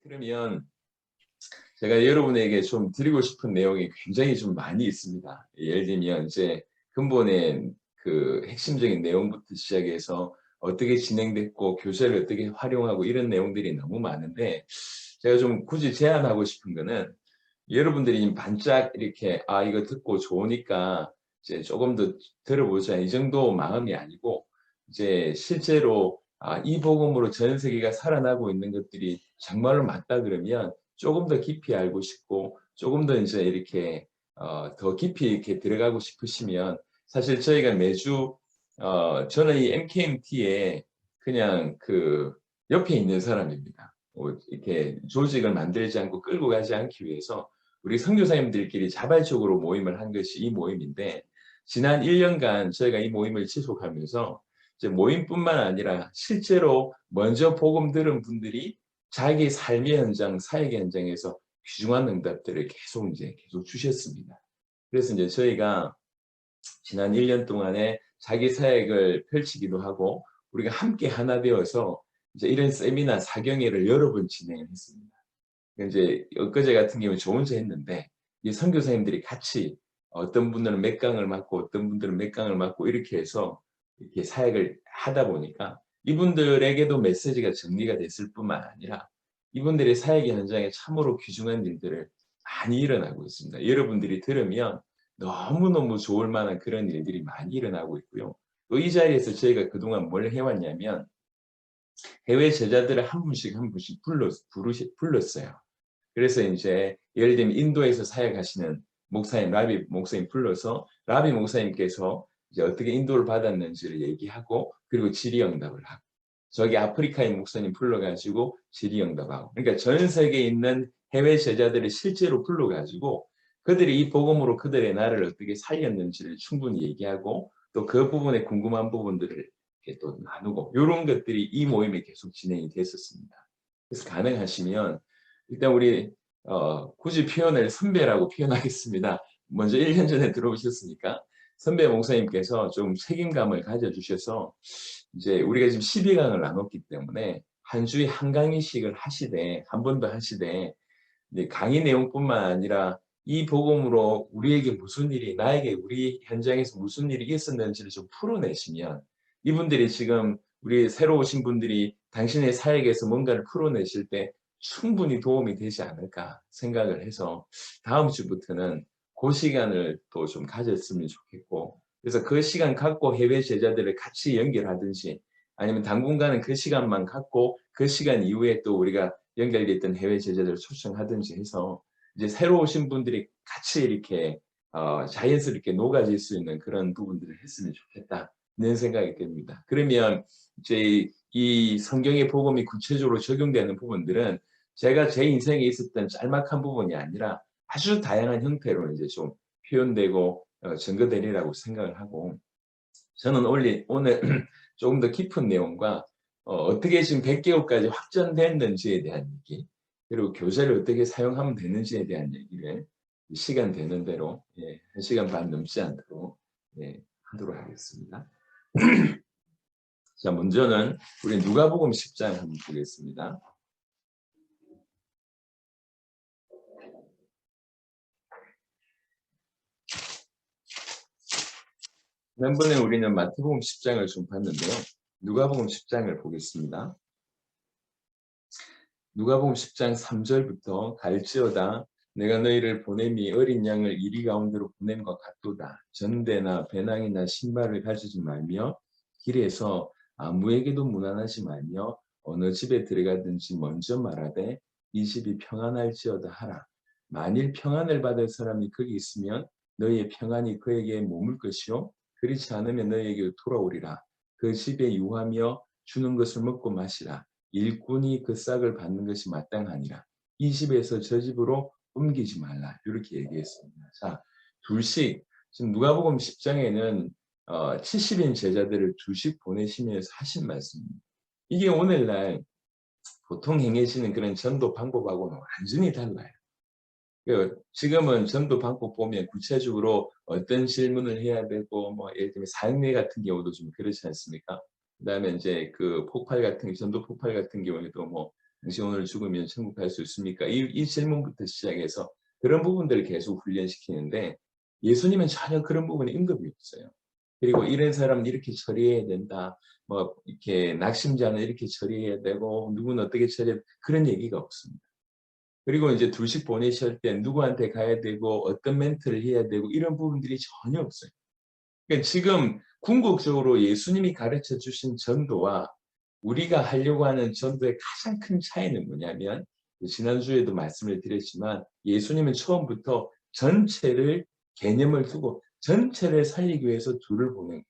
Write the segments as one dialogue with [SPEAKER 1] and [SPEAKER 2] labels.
[SPEAKER 1] 그러면 제가 여러분에게 좀 드리고 싶은 내용이 굉장히 좀 많이 있습니다. 예를 들면 이제 근본의 그 핵심적인 내용부터 시작해서 어떻게 진행됐고 교재를 어떻게 활용하고 이런 내용들이 너무 많은데 제가 좀 굳이 제안하고 싶은 거는 여러분들이 반짝 이렇게 이거 듣고 좋으니까 이제 조금 더 들어보자 이 정도 마음이 아니고 이제 실제로 이 복음으로 전 세계가 살아나고 있는 것들이 정말로 맞다 그러면 조금 더 깊이 알고 싶고 조금 더 이제 이렇게 더 깊이 이렇게 들어가고 싶으시면 사실 저희가 매주 저는 이 MKMT에 그냥 그 옆에 있는 사람입니다. 이렇게 조직을 만들지 않고 끌고 가지 않기 위해서 우리 선교사님들끼리 자발적으로 모임을 한 것이 이 모임인데 지난 1년간 저희가 이 모임을 지속하면서 이제 모임뿐만 아니라 실제로 먼저 복음 들은 분들이 자기 삶의 현장, 사역의 현장에서 귀중한 응답들을 계속 주셨습니다. 그래서 이제 저희가 지난 1년 동안에 자기 사역을 펼치기도 하고 우리가 함께 하나 되어서 이제 이런 세미나 사경회를 여러 번 진행을 했습니다. 이제 엊그제 같은 경우는 저 혼자 했는데 이 선교사님들이 같이 어떤 분들은 몇 강을 맡고 어떤 분들은 몇 강을 맡고 이렇게 해서 이렇게 사역을 하다 보니까 이분들에게도 메시지가 정리가 됐을 뿐만 아니라 이분들의 사역의 현장에 참으로 귀중한 일들을 많이 일어나고 있습니다. 여러분들이 들으면 너무너무 좋을 만한 그런 일들이 많이 일어나고 있고요. 또 이 자리에서 저희가 그동안 뭘 해왔냐면 해외 제자들을 한 분씩 한 분씩 불렀어요. 그래서 이제 예를 들면 인도에서 사역하시는 목사님, 라비 목사님 불러서 라비 목사님께서 이제 어떻게 인도를 받았는지를 얘기하고 그리고 질의응답을 하고 저기 아프리카의 목사님 불러가지고 질의응답하고 그러니까 전 세계에 있는 해외 제자들을 실제로 불러가지고 그들이 이 복음으로 그들의 나라를 어떻게 살렸는지를 충분히 얘기하고 또 그 부분에 궁금한 부분들을 이렇게 또 나누고 이런 것들이 이 모임이 계속 진행이 됐었습니다. 그래서 가능하시면 일단 우리 굳이 표현을 선배라고 표현하겠습니다. 먼저 1년 전에 들어오셨으니까 선배 목사님께서 좀 책임감을 가져주셔서 이제 우리가 지금 12강을 나눴기 때문에 한 주에 한 강의씩을 하시되 한 번 더 하시되 이제 강의 내용뿐만 아니라 이 복음으로 우리에게 무슨 일이 나에게 우리 현장에서 무슨 일이 있었는지를 좀 풀어내시면 이분들이 지금 우리 새로 오신 분들이 당신의 사역에서 뭔가를 풀어내실 때 충분히 도움이 되지 않을까 생각을 해서 다음 주부터는 그 시간을 또 좀 가졌으면 좋겠고 그래서 그 시간 갖고 해외 제자들을 같이 연결하든지 아니면 당분간은 그 시간만 갖고 그 시간 이후에 또 우리가 연결됐던 해외 제자들을 초청하든지 해서 이제 새로 오신 분들이 같이 이렇게 자연스럽게 녹아질 수 있는 그런 부분들을 했으면 좋겠다 이런 생각이 듭니다. 그러면 이제 이 성경의 복음이 구체적으로 적용되는 부분들은 제가 제 인생에 있었던 짤막한 부분이 아니라 아주 다양한 형태로 이제 좀 표현되고 증거되리라고 생각을 하고 저는 오늘 조금 더 깊은 내용과 어떻게 지금 100개국까지 확전됐는지에 대한 얘기 그리고 교재를 어떻게 사용하면 되는지에 대한 얘기를 시간 되는 대로 1시간 반 넘지 않도록 하도록 하겠습니다. 자, 먼저는 우리 누가복음 10장 한번 보겠습니다. 지난번에 우리는 마태복음 10장을 좀 봤는데요. 누가복음 10장을 보겠습니다. 누가복음 10장 3절부터 갈지어다 내가 너희를 보냄이 어린 양을 이리 가운데로 보냄과 같도다. 전대나 배낭이나 신발을 가지지 말며 길에서 아무에게도 무난하지 말며 어느 집에 들어가든지 먼저 말하되 이 집이 평안할지어다 하라. 만일 평안을 받을 사람이 거기 있으면 너희의 평안이 그에게 머물 것이요 그렇지 않으면 너희에게 돌아오리라. 그 집에 유하며 주는 것을 먹고 마시라. 일꾼이 그 싹을 받는 것이 마땅하니라. 이 집에서 저 집으로 옮기지 말라. 이렇게 얘기했습니다. 자, 둘씩 지금 누가복음 10장에는 70인 제자들을 둘씩 보내시면서 하신 말씀입니다. 이게 오늘날 보통 행해지는 그런 전도 방법하고는 완전히 달라요. 지금은 전도 방법 보면 구체적으로 어떤 질문을 해야 되고 뭐 예를 들면 사역례 같은 경우도 좀 그렇지 않습니까? 그다음에 이제 그 폭발 같은 전도 폭발 같은 경우에도 뭐 당신 오늘 죽으면 천국 갈 수 있습니까? 이 질문부터 시작해서 그런 부분들을 계속 훈련시키는데 예수님은 전혀 그런 부분에 언급이 없어요. 그리고 이런 사람은 이렇게 처리해야 된다. 뭐 이렇게 낙심자는 이렇게 처리해야 되고 누구는 어떻게 처리해야 된다. 그런 얘기가 없습니다. 그리고 이제 둘씩 보내실 때 누구한테 가야 되고 어떤 멘트를 해야 되고 이런 부분들이 전혀 없어요. 그러니까 지금 궁극적으로 예수님이 가르쳐 주신 전도와 우리가 하려고 하는 전도의 가장 큰 차이는 뭐냐면 지난주에도 말씀을 드렸지만 예수님은 처음부터 전체를 개념을 두고 전체를 살리기 위해서 둘을 보낸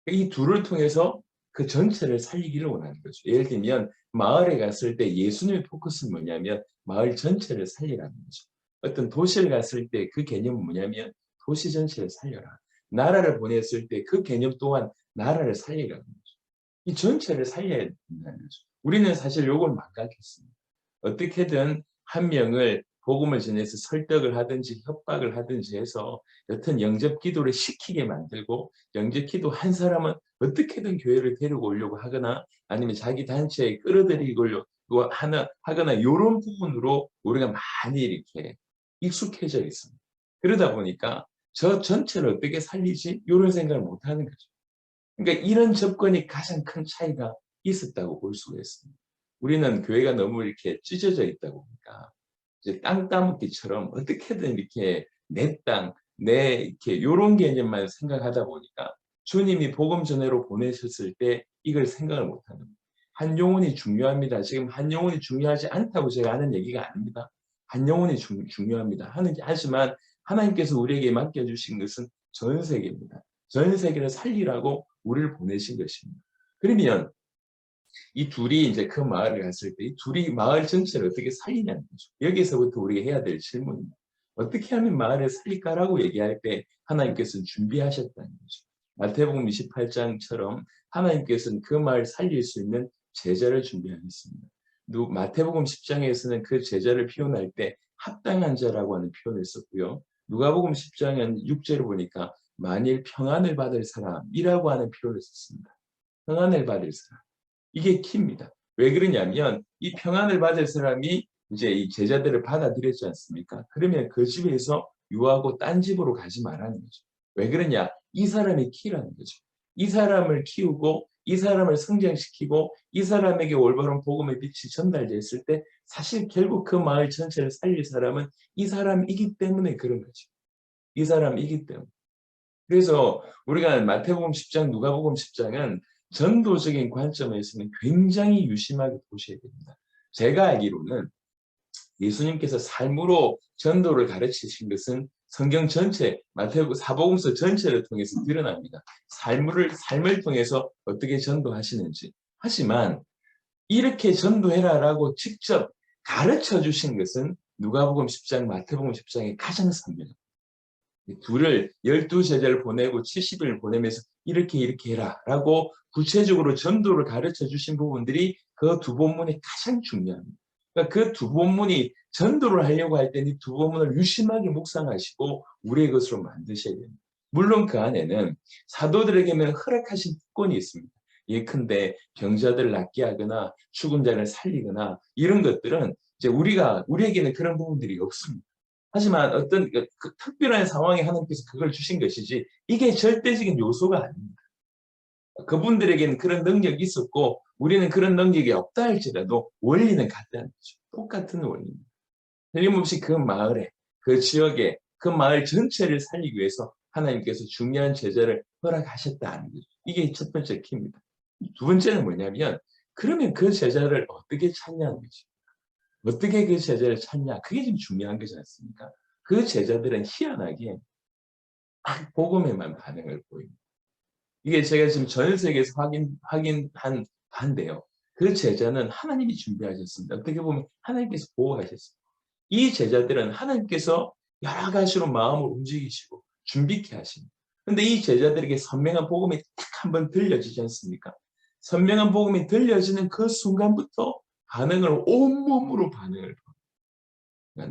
[SPEAKER 1] 거예요. 이 둘을 통해서 그 전체를 살리기를 원하는 거죠. 예를 들면 마을에 갔을 때 예수님의 포커스는 뭐냐면 마을 전체를 살리라는 거죠. 어떤 도시를 갔을 때 그 개념은 뭐냐면 도시 전체를 살려라. 나라를 보냈을 때 그 개념 또한 나라를 살리라는 거죠. 이 전체를 살려야 된다는 거죠. 우리는 사실 요걸 망각했습니다. 어떻게든 한 명을 복음을 전해서 설득을 하든지 협박을 하든지 해서 여튼 영접 기도를 시키게 만들고 영접 기도 한 사람은 어떻게든 교회를 데리고 오려고 하거나 아니면 자기 단체에 끌어들이고 하거나 이런 부분으로 우리가 많이 이렇게 익숙해져 있습니다. 그러다 보니까 저 전체를 어떻게 살리지? 이런 생각을 못하는 거죠. 그러니까 이런 접근이 가장 큰 차이가 있었다고 볼 수가 있습니다. 우리는 교회가 너무 이렇게 찢어져 있다 보니까 이제 땅 따먹기처럼 어떻게든 이렇게 내 땅, 내 이렇게 요런 개념만 생각하다 보니까 주님이 복음 전해로 보내셨을 때 이걸 생각을 못하는 거예요. 한 영혼이 중요합니다. 지금 한 영혼이 중요하지 않다고 제가 하는 얘기가 아닙니다. 한 영혼이 중요합니다. 하지만 하나님께서 우리에게 맡겨주신 것은 전 세계입니다. 전 세계를 살리라고 우리를 보내신 것입니다. 그러면 이 둘이 이제 그 마을을 갔을 때 이 둘이 마을 전체를 어떻게 살리냐는 거죠. 여기서부터 우리가 해야 될 질문입니다. 어떻게 하면 마을을 살릴까라고 얘기할 때 하나님께서는 준비하셨다는 거죠. 마태복음 28장처럼 하나님께서는 그 마을 살릴 수 있는 제자를 준비하셨습니다. 마태복음 10장에서는 그 제자를 표현할 때 합당한 자라고 하는 표현을 썼고요. 누가복음 10장은 6절을 보니까 만일 평안을 받을 사람이라고 하는 표현을 썼습니다. 평안을 받을 사람. 이게 키입니다. 왜 그러냐면 이 평안을 받을 사람이 이제 이 제자들을 받아들였지 않습니까? 그러면 그 집에서 유하고 딴 집으로 가지 말라는 거죠. 왜 그러냐? 이 사람이 키라는 거죠. 이 사람을 키우고 이 사람을 성장시키고 이 사람에게 올바른 복음의 빛이 전달됐을 때 사실 결국 그 마을 전체를 살릴 사람은 이 사람이기 때문에 그런 거죠. 이 사람이기 때문에. 그래서 우리가 마태복음 10장, 누가복음 10장은 전도적인 관점에서는 굉장히 유심하게 보셔야 됩니다. 제가 알기로는 예수님께서 삶으로 전도를 가르치신 것은 성경 전체, 마태복음 사복음서 전체를 통해서 드러납니다. 삶을 통해서 어떻게 전도하시는지. 하지만 이렇게 전도해라라고 직접 가르쳐 주신 것은 누가복음 10장, 마태복음 10장의 가장 선명합니다. 둘을 12제자를 보내고 70일 보내면서 이렇게 해라 라고 구체적으로 전도를 가르쳐 주신 부분들이 그 두 본문이 가장 중요합니다. 그러니까 그 두 본문이 전도를 하려고 할 때는 두 본문을 유심하게 묵상하시고 우리의 것으로 만드셔야 됩니다. 물론 그 안에는 사도들에게는 허락하신 특권이 있습니다. 예컨대 병자들을 낫게 하거나 죽은 자를 살리거나 이런 것들은 이제 우리에게는 그런 부분들이 없습니다. 하지만 어떤 그 특별한 상황에 하나님께서 그걸 주신 것이지 이게 절대적인 요소가 아닙니다. 그분들에게는 그런 능력이 있었고 우리는 그런 능력이 없다 할지라도 원리는 같다는 거죠. 똑같은 원리입니다. 틀림없이 그 마을에, 그 지역에, 그 마을 전체를 살리기 위해서 하나님께서 중요한 제자를 허락하셨다는 거죠. 이게 첫 번째 키입니다. 두 번째는 뭐냐면 그러면 그 제자를 어떻게 찾냐는 거죠. 어떻게 그 제자를 찾냐? 그게 지금 중요한 거지 않습니까? 그 제자들은 희한하게 딱 복음에만 반응을 보입니다. 이게 제가 지금 전 세계에서 확인한 바인데요. 그 제자는 하나님이 준비하셨습니다. 어떻게 보면 하나님께서 보호하셨습니다. 이 제자들은 하나님께서 여러 가지로 마음을 움직이시고 준비케 하십니다. 그런데 이 제자들에게 선명한 복음이 딱 한번 들려지지 않습니까? 선명한 복음이 들려지는 그 순간부터 반응을 온몸으로 반응을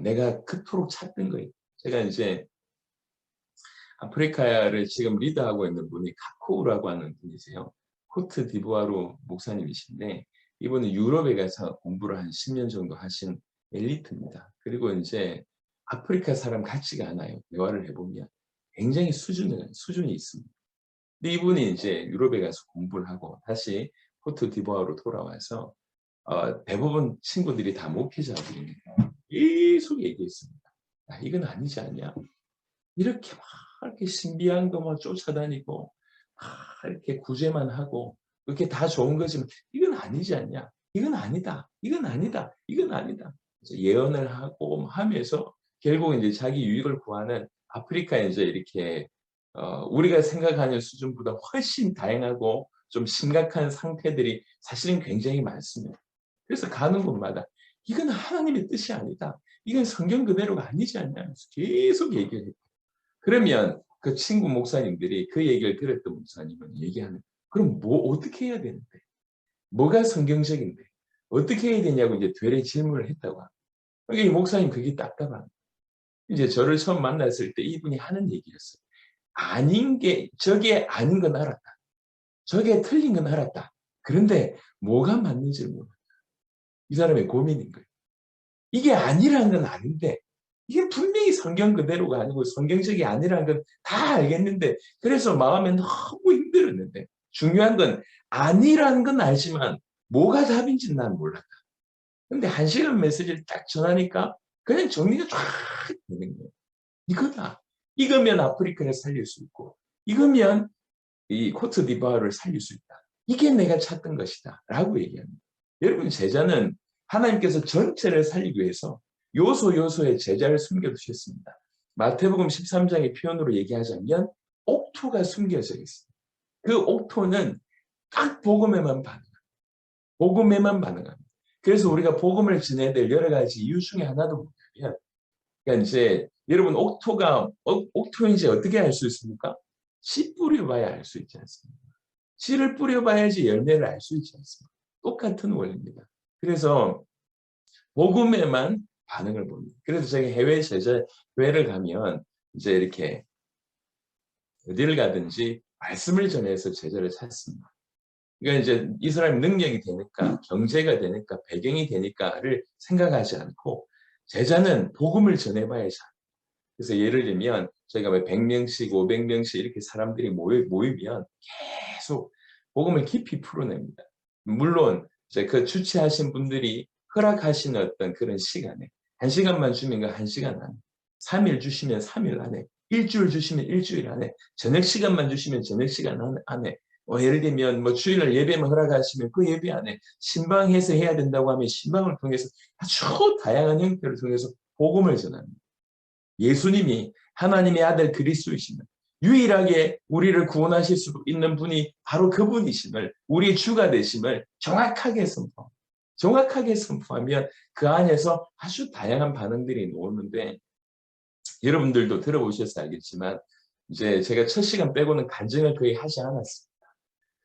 [SPEAKER 1] 내가 그토록 찾던 거예요. 제가 이제 아프리카를 지금 리드하고 있는 분이 카쿠라고 하는 분이세요. 코트 디부아루 목사님이신데 이분은 유럽에 가서 공부를 한 10년 정도 하신 엘리트입니다. 그리고 이제 아프리카 사람 같지가 않아요. 대화를 해보면 굉장히 수준이 있습니다. 근데 이분이 이제 유럽에 가서 공부를 하고 다시 코트 디부아로 돌아와서 대부분 친구들이 다 목회자들이니까 계속 얘기했습니다. 야, 이건 아니지 않냐? 이렇게 막 이렇게 신비한 거 막 쫓아다니고 막 이렇게 구제만 하고 그렇게 다 좋은 거지만 이건 아니지 않냐? 이건 아니다. 이건 아니다. 이건 아니다. 예언을 하고 하면서 결국 이제 자기 유익을 구하는 아프리카에 이제 이렇게 우리가 생각하는 수준보다 훨씬 다양하고 좀 심각한 상태들이 사실은 굉장히 많습니다. 그래서 가는 곳마다 이건 하나님의 뜻이 아니다. 이건 성경 그대로가 아니지 않냐. 계속 얘기를 해요. 그러면 그 친구 목사님들이 그 얘기를 들었던 목사님은 얘기하는 그럼 뭐 어떻게 해야 되는데? 뭐가 성경적인데? 어떻게 해야 되냐고 이제 되레 질문을 했다고 합니다. 그러니까 이 목사님 그게 답답한 이제 저를 처음 만났을 때 이분이 하는 얘기였어요. 아닌 게 저게 아닌 건 알았다. 저게 틀린 건 알았다. 그런데 뭐가 맞는지를 몰라. 이 사람의 고민인 거예요. 이게 아니라는 건 아는데 이게 분명히 성경 그대로가 아니고 성경적이 아니라는 건 다 알겠는데 그래서 마음에 너무 힘들었는데 중요한 건 아니라는 건 알지만 뭐가 답인지는 난 몰랐다. 근데 1시간 메시지를 딱 전하니까 그냥 정리가 쫙 되는 거예요. 이거다. 이거면 아프리카를 살릴 수 있고 이거면 이 코트 디부아를 살릴 수 있다. 이게 내가 찾던 것이다. 라고 얘기합니다. 여러분 제자는 하나님께서 전체를 살리기 위해서 요소요소에 제자를 숨겨두셨습니다. 마태복음 13장의 표현으로 얘기하자면 옥토가 숨겨져 있습니다. 그 옥토는 딱 복음에만 반응합니다. 복음에만 반응합니다. 그래서 우리가 복음을 전해야 될 여러 가지 이유 중에 하나도 뭐냐면 그러니까 이제 여러분 옥토인지 어떻게 알 수 있습니까? 씨 뿌려봐야 알 수 있지 않습니까? 씨를 뿌려봐야지 열매를 알 수 있지 않습니까? 똑같은 원리입니다. 그래서 복음에만 반응을 봅니다. 그래서 제가 해외 제자회를 가면 이제 이렇게 어디를 가든지 말씀을 전해서 제자를 찾습니다. 그러니까 이제 이 사람이 능력이 되니까 경제가 되니까 배경이 되니까를 생각하지 않고 제자는 복음을 전해봐야지. 그래서 예를 들면 저희가 100명씩 500명씩 이렇게 사람들이 모이면 계속 복음을 깊이 풀어냅니다. 물론 이제 그 주최하신 분들이 허락하시는 어떤 그런 시간에 1시간만 주면 그 1시간 안에 3일 주시면 3일 안에 일주일 주시면 일주일 안에 저녁 시간만 주시면 저녁 시간 안에 예를 들면 뭐 주일날 예배만 허락하시면 그 예배 안에 신방해서 해야 된다고 하면 신방을 통해서 아주 다양한 형태를 통해서 복음을 전합니다. 예수님이 하나님의 아들 그리스도이심을 유일하게 우리를 구원하실 수 있는 분이 바로 그분이심을 우리의 주가 되심을 정확하게 선포하면 그 안에서 아주 다양한 반응들이 나오는데 여러분들도 들어보셔서 알겠지만 이제 제가 첫 시간 빼고는 간증을 거의 하지 않았습니다.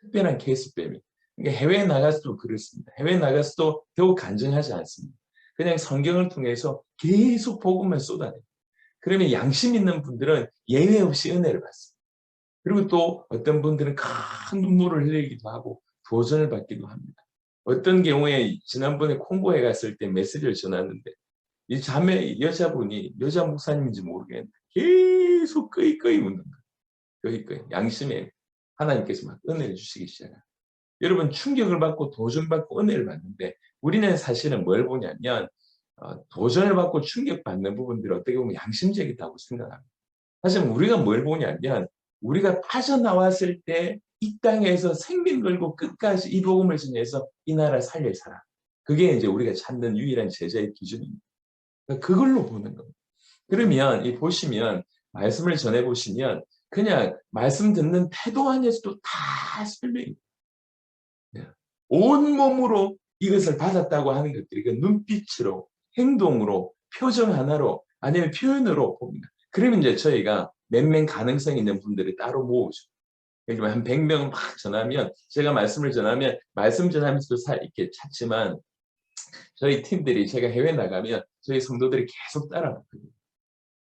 [SPEAKER 1] 특별한 케이스 빼면. 그러니까 해외에 나가서도 그렇습니다. 해외에 나가서도 겨우 간증하지 않습니다. 그냥 성경을 통해서 계속 복음만 쏟아내요. 그러면 양심 있는 분들은 예외 없이 은혜를 받습니다. 그리고 또 어떤 분들은 큰 눈물을 흘리기도 하고 도전을 받기도 합니다. 어떤 경우에 지난번에 콩고에 갔을 때 메시지를 전하는데 이 자매 여자분이 여자 목사님인지 모르겠는데 계속 끄이끄이 묻는 거예요. 끄이끄이 양심에 하나님께서 막 은혜를 주시기 시작해요. 여러분 충격을 받고 도전받고 은혜를 받는데 우리는 사실은 뭘 보냐면 도전을 받고 충격받는 부분들이 어떻게 보면 양심적이다고 생각합니다. 하지만 우리가 뭘 보냐면 우리가 빠져나왔을 때 이 땅에서 생명 걸고 끝까지 이 복음을 전해서 이 나라 살릴 사람. 그게 이제 우리가 찾는 유일한 제자의 기준입니다. 그러니까 그걸로 보는 겁니다. 그러면 이 보시면 말씀을 전해 보시면 그냥 말씀 듣는 태도 안에서도 다 설명이 온몸으로 이것을 받았다고 하는 것들이 그 눈빛으로 행동으로 표정 하나로 아니면 표현으로 봅니다. 그러면 이제 저희가 몇 명 가능성 있는 분들을 따로 모으죠. 예를 한 100명을 막 전하면 제가 말씀을 전하면 말씀 전하면서도 이렇게 찾지만 저희 팀들이 제가 해외 나가면 저희 성도들이 계속 따라붙거든요.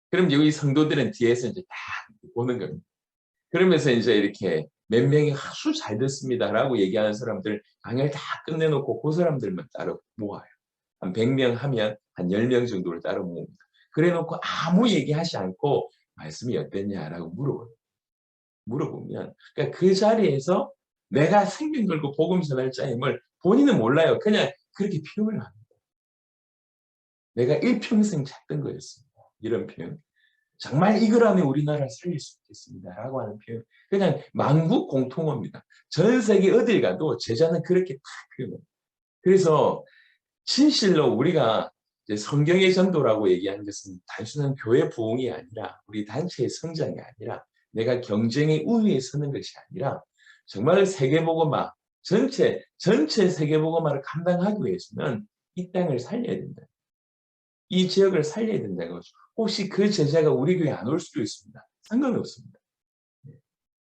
[SPEAKER 1] 그럼 여기 성도들은 뒤에서 이제 다 보는 겁니다. 그러면서 이제 이렇게 몇 명이 아주 잘 됐습니다라고 얘기하는 사람들 강의를 다 끝내놓고 그 사람들만 따로 모아요. 한 100명 하면 한 10명 정도를 따로 모읍니다. 그래놓고 아무 얘기하지 않고 말씀이 어땠냐라고 물어보면 그러니까 그 자리에서 내가 생명 걸고 복음 전할 자임을 본인은 몰라요. 그냥 그렇게 표현을 합니다. 내가 일평생 찾던 거였습니다. 이런 표현. 정말 이거라면 우리나라를 살릴 수 있겠습니다라고 하는 표현. 그냥 만국 공통어입니다. 전 세계 어딜 가도 제자는 그렇게 딱 표현해요. 그래서 진실로 우리가 이제 성경의 전도라고 얘기하는 것은 단순한 교회 부흥이 아니라 우리 단체의 성장이 아니라 내가 경쟁의 우위에 서는 것이 아니라 정말 세계복음화 전체 세계복음화를 감당하기 위해서는 이 땅을 살려야 된다. 이 지역을 살려야 된다는 거죠. 혹시 그 제자가 우리 교회에 안 올 수도 있습니다. 상관없습니다.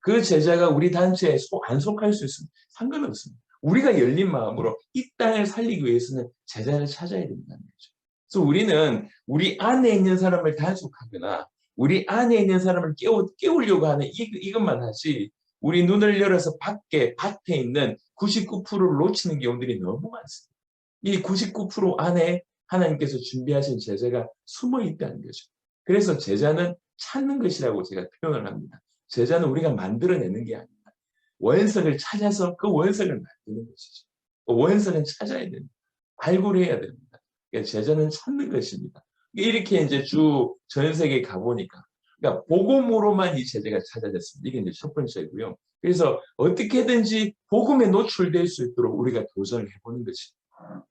[SPEAKER 1] 그 제자가 우리 단체에 안 속할 수 있습니다. 상관없습니다. 우리가 열린 마음으로 이 땅을 살리기 위해서는 제자를 찾아야 된다는 거죠. 그래서 우리는 우리 안에 있는 사람을 단속하거나 우리 안에 있는 사람을 깨우려고 하는 이것만 하지 우리 눈을 열어서 밭에 있는 99%를 놓치는 경우들이 너무 많습니다. 이 99% 안에 하나님께서 준비하신 제자가 숨어 있다는 거죠. 그래서 제자는 찾는 것이라고 제가 표현을 합니다. 제자는 우리가 만들어내는 게 아니라 원석을 찾아서 그 원석을 만드는 것이죠. 원석은 찾아야 됩니다. 발굴해야 됩니다. 그러니까 제자는 찾는 것입니다. 이렇게 이제 전 세계에 가보니까 그러니까 복음으로만 이 제자가 찾아졌습니다. 이게 이제 첫 번째고요. 그래서 어떻게든지 복음에 노출될 수 있도록 우리가 도전을 해보는 것입니다.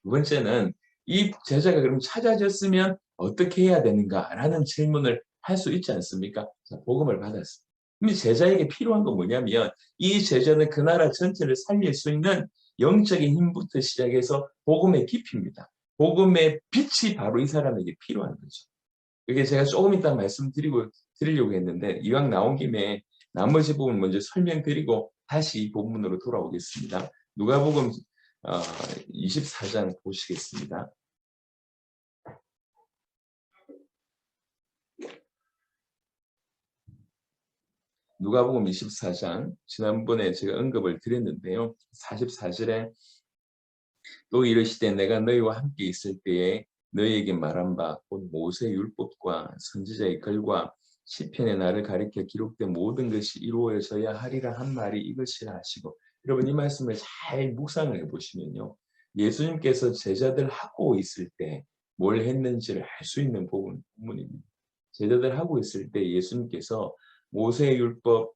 [SPEAKER 1] 두 번째는 이 제자가 그럼 찾아졌으면 어떻게 해야 되는가라는 질문을 할 수 있지 않습니까? 자, 복음을 받았습니다. 근데 제자에게 필요한 건 뭐냐면 이 제자는 그 나라 전체를 살릴 수 있는 영적인 힘부터 시작해서 복음의 깊이입니다. 복음의 빛이 바로 이 사람에게 필요한 거죠. 이게 제가 조금 이따 드리려고 했는데 이왕 나온 김에 나머지 부분 먼저 설명드리고 다시 이 본문으로 돌아오겠습니다. 누가복음 24장 보시겠습니다. 누가복음 24장 지난번에 제가 언급을 드렸는데요. 44절에 또 이르시되 내가 너희와 함께 있을 때에 너희에게 말한 바 곧 모세의 율법과 선지자의 글과 시편의 나를 가리켜 기록된 모든 것이 이루어져야 하리라 한 말이 이것이라 하시고 여러분 이 말씀을 잘 묵상을 해보시면요. 예수님께서 제자들 하고 있을 때 뭘 했는지를 알 수 있는 부분입니다. 제자들 하고 있을 때 예수님께서 모세의 율법과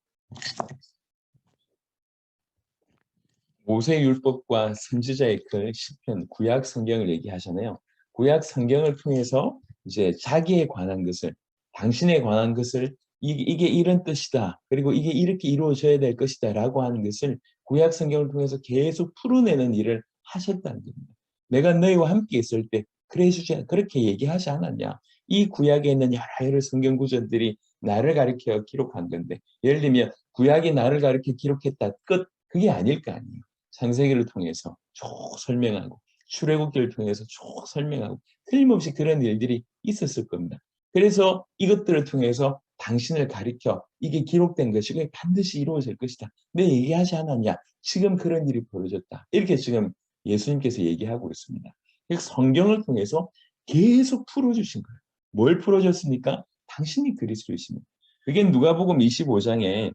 [SPEAKER 1] 선지자의 글, 시편, 구약 성경을 얘기하잖아요. 구약 성경을 통해서 이제 자기에 관한 것을, 당신에 관한 것을 이게 이런 뜻이다. 그리고 이게 이렇게 이루어져야 될 것이다. 라고 하는 것을 구약 성경을 통해서 계속 풀어내는 일을 하셨다는 겁니다. 내가 너희와 함께 있을 때 그렇게 얘기하지 않았냐. 이 구약에 있는 여러 성경 구절들이 나를 가리켜 기록한 건데 예를 들면 구약이 나를 가리켜 기록했다. 끝. 그게 아닐 거 아니에요. 창세기를 통해서 쭉 설명하고 출애굽기를 통해서 쭉 설명하고 틀림없이 그런 일들이 있었을 겁니다. 그래서 이것들을 통해서 당신을 가리켜 이게 기록된 것이고 반드시 이루어질 것이다. 내 얘기하지 않았냐? 지금 그런 일이 벌어졌다. 이렇게 지금 예수님께서 얘기하고 있습니다. 성경을 통해서 계속 풀어주신 거예요. 뭘 풀어줬습니까? 당신이 그리스도이십니다. 그게 누가복음 24장에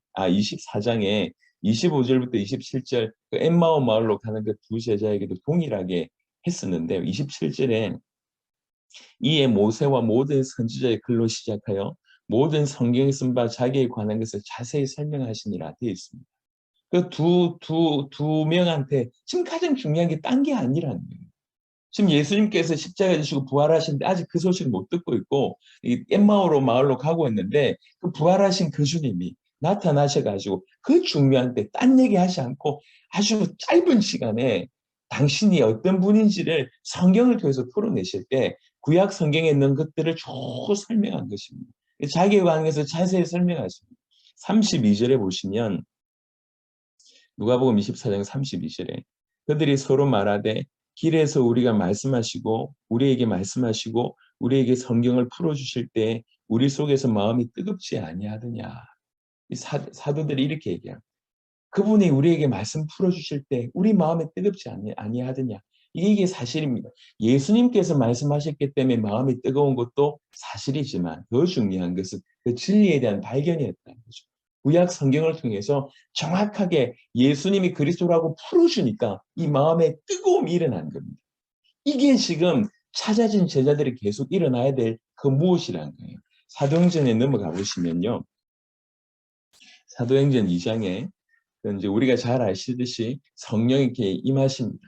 [SPEAKER 1] 25절부터 27절 그 엠마오 마을로 가는 그 두 제자에게도 동일하게 했었는데요. 27절에 이에 모세와 모든 선지자의 글로 시작하여 모든 성경에 쓴 바 자기에 관한 것을 자세히 설명하시니라 되어 있습니다. 그 두 명한테 지금 가장 중요한 게 딴 게 아니라는 거예요. 지금 예수님께서 십자가에 지시고 부활하시는데 아직 그 소식을 못 듣고 있고 이 엠마오로 마을로 가고 있는데 그 부활하신 그 주님이 나타나셔가지고 그 중요한 때 딴 얘기하지 않고 아주 짧은 시간에 당신이 어떤 분인지를 성경을 통해서 풀어내실 때 구약 성경에 있는 것들을 쭉 설명한 것입니다. 자기에 관해서 자세히 설명하십니다. 32절에 보시면 누가복음 24장 32절에 그들이 서로 말하되 길에서 우리에게 말씀하시고 우리에게 성경을 풀어주실 때 우리 속에서 마음이 뜨겁지 아니하더냐. 이 사도들이 이렇게 얘기합니다. 그분이 우리에게 말씀 풀어주실 때 우리 마음에 뜨겁지 아니하느냐. 이게 사실입니다. 예수님께서 말씀하셨기 때문에 마음이 뜨거운 것도 사실이지만 더 중요한 것은 그 진리에 대한 발견이었다는 거죠. 구약 성경을 통해서 정확하게 예수님이 그리스도라고 풀어주니까 이 마음에 뜨거움이 일어난 겁니다. 이게 지금 찾아진 제자들이 계속 일어나야 될 그 무엇이라는 거예요. 사도행전에 넘어가 보시면요. 사도행전 2장에 이제 우리가 잘 아시듯이 성령이 이렇게 임하십니다.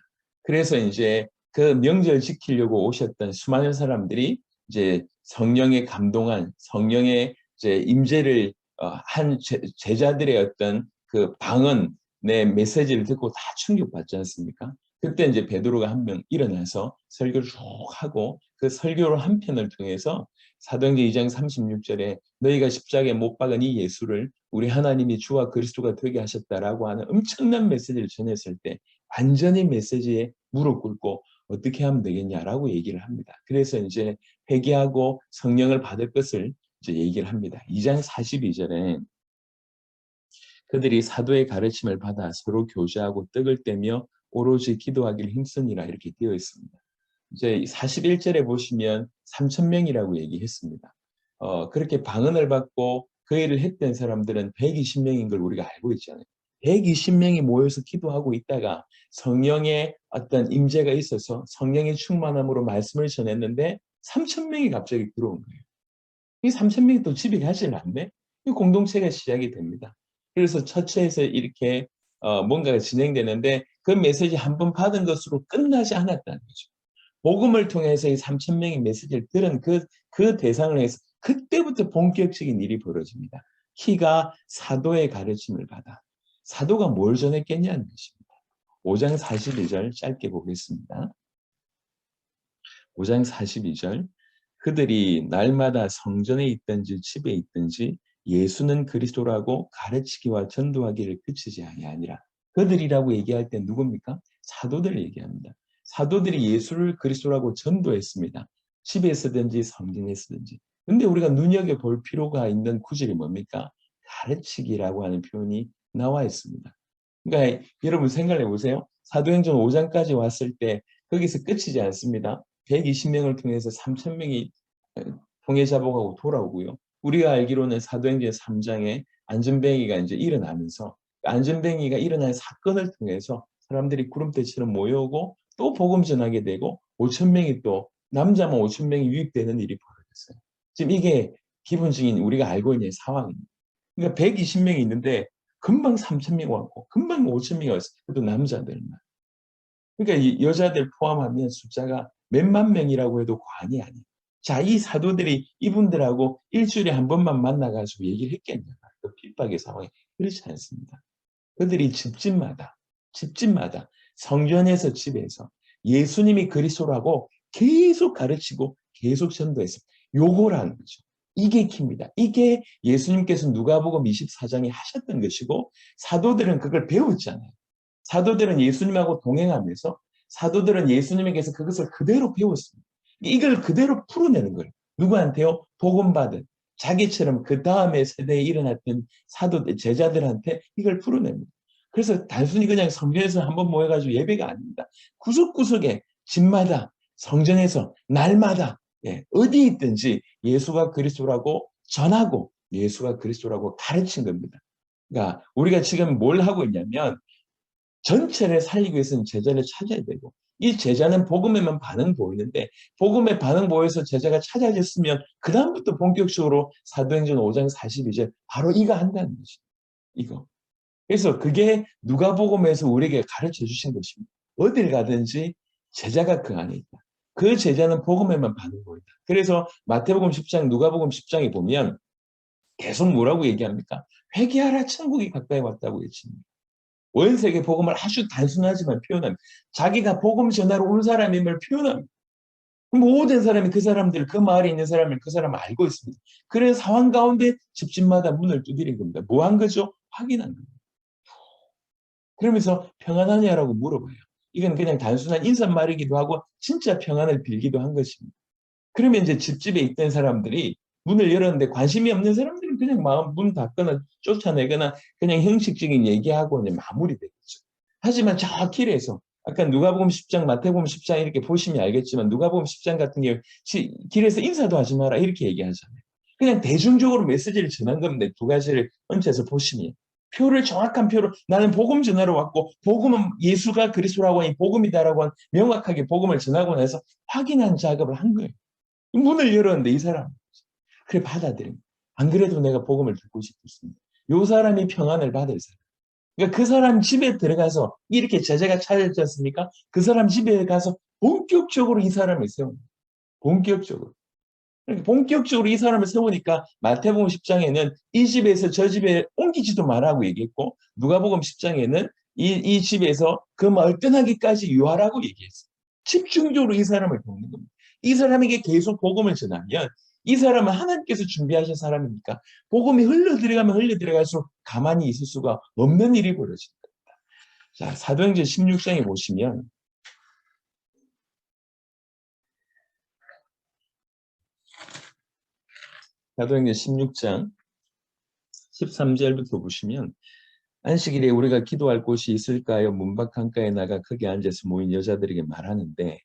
[SPEAKER 1] 그래서 이제 그 명절 지키려고 오셨던 수많은 사람들이 이제 성령에 감동한 성령의 이제 임재를 한 제자들의 어떤 그 방언의 메시지를 듣고 다 충격받지 않습니까? 그때 이제 베드로가 한 명 일어나서 설교를 쭉 하고 그 설교를 한 편을 통해서 사도행전 2장 36절에 너희가 십자가에 못 박은 이 예수를 우리 하나님이 주와 그리스도가 되게 하셨다라고 하는 엄청난 메시지를 전했을 때 완전히 메시지에 무릎 꿇고 어떻게 하면 되겠냐라고 얘기를 합니다. 그래서 이제 회개하고 성령을 받을 것을 이제 얘기를 합니다. 2장 42절에 그들이 사도의 가르침을 받아 서로 교제하고 떡을 떼며 오로지 기도하기를 힘쓰니라 이렇게 되어 있습니다. 이제 41절에 보시면 3,000명이라고 얘기했습니다. 그렇게 방언을 받고 그 일을 했던 사람들은 120명인 걸 우리가 알고 있잖아요. 120명이 모여서 기도하고 있다가 성령의 어떤 임재가 있어서 성령의 충만함으로 말씀을 전했는데 3,000명이 갑자기 들어온 거예요. 이 3,000명이 또 집에 가지는 않네? 이 공동체가 시작이 됩니다. 그래서 처처에서 이렇게 뭔가가 진행되는데 그 메시지 한 번 받은 것으로 끝나지 않았다는 거죠. 복음을 통해서 이 3,000명의 메시지를 들은 그 대상을 해서 그때부터 본격적인 일이 벌어집니다. 키가 사도의 가르침을 받아. 사도가 뭘 전했겠냐는 것입니다. 5장 42절 짧게 보겠습니다. 5장 42절 그들이 날마다 성전에 있든지 집에 있든지 예수는 그리스도라고 가르치기와 전도하기를 그치지 아니하니라. 그들이라고 얘기할 때 누굽니까? 사도들을 얘기합니다. 사도들이 예수를 그리스도라고 전도했습니다. 집에서든지 성전에서든지. 근데 우리가 눈여겨볼 필요가 있는 구절이 뭡니까? 가르치기라고 하는 표현이 나와 있습니다. 그러니까 여러분 생각해 보세요. 사도행전 5장까지 왔을 때 거기서 끝이지 않습니다. 120명을 통해서 3,000명이 통해 잡아가고 돌아오고요. 우리가 알기로는 사도행전 3장에 안전뱅이가 이제 일어나면서 안전뱅이가 일어난 사건을 통해서 사람들이 구름대처럼 모여오고 또 복음 전하게 되고 5,000명이 또 남자만 5,000명이 유입되는 일이 벌어졌어요. 지금 이게 기본적인 우리가 알고 있는 상황입니다. 그러니까 120명이 있는데 금방 3,000명 왔고 금방 5,000명이 왔어요. 또 남자들만. 그러니까 이 여자들 포함하면 숫자가 몇만 명이라고 해도 과언이 아니에요. 자, 이 사도들이 이분들하고 일주일에 한 번만 만나가지고 얘기를 했겠냐. 그 핍박의 상황에. 그렇지 않습니다. 그들이 집집마다 성전에서 집에서 예수님이 그리스도라고 계속 가르치고 계속 전도했습니다. 요거라는 거죠. 이게 킵니다. 이게 예수님께서 누가복음 24장에 하셨던 것이고 사도들은 그걸 배웠잖아요. 사도들은 예수님하고 동행하면서 사도들은 예수님에게서 그것을 그대로 배웠습니다. 이걸 그대로 풀어내는 거예요. 누구한테요? 복음받은 자기처럼 그 다음에 세대에 일어났던 사도들, 제자들한테 이걸 풀어냅니다. 그래서 단순히 그냥 성전에서 한번 모여가지고 예배가 아닙니다. 구석구석에 집마다 성전에서 날마다 어디 있든지 예수가 그리스도라고 전하고 예수가 그리스도라고 가르친 겁니다. 그러니까 우리가 지금 뭘 하고 있냐면 전체를 살리기 위해서는 제자를 찾아야 되고 이 제자는 복음에만 반응 보이는데 복음에 반응 보여서 제자가 찾아졌으면 그 다음부터 본격적으로 사도행전 5장 42절 바로 이거 한다는 거죠. 이거. 그래서 그게 누가복음에서 우리에게 가르쳐 주신 것입니다. 어딜 가든지 제자가 그 안에 있다. 그 제자는 복음에만 반응 보인다. 그래서 마태복음 10장, 누가복음 10장에 보면 계속 뭐라고 얘기합니까? 회개하라 천국이 가까이 왔다고 외칩니다. 원색의 복음을 아주 단순하지만 표현합니다. 자기가 복음 전하러 온 사람임을 표현합니다. 모든 사람이 그 사람들, 그 마을에 있는 사람을 그 사람을 알고 있습니다. 그런 상황 가운데 집집마다 문을 두드린 겁니다. 뭐 한 거죠? 확인한 겁니다. 그러면서 평안하냐라고 물어봐요. 이건 그냥 단순한 인사말이기도 하고 진짜 평안을 빌기도 한 것입니다. 그러면 이제 집집에 있던 사람들이 문을 열었는데 관심이 없는 사람들은 그냥 마음 문 닫거나 쫓아내거나 그냥 형식적인 얘기하고 이제 마무리되겠죠. 하지만 저 길에서 아까 누가복음 10장, 마태복음 10장 이렇게 보시면 알겠지만 누가복음 10장 같은 경우 길에서 인사도 하지 마라 이렇게 얘기하잖아요. 그냥 대중적으로 메시지를 전한 겁니다. 두 가지를 얹혀서 보시면 표를 정확한 표로 나는 복음 전하러 왔고 복음은 예수가 그리스도라고 하니 복음이다라고 명확하게 복음을 전하고 나서 확인한 작업을 한 거예요. 문을 열었는데 이 사람 그래 받아들입니다. 안 그래도 내가 복음을 듣고 싶었습니다. 요 사람이 평안을 받을 사람. 그러니까 그 사람 집에 들어가서 이렇게 제자가 찾았지 않습니까? 그 사람 집에 가서 본격적으로 이 사람을 세웁니다. 본격적으로. 그러니까 본격적으로 이 사람을 세우니까 마태복음 10장에는 이 집에서 저 집에 옮기지도 말라고 얘기했고 누가복음 10장에는 이 집에서 그 마을 떠나기까지 유하라고 얘기했어요. 집중적으로 이 사람을 돕는 겁니다. 이 사람에게 계속 복음을 전하면 이 사람은 하나님께서 준비하신 사람이니까 복음이 흘러들어가면 흘러들어갈수록 가만히 있을 수가 없는 일이 벌어집니다. 자, 사도행전 16장에 보시면 사도행전 16장 13절부터 보시면 안식일에 우리가 기도할 곳이 있을까요? 문밖 강가에 나가 거기 앉아서 모인 여자들에게 말하는데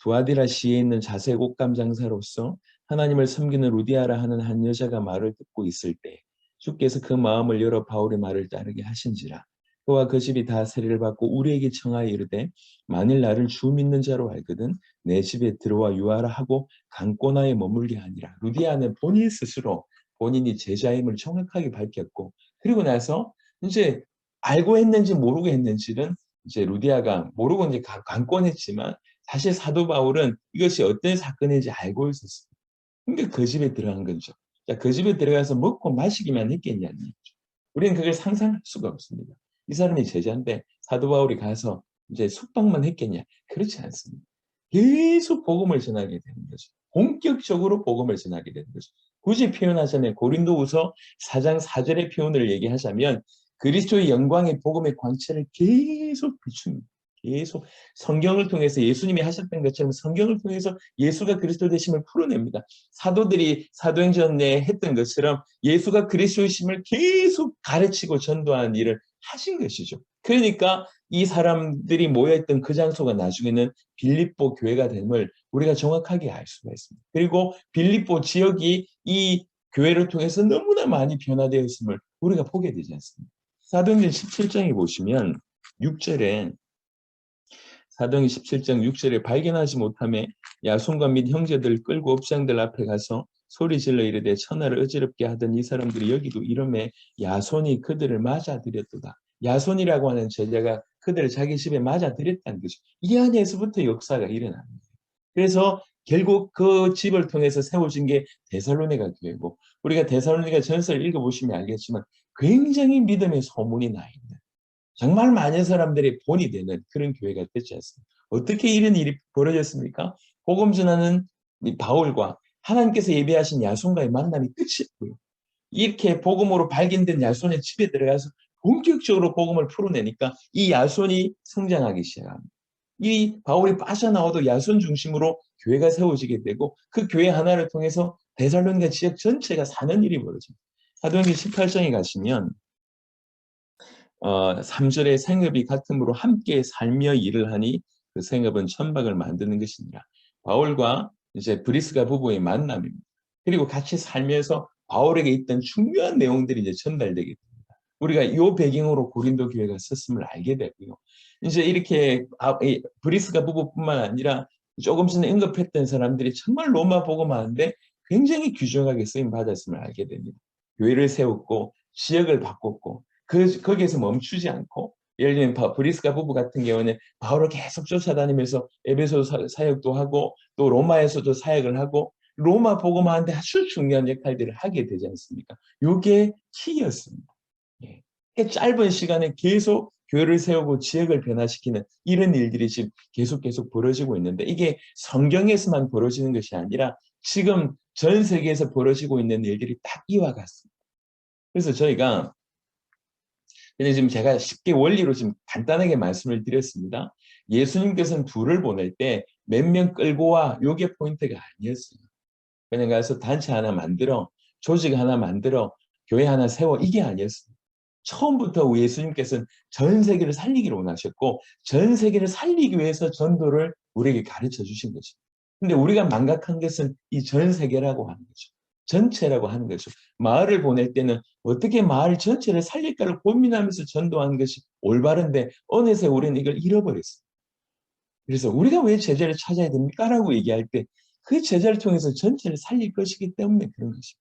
[SPEAKER 1] 두아디라 시에 있는 자색 옷감 장사로서 하나님을 섬기는 루디아라 하는 한 여자가 말을 듣고 있을 때 주께서 그 마음을 열어 바울의 말을 따르게 하신지라. 그와 그 집이 다 세례를 받고 우리에게 청하여 이르되 만일 나를 주 믿는 자로 알거든 내 집에 들어와 유하라 하고 강고나에 머물게 하니라. 루디아는 본인 스스로 본인이 제자임을 정확하게 밝혔고 그리고 나서 이제 알고 했는지 모르고 했는지는 이제 루디아가 모르고 이제 강권했지만 사실 사도 바울은 이것이 어떤 사건인지 알고 있었어요. 그러니까 그 집에 들어간 거죠. 자, 그 집에 들어가서 먹고 마시기만 했겠냐는 얘기죠. 우리는 그걸 상상할 수가 없습니다. 이 사람이 제자인데 사도 바울이 가서 이제 숙박만 했겠냐? 그렇지 않습니다. 계속 복음을 전하게 되는 거죠. 본격적으로 복음을 전하게 되는 거죠. 굳이 표현하자면 고린도후서 4장 4절의 표현을 얘기하자면 그리스도의 영광의 복음의 광채를 계속 비춥니다. 계속 성경을 통해서 예수님이 하셨던 것처럼 성경을 통해서 예수가 그리스도 되심을 풀어냅니다. 사도들이 사도행전에 했던 것처럼 예수가 그리스도이심을 계속 가르치고 전도하는 일을 하신 것이죠. 그러니까 이 사람들이 모여있던 그 장소가 나중에는 빌립보 교회가 됨을 우리가 정확하게 알 수가 있습니다. 그리고 빌립보 지역이 이 교회를 통해서 너무나 많이 변화되어 있음을 우리가 보게 되지 않습니까? 사도행전 17장에 보시면 6절에 사도행전 17장 6절에 발견하지 못함에 야손과 및 형제들 끌고 업장들 앞에 가서 소리질러 이르되 천하를 어지럽게 하던 이 사람들이 여기도 이름에 야손이 그들을 맞아들였도다. 야손이라고 하는 제자가 그들을 자기 집에 맞아들였다는 거죠. 이 안에서부터 역사가 일어납니다. 그래서 결국 그 집을 통해서 세워진 게 데살로니가 교회고 우리가 데살로니가 전서를 읽어보시면 알겠지만 굉장히 믿음의 소문이 나 있는 정말 많은 사람들의 본이 되는 그런 교회가 됐지 않습니까? 어떻게 이런 일이 벌어졌습니까? 복음 전하는 바울과 하나님께서 예비하신 야손과의 만남이 끝이었고요. 이렇게 복음으로 발견된 야손의 집에 들어가서 본격적으로 복음을 풀어내니까 이 야손이 성장하기 시작합니다. 이 바울이 빠져나와도 야손 중심으로 교회가 세워지게 되고 그 교회 하나를 통해서 데살로니가 지역 전체가 사는 일이 벌어집니다. 사도행전 18장에 가시면 3절의 생업이 같음으로 함께 살며 일을 하니 그 생업은 천박을 만드는 것이니라. 바울과 이제 브리스가 부부의 만남입니다. 그리고 같이 살면서 바울에게 있던 중요한 내용들이 이제 전달되게 됩니다. 우리가 이 배경으로 고린도 교회가 썼음을 알게 되고요. 이제 이렇게 브리스가 부부뿐만 아니라 조금 전에 언급했던 사람들이 정말 로마 복음만 하는데 굉장히 귀중하게 쓰임 받았음을 알게 됩니다. 교회를 세웠고 지역을 바꿨고 거기에서 멈추지 않고 예를 들면 브리스가 부부 같은 경우는 바울을 계속 쫓아다니면서 에베소 사역도 하고 또 로마에서도 사역을 하고 로마 복음화하는데 아주 중요한 역할들을 하게 되지 않습니까? 이게 키였습니다. 예. 짧은 시간에 계속 교회를 세우고 지역을 변화시키는 이런 일들이 지금 계속 벌어지고 있는데 이게 성경에서만 벌어지는 것이 아니라 지금 전 세계에서 벌어지고 있는 일들이 딱 이와 같습니다. 그래서 저희가 근데 지금 제가 쉽게 원리로 지금 간단하게 말씀을 드렸습니다. 예수님께서는 둘을 보낼 때 몇 명 끌고 와, 요게 포인트가 아니었어요. 그냥 가서 단체 하나 만들어, 조직 하나 만들어, 교회 하나 세워, 이게 아니었어요. 처음부터 예수님께서는 전 세계를 살리기를 원하셨고 전 세계를 살리기 위해서 전도를 우리에게 가르쳐 주신 거죠. 근데 우리가 망각한 것은 이 전 세계라고 하는 거죠. 전체라고 하는 거죠. 마을을 보낼 때는 어떻게 마을 전체를 살릴까를 고민하면서 전도하는 것이 올바른데 어느새 우리는 이걸 잃어버렸어요. 그래서 우리가 왜 제자를 찾아야 됩니까? 라고 얘기할 때 그 제자를 통해서 전체를 살릴 것이기 때문에 그런 것입니다.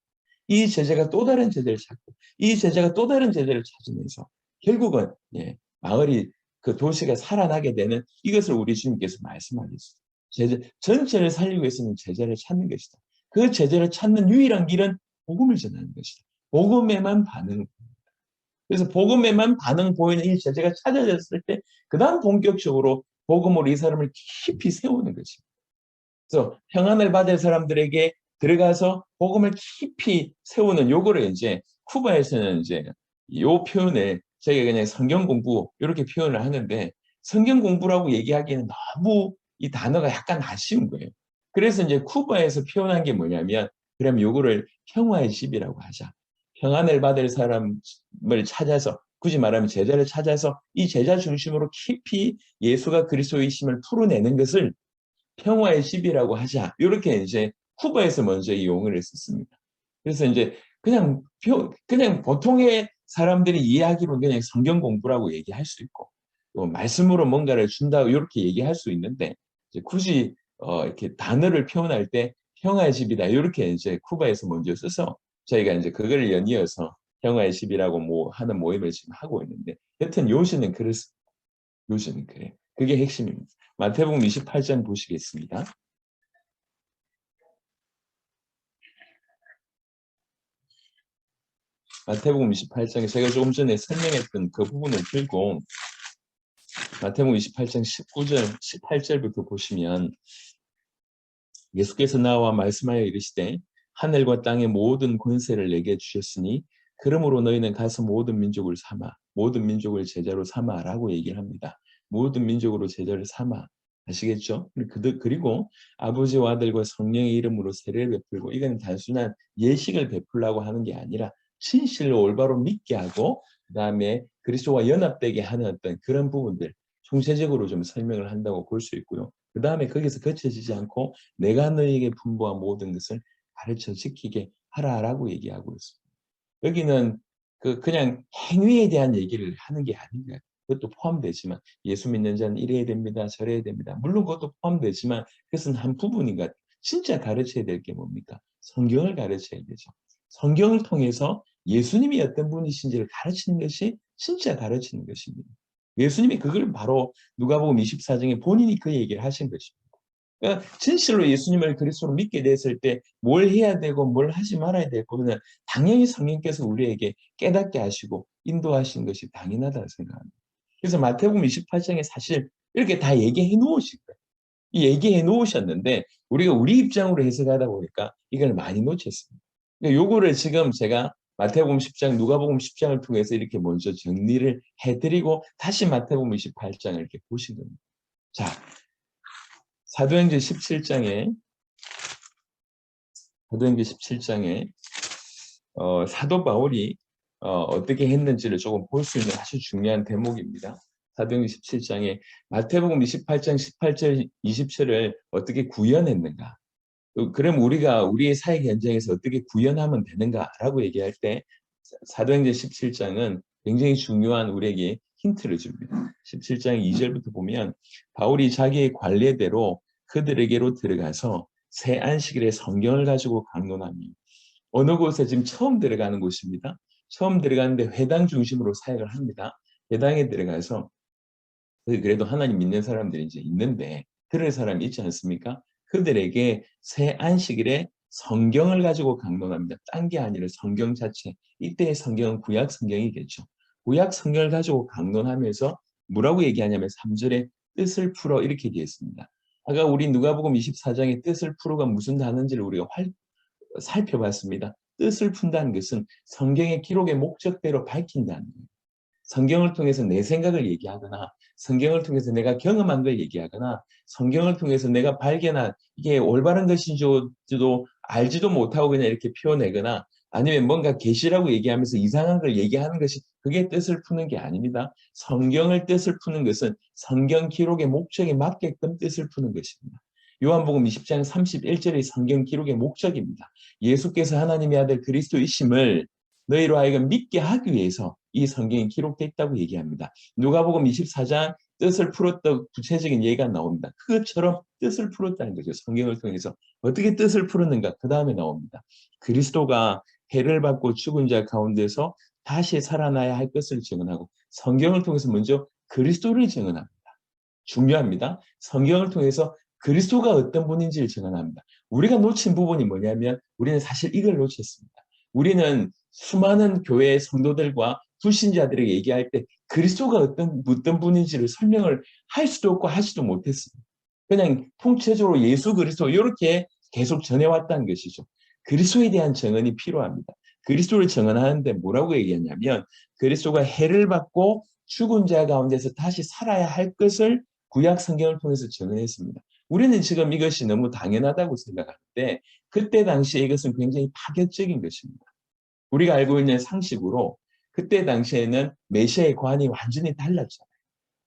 [SPEAKER 1] 이 제자가 또 다른 제자를 찾고 이 제자가 또 다른 제자를 찾으면서 결국은 마을이 그 도시가 살아나게 되는 이것을 우리 주님께서 말씀하셨어요. 제자 전체를 살리기 위해서는 제자를 찾는 것이다. 그 제자를 찾는 유일한 길은 복음을 전하는 것이다. 복음에만 반응. 그래서 복음에만 반응 보이는 이 제자가 찾아졌을 때 그다음 본격적으로 복음으로 이 사람을 깊이 세우는 것입니다. 그래서 평안을 받을 사람들에게 들어가서 복음을 깊이 세우는 요거를 이제 쿠바에서는 이제 요 표현을 저희가 그냥 성경 공부 이렇게 표현을 하는데 성경 공부라고 얘기하기에는 너무 이 단어가 약간 아쉬운 거예요. 그래서 이제 쿠바에서 표현한 게 뭐냐면 그럼 요거를 평화의 집이라고 하자. 평안을 받을 사람을 찾아서 굳이 말하면 제자를 찾아서 이 제자 중심으로 깊이 예수가 그리스도이심을 풀어내는 것을 평화의 집이라고 하자. 이렇게 이제 쿠바에서 먼저 이 용어를 썼습니다. 그래서 이제 그냥 보통의 사람들이 이해하기로 그냥 성경 공부라고 얘기할 수 있고 또 말씀으로 뭔가를 준다고 이렇게 얘기할 수 있는데 이제 굳이 이렇게 단어를 표현할 때 평화의 집이다 이렇게 이제 쿠바에서 먼저 써서 저희가 이제 그걸 연이어서 평화의 집이라고 뭐 하는 모임을 지금 하고 있는데 여튼 요시는 그렇습니다. 요시는 그래. 그게 핵심입니다. 마태복음 28장 보시겠습니다. 마태복음 28장에 제가 조금 전에 설명했던 그 부분을 들고 마태복음 28장 19절, 18절부터 보시면 예수께서 나와 말씀하여 이르시되 하늘과 땅의 모든 권세를 내게 주셨으니 그러므로 너희는 가서 모든 민족을 삼아 모든 민족을 제자로 삼아라고 얘기를 합니다. 모든 민족으로 제자를 삼아 아시겠죠? 그리고 아버지와 아들과 성령의 이름으로 세례를 베풀고 이건 단순한 예식을 베풀라고 하는 게 아니라 진실로 올바로 믿게 하고 그 다음에 그리스도와 연합되게 하는 어떤 그런 부분들 총체적으로 좀 설명을 한다고 볼 수 있고요. 그 다음에 거기서 그쳐지지 않고 내가 너에게 분부한 모든 것을 가르쳐 지키게 하라라고 얘기하고 있습니다. 여기는 그냥 행위에 대한 얘기를 하는 게 아닌가. 그것도 포함되지만 예수 믿는 자는 이래야 됩니다. 저래야 됩니다. 물론 그것도 포함되지만 그것은 한 부분인 것 같아요. 진짜 가르쳐야 될 게 뭡니까? 성경을 가르쳐야 되죠. 성경을 통해서 예수님이 어떤 분이신지를 가르치는 것이 진짜 가르치는 것입니다. 예수님이 그걸 바로 누가복음 24장에 본인이 그 얘기를 하신 것입니다. 그러니까 진실로 예수님을 그리스도로 믿게 됐을 때 뭘 해야 되고 뭘 하지 말아야 되고는 당연히 성령께서 우리에게 깨닫게 하시고 인도하신 것이 당연하다고 생각합니다. 그래서 마태복음 28장에 사실 이렇게 다 얘기해 놓으신 거예요. 이 얘기해 놓으셨는데 우리가 우리 입장으로 해석하다 보니까 이걸 많이 놓쳤습니다. 그러니까 요거를 지금 제가 마태복음 10장, 누가복음 10장을 통해서 이렇게 먼저 정리를 해드리고 다시 마태복음 28장을 이렇게 보신 겁니다. 자, 사도행전 17장에 사도 바울이 어떻게 했는지를 조금 볼 수 있는 아주 중요한 대목입니다. 사도행전 17장에 마태복음 28장 18절 20절을 어떻게 구현했는가. 그럼 우리가 우리의 사회 현장에서 어떻게 구현하면 되는가라고 얘기할 때 사도행전 17장은 굉장히 중요한 우리에게 힌트를 줍니다. 17장 2절부터 보면 바울이 자기의 관례대로 그들에게로 들어가서 새 안식일에 성경을 가지고 강론합니다. 어느 곳에 지금 처음 들어가는 곳입니다. 처음 들어가는데 회당 중심으로 사역을 합니다. 회당에 들어가서 그래도 하나님 믿는 사람들이 이제 있는데 들을 사람이 있지 않습니까? 그들에게 새 안식일에 성경을 가지고 강론합니다. 딴 게 아니라 성경 자체. 이때의 성경은 구약 성경이겠죠. 구약 성경을 가지고 강론하면서 뭐라고 얘기하냐면 3절에 뜻을 풀어 이렇게 되어 있습니다. 아까 우리 누가복음 24장의 뜻을 풀어가 무슨 단어인지를 우리가 살펴봤습니다. 뜻을 푼다는 것은 성경의 기록의 목적대로 밝힌다는 거예요. 성경을 통해서 내 생각을 얘기하거나 성경을 통해서 내가 경험한 걸 얘기하거나 성경을 통해서 내가 발견한 이게 올바른 것인지도 알지도 못하고 그냥 이렇게 표현하거나 아니면 뭔가 계시라고 얘기하면서 이상한 걸 얘기하는 것이 그게 뜻을 푸는 게 아닙니다. 성경을 뜻을 푸는 것은 성경 기록의 목적에 맞게끔 뜻을 푸는 것입니다. 요한복음 20장 31절의 성경 기록의 목적입니다. 예수께서 하나님의 아들 그리스도이심을 너희로 하여금 믿게 하기 위해서 이 성경이 기록됐다고 얘기합니다. 누가복음 24장 뜻을 풀었던 구체적인 예가 나옵니다. 그것처럼 뜻을 풀었다는 거죠. 성경을 통해서. 어떻게 뜻을 풀었는가? 그 다음에 나옵니다. 그리스도가 해를 받고 죽은 자 가운데서 다시 살아나야 할 것을 증언하고 성경을 통해서 먼저 그리스도를 증언합니다. 중요합니다. 성경을 통해서 그리스도가 어떤 분인지를 증언합니다. 우리가 놓친 부분이 뭐냐면 우리는 사실 이걸 놓쳤습니다. 우리는 수많은 교회 성도들과 불신자들에게 얘기할 때 그리스도가 어떤 분인지를 설명을 할 수도 없고 하지도 못했습니다. 그냥 통체적으로 예수 그리스도 이렇게 계속 전해왔다는 것이죠. 그리스도에 대한 증언이 필요합니다. 그리스도를 증언하는데 뭐라고 얘기했냐면 그리스도가 해를 받고 죽은 자 가운데서 다시 살아야 할 것을 구약 성경을 통해서 증언했습니다. 우리는 지금 이것이 너무 당연하다고 생각하는데 그때 당시에 이것은 굉장히 파격적인 것입니다. 우리가 알고 있는 상식으로 그때 당시에는 메시아의 관이 완전히 달랐잖아요.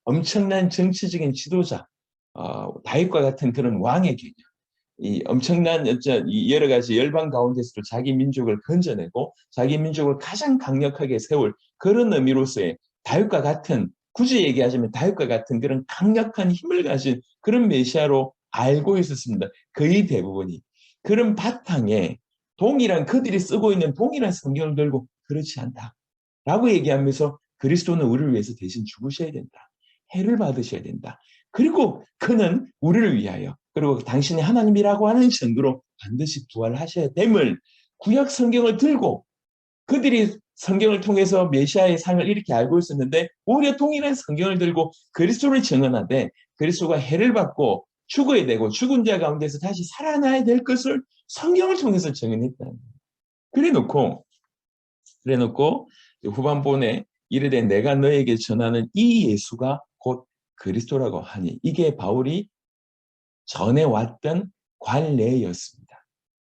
[SPEAKER 1] 엄청난 정치적인 지도자, 다윗과 같은 그런 왕의 개념, 이 엄청난 이 여러 가지 열방 가운데서도 자기 민족을 건져내고 자기 민족을 가장 강력하게 세울 그런 의미로서의 다윗과 같은 굳이 얘기하자면 다윗과 같은 그런 강력한 힘을 가진 그런 메시아로 알고 있었습니다. 거의 대부분이. 그런 바탕에 동일한 그들이 쓰고 있는 동일한 성경을 들고 그렇지 않다. 라고 얘기하면서 그리스도는 우리를 위해서 대신 죽으셔야 된다. 해를 받으셔야 된다. 그리고 그는 우리를 위하여 그리고 당신이 하나님이라고 하는 정도로 반드시 부활하셔야 됨을 구약 성경을 들고 그들이 성경을 통해서 메시아의 상을 이렇게 알고 있었는데 오히려 동일한 성경을 들고 그리스도를 증언하되 그리스도가 해를 받고 죽어야 되고 죽은 자 가운데서 다시 살아나야 될 것을 성경을 통해서 증언했다는 거예요. 그래놓고 후반본에 이르되 내가 너에게 전하는 이 예수가 곧 그리스도라고 하니 이게 바울이 전해왔던 관례였습니다.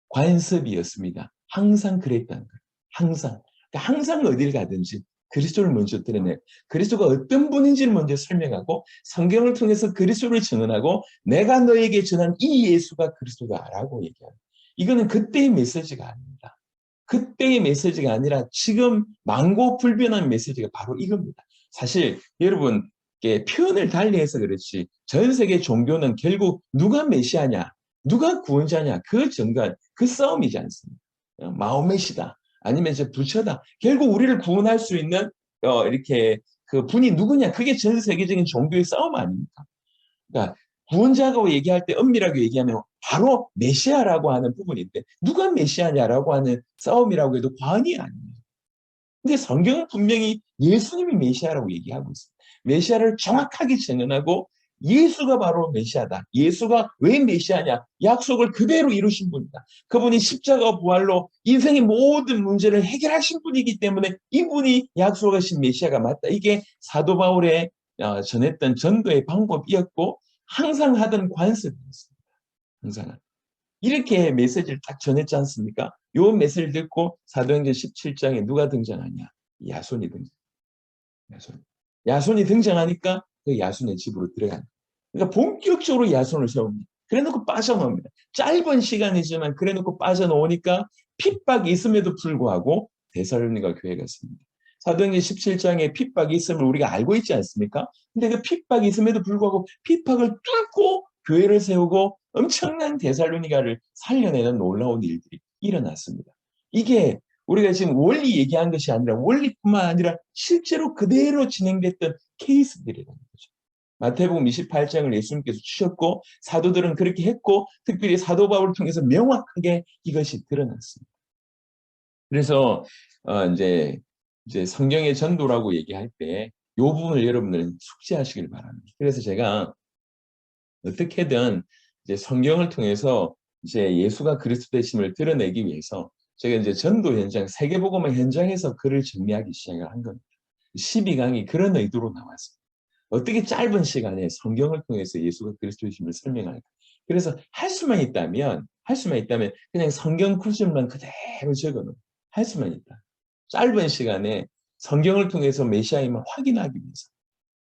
[SPEAKER 1] 관습이었습니다. 항상 그랬다는 거예요. 항상. 그러니까 항상 어딜 가든지 그리스도를 먼저 드러내 그리스도가 어떤 분인지를 먼저 설명하고 성경을 통해서 그리스도를 증언하고 내가 너에게 전한 이 예수가 그리스도다라고 얘기하는 이거는 그때의 메시지가 아닙니다. 그때의 메시지가 아니라 지금 망고불변한 메시지가 바로 이겁니다. 사실 여러분 표현을 달리해서 그렇지 전 세계 종교는 결국 누가 메시아냐 누가 구원자냐 그 정관 그 싸움이지 않습니까? 마호메시다 아니면 부처다 결국 우리를 구원할 수 있는 이렇게 그 분이 누구냐 그게 전 세계적인 종교의 싸움 아닙니까? 그러니까 구원자라고 얘기할 때 엄밀하게 얘기하면 바로 메시아라고 하는 부분인데 누가 메시아냐라고 하는 싸움이라고 해도 과언이 아닙니다. 근데 성경은 분명히 예수님이 메시아라고 얘기하고 있습니다. 메시아를 정확하게 증언하고 예수가 바로 메시아다. 예수가 왜 메시아냐? 약속을 그대로 이루신 분이다. 그분이 십자가 부활로 인생의 모든 문제를 해결하신 분이기 때문에 이분이 약속하신 메시아가 맞다. 이게 사도 바울의 전했던 전도의 방법이었고 항상 하던 관습이었습니다. 항상. 이렇게 메시지를 딱 전했지 않습니까? 요 메시지를 듣고 사도행전 17장에 누가 등장하냐? 야손이 등장. 야손이 등장하니까 그 야손의 집으로 들어간다. 그러니까 본격적으로 야손을 세웁니다. 그래놓고 빠져나옵니다. 짧은 시간이지만 그래놓고 빠져나오니까 핍박이 있음에도 불구하고 데살로니가 교회가 있습니다. 사도행전 17장에 핍박이 있음을 우리가 알고 있지 않습니까? 근데 그 핍박이 있음에도 불구하고 핍박을 뚫고 교회를 세우고 엄청난 데살로니가를 살려내는 놀라운 일들이 일어났습니다. 이게 우리가 지금 원리 얘기한 것이 아니라 원리뿐만 아니라 실제로 그대로 진행됐던 케이스들이라는 거죠. 마태복음 28장을 예수님께서 주셨고 사도들은 그렇게 했고 특별히 사도 바울을 통해서 명확하게 이것이 드러났습니다. 그래서 이제 성경의 전도라고 얘기할 때 이 부분을 여러분들은 숙지하시길 바랍니다. 그래서 제가 어떻게든 이제 성경을 통해서 이제 예수가 그리스도 되심을 드러내기 위해서 제가 이제 전도 현장, 세계복음화 현장에서 글을 정리하기 시작을 한 겁니다. 12강이 그런 의도로 나왔습니다. 어떻게 짧은 시간에 성경을 통해서 예수가 그리스도이심을 설명할까? 그래서 할 수만 있다면 할 수만 있다면 그냥 성경 구절만 그대로 적어놓은 할 수만 있다. 짧은 시간에 성경을 통해서 메시아임을 확인하기 위해서.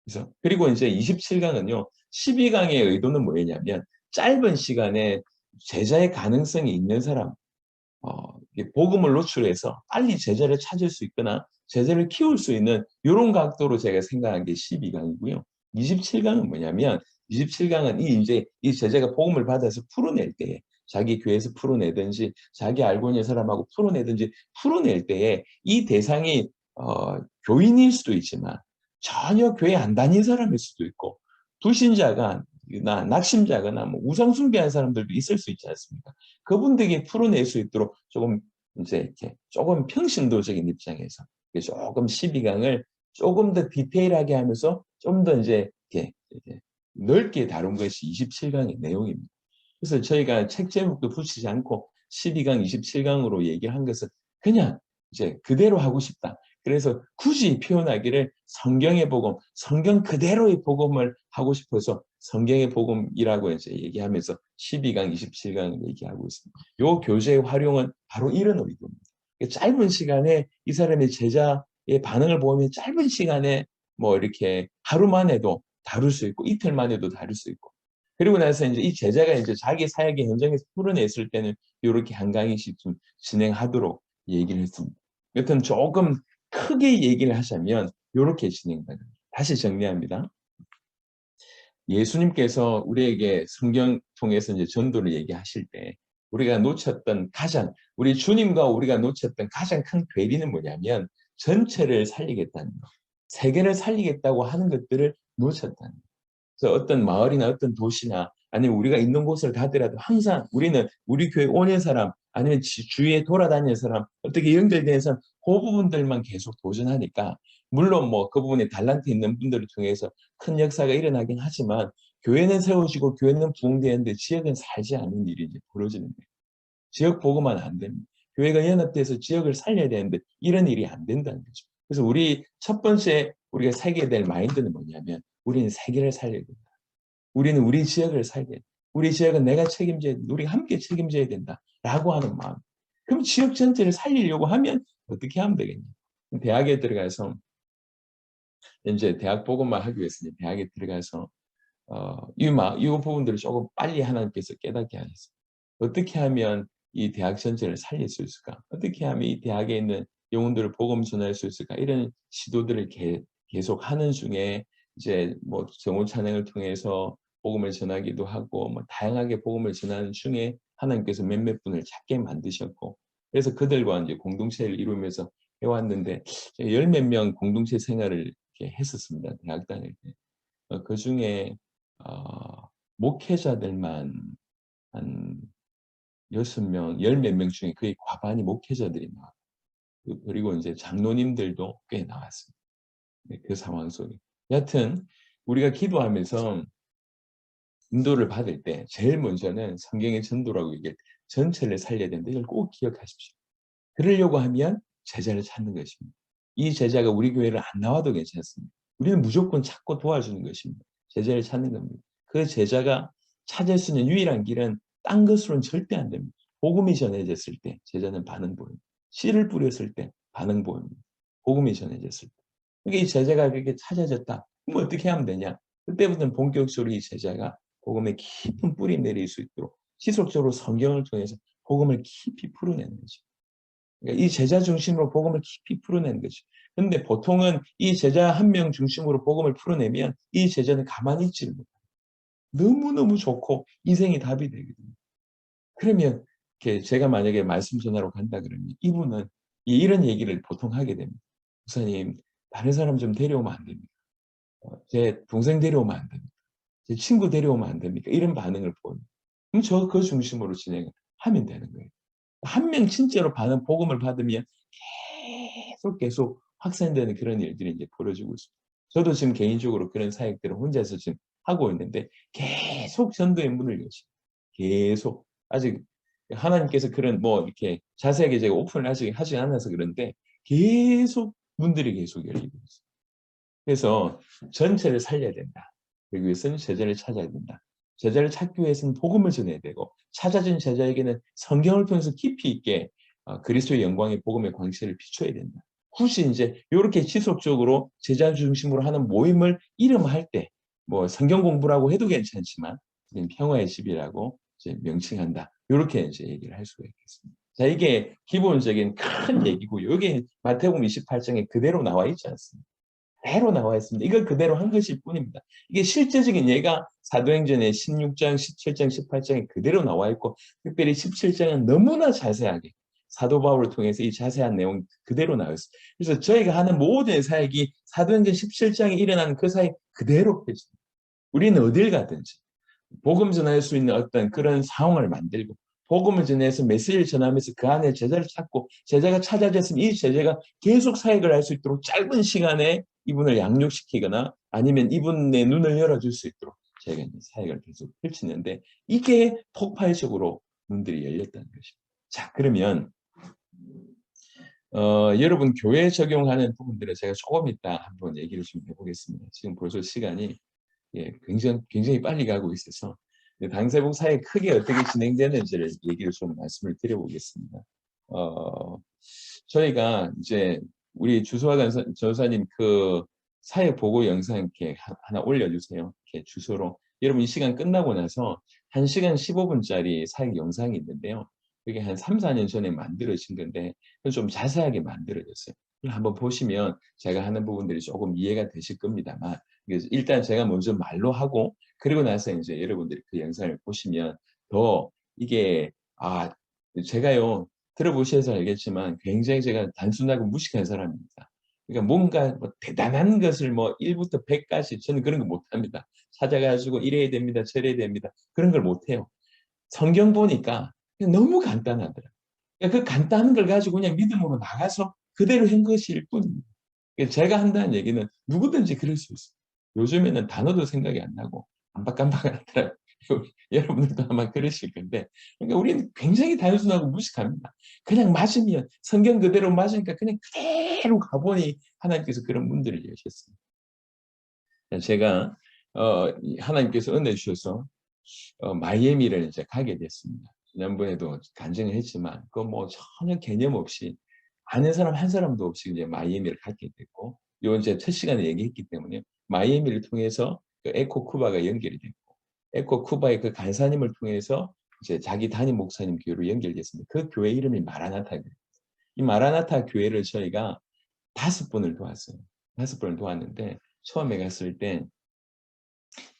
[SPEAKER 1] 그래서 그리고 이제 27강은요. 12강의 의도는 뭐였냐면 짧은 시간에 제자의 가능성이 있는 사람, 복음을 노출해서 빨리 제자를 찾을 수 있거나 제자를 키울 수 있는 이런 각도로 제가 생각한 게 12강이고요. 27강은 뭐냐면 27강은 이 제자가 복음을 받아서 풀어낼 때에 자기 교회에서 풀어내든지 자기 알고 있는 사람하고 풀어내든지 풀어낼 때에 이 대상이 교인일 수도 있지만 전혀 교회 안 다닌 사람일 수도 있고 불신자가 낙심자거나 뭐 우상숭배하는 사람들도 있을 수 있지 않습니까? 그분들에게 풀어낼 수 있도록 조금 이제 이렇게 조금 평신도적인 입장에서 조금 12강을 조금 더 디테일하게 하면서 좀 더 이제 이렇게 넓게 다룬 것이 27강의 내용입니다. 그래서 저희가 책 제목도 붙이지 않고 12강, 27강으로 얘기를 한 것은 그냥 이제 그대로 하고 싶다. 그래서 굳이 표현하기를 성경의 복음, 성경 그대로의 복음을 하고 싶어서 성경의 복음이라고 이제 얘기하면서 12강, 27강을 얘기하고 있습니다. 요 교재의 활용은 바로 이런 의도입니다. 짧은 시간에 이 사람의 제자의 반응을 보면 짧은 시간에 뭐 이렇게 하루 만에도 다룰 수 있고 이틀 만에도 다룰 수 있고 그리고 나서 이제 이 제자가 이제 자기 사역의 현장에서 풀어냈을 때는 이렇게 한 강의씩 좀 진행하도록 얘기를 했습니다. 여튼 조금 크게 얘기를 하자면 이렇게 진행됩니다. 다시 정리합니다. 예수님께서 우리에게 성경 통해서 이제 전도를 얘기하실 때 우리가 놓쳤던 우리 주님과 우리가 놓쳤던 가장 큰 괴리는 뭐냐면 전체를 살리겠다는 거. 세계를 살리겠다고 하는 것들을 놓쳤다는 거. 그래서 어떤 마을이나 어떤 도시나 아니면 우리가 있는 곳을 가더라도 항상 우리는 우리 교회 오는 사람 아니면 주위에 돌아다니는 사람 어떻게 연결되는 사람 그 부분들만 계속 도전하니까 물론 뭐 그 부분에 달란트 있는 분들을 통해서 큰 역사가 일어나긴 하지만 교회는 세워지고 교회는 부흥되는데 지역은 살지 않는 일이 이제 벌어지는 거예요. 지역 보고만 안 됩니다. 교회가 연합돼서 지역을 살려야 되는데 이런 일이 안 된다는 거죠. 그래서 우리 첫 번째 우리가 살게 될 마인드는 뭐냐면 우리는 세계를 살려야 된다. 우리는 우리 지역을 살게 된다. 우리 지역은 내가 책임져야 된다. 우리가 함께 책임져야 된다라고 하는 마음. 그럼 지역 전체를 살리려고 하면 어떻게 하면 되겠냐? 대학에 들어가서 이제 대학 보고만 하기 위해서 대학에 들어가서 이 부분들을 조금 빨리 하나님께서 깨닫게 하셨어요. 어떻게 하면 이 대학 전체를 살릴 수 있을까? 어떻게 하면 이 대학에 있는 영혼들을 복음 전할 수 있을까? 이런 시도들을 계속 하는 중에 이제 뭐 정오 찬양을 통해서 복음을 전하기도 하고 뭐 다양하게 복음을 전하는 중에 하나님께서 몇몇 분을 찾게 만드셨고 그래서 그들과 이제 공동체를 이루면서 해왔는데 열 몇 명 공동체 생활을 이렇게 했었습니다. 대학 다닐 때. 그 중에 목회자들만 한 6명, 열 몇 명 중에 거의 과반이 목회자들이 나와요. 그리고 이제 장로님들도 꽤 나왔습니다. 네, 그 상황 속에. 여하튼 우리가 기도하면서 인도를 받을 때 제일 먼저는 성경의 전도라고 얘기할 때 전체를 살려야 되는데 이걸 꼭 기억하십시오. 그러려고 하면 제자를 찾는 것입니다. 이 제자가 우리 교회를 안 나와도 괜찮습니다. 우리는 무조건 찾고 도와주는 것입니다. 제자를 찾는 겁니다. 그 제자가 찾을 수 있는 유일한 길은 딴 것으로는 절대 안 됩니다. 복음이 전해졌을 때 제자는 반응 보입니다. 씨를 뿌렸을 때 반응 보입니다. 복음이 전해졌을 때. 그러니까 이 제자가 그렇게 찾아졌다. 그럼 어떻게 하면 되냐? 그때부터는 본격적으로 이 제자가 복음에 깊은 뿌리 내릴 수 있도록 지속적으로 성경을 통해서 복음을 깊이 풀어내는 거죠. 그러니까 이 제자 중심으로 복음을 깊이 풀어내는 거죠. 그런데 보통은 이 제자 한 명 중심으로 복음을 풀어내면 이 제자는 가만히 있지를 못해요. 너무너무 좋고 인생이 답이 되거든요. 그러면 이렇게 제가 만약에 말씀 전하러 간다 그러면 이분은 이런 얘기를 보통 하게 됩니다. 목사님, 다른 사람 좀 데려오면 안 됩니까? 제 동생 데려오면 안 됩니까? 제 친구 데려오면 안 됩니까? 이런 반응을 보입니다. 그럼 그 중심으로 진행을 하면 되는 거예요. 한 명 진짜로 복음을 받으면 계속 확산되는 그런 일들이 이제 벌어지고 있습니다. 저도 지금 개인적으로 그런 사역들을 혼자서 지금 하고 있는데 계속 전도의 문을 여십니다. 계속 아직 하나님께서 그런 뭐 이렇게 자세하게 제가 오픈을 하지 않아서 그런데 계속 문들이 계속 열리고 있어요. 그래서 전체를 살려야 된다. 그러기 위해서는 제자를 찾아야 된다. 제자를 찾기 위해서는 복음을 전해야 되고 찾아진 제자에게는 성경을 통해서 깊이 있게 그리스도의 영광의 복음의 광채를 비춰야 된다. 굳이 이제 이렇게 지속적으로 제자 중심으로 하는 모임을 이름할 때 뭐 성경 공부라고 해도 괜찮지만 평화의 집이라고 이제 명칭한다. 이렇게 이제 얘기를 할 수가 있겠습니다. 자, 이게 기본적인 큰 얘기고요. 여기 마태복음 28장에 그대로 나와 있지 않습니까? 그대로 나와 있습니다. 이걸 그대로 한 것일 뿐입니다. 이게 실제적인 예가 사도행전의 16장, 17장, 18장에 그대로 나와 있고 특별히 17장은 너무나 자세하게 사도 바울을 통해서 이 자세한 내용 그대로 나와 있어요. 그래서 저희가 하는 모든 사역이 사도행전 17장에 일어나는 그 사역 그대로 펴집니다. 우리는 어딜 가든지 복음 전할 수 있는 어떤 그런 상황을 만들고 복음을 전해서 메시지를 전하면서 그 안에 제자를 찾고 제자가 찾아졌으면 이 제자가 계속 사역을 할 수 있도록 짧은 시간에 이분을 양육시키거나 아니면 이분의 눈을 열어줄 수 있도록 저희가 이제 사역을 계속 펼치는데 이게 폭발적으로 문들이 열렸다는 것입니다. 자, 그러면 여러분 교회에 적용하는 부분들을 제가 조금 이따 한번 얘기를 좀 해보겠습니다. 지금 벌써 시간이 굉장히 빨리 가고 있어서 당세복 사회 크게 어떻게 진행되는지를 얘기를 좀 말씀을 드려보겠습니다. 저희가 이제 우리 주소와 전사님 그 사회 보고 영상 이렇게 하나 올려주세요. 이렇게 주소로. 여러분 이 시간 끝나고 나서 1시간 15분짜리 사회 영상이 있는데요. 그게 한 3, 4년 전에 만들어진 건데 좀 자세하게 만들어졌어요. 한번 보시면 제가 하는 부분들이 조금 이해가 되실 겁니다만 일단 제가 먼저 말로 하고 그리고 나서 이제 여러분들이 그 영상을 보시면 더 이게 제가요 들어보셔서 알겠지만 굉장히 제가 단순하고 무식한 사람입니다. 그러니까 뭔가 뭐 대단한 것을 뭐 1부터 100까지 저는 그런 거 못합니다. 찾아가지고 이래야 됩니다. 저래야 됩니다. 그런 걸 못해요. 성경 보니까 너무 간단하더라고요. 그러니까 그 간단한 걸 가지고 그냥 믿음으로 나가서 그대로 한 것일 뿐입니다. 그러니까 제가 한다는 얘기는 누구든지 그럴 수 있어요. 요즘에는 단어도 생각이 안 나고 깜빡깜빡하더라고요. 여러분들도 아마 그러실 건데 그러니까 우리는 굉장히 단순하고 무식합니다. 그냥 맞으면 성경 그대로 맞으니까 그냥 그대로 가보니 하나님께서 그런 문들을 여셨습니다. 제가 하나님께서 은혜 주셔서 마이애미를 이제 가게 됐습니다. 지난번에도 간증을 했지만 그 뭐 전혀 개념 없이 아는 사람 한 사람도 없이 이제 마이애미를 가게 됐고 요 이제 첫 시간에 얘기했기 때문에 마이애미를 통해서 그 에코 쿠바가 연결이 됐고 에코 쿠바의 그 간사님을 통해서 이제 자기 담임 목사님 교회로 연결됐습니다. 그 교회 이름이 마라나타입니다. 이 마라나타 교회를 저희가 5번을 도왔어요. 5번을 도왔는데 처음에 갔을 때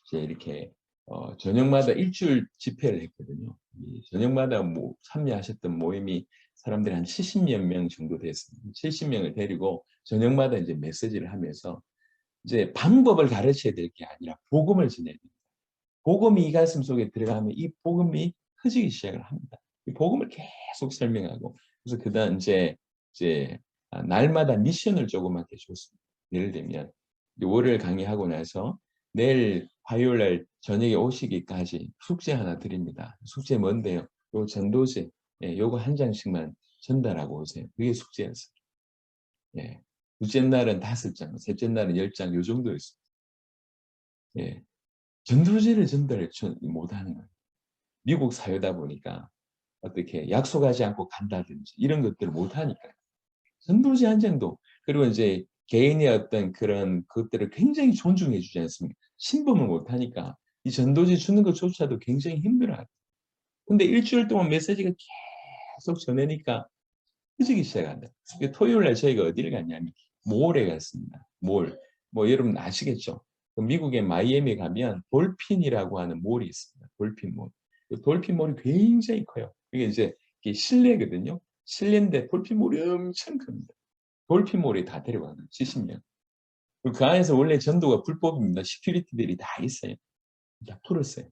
[SPEAKER 1] 이제 이렇게 저녁마다 일주일 집회를 했거든요. 저녁마다 참여하셨던 모임이 사람들이 한 70여 명 정도 됐습니다. 70명을 데리고 저녁마다 이제 메시지를 하면서 이제 방법을 가르쳐야 될 게 아니라 복음을 전해야 됩니다. 복음이 이 가슴 속에 들어가면 이 복음이 커지기 시작을 합니다. 이 복음을 계속 설명하고 그래서 그다음 이제 날마다 미션을 조그맣게 줬습니다. 예를 들면 월요일 강의하고 나서 내일 화요일 날 저녁에 오시기까지 숙제 하나 드립니다. 숙제 뭔데요? 요 전도지 요거 한 장씩만 전달하고 오세요. 그게 숙제였어요. 예. 둘째 날은 5장, 셋째 날은 10장 요 정도였습니다. 예. 전도지를 전달 못하는 거예요. 미국 사회다 보니까 어떻게 약속하지 않고 간다든지 이런 것들을 못하니까요. 전도지 한 장도 그리고 이제 개인의 어떤 그런 것들을 굉장히 존중해 주지 않습니까? 신봉을 못하니까 이 전도지 주는 것조차도 굉장히 힘들어요. 근데 일주일 동안 메시지가 계속 전하니까 흐지기 시작한다. 토요일 날 저희가 어디를 갔냐면 몰에 갔습니다. 몰. 뭐 여러분 아시겠죠? 미국의 마이애미 가면 돌핀이라고 하는 몰이 있습니다. 돌핀몰. 돌핀몰이 굉장히 커요. 이게 이제 실내거든요. 실내인데 돌핀몰이 엄청 큽니다. 돌핀몰이 다 데려가는 70명. 그 안에서 원래 전도가 불법입니다. 시큐리티들이 다 있어요. 다 풀었어요.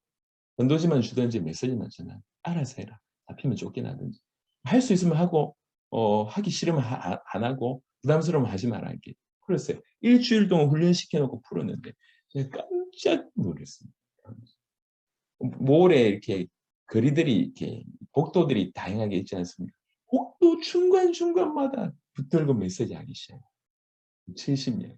[SPEAKER 1] 전도지만 주든지 메시지만 전하. 알아서 해라. 잡히면 쫓겨나든지. 할 수 있으면 하고 하기 싫으면 안 하고 부담스러우면 하지 말아 이렇게 풀었어요. 일주일 동안 훈련시켜놓고 풀었는데 제가 깜짝 놀랐습니다. 몰에 이렇게 거리들이 이렇게 복도들이 다양하게 있지 않습니까? 복도 중간중간마다 붙들고 메시지 하기 시작해요. 70년.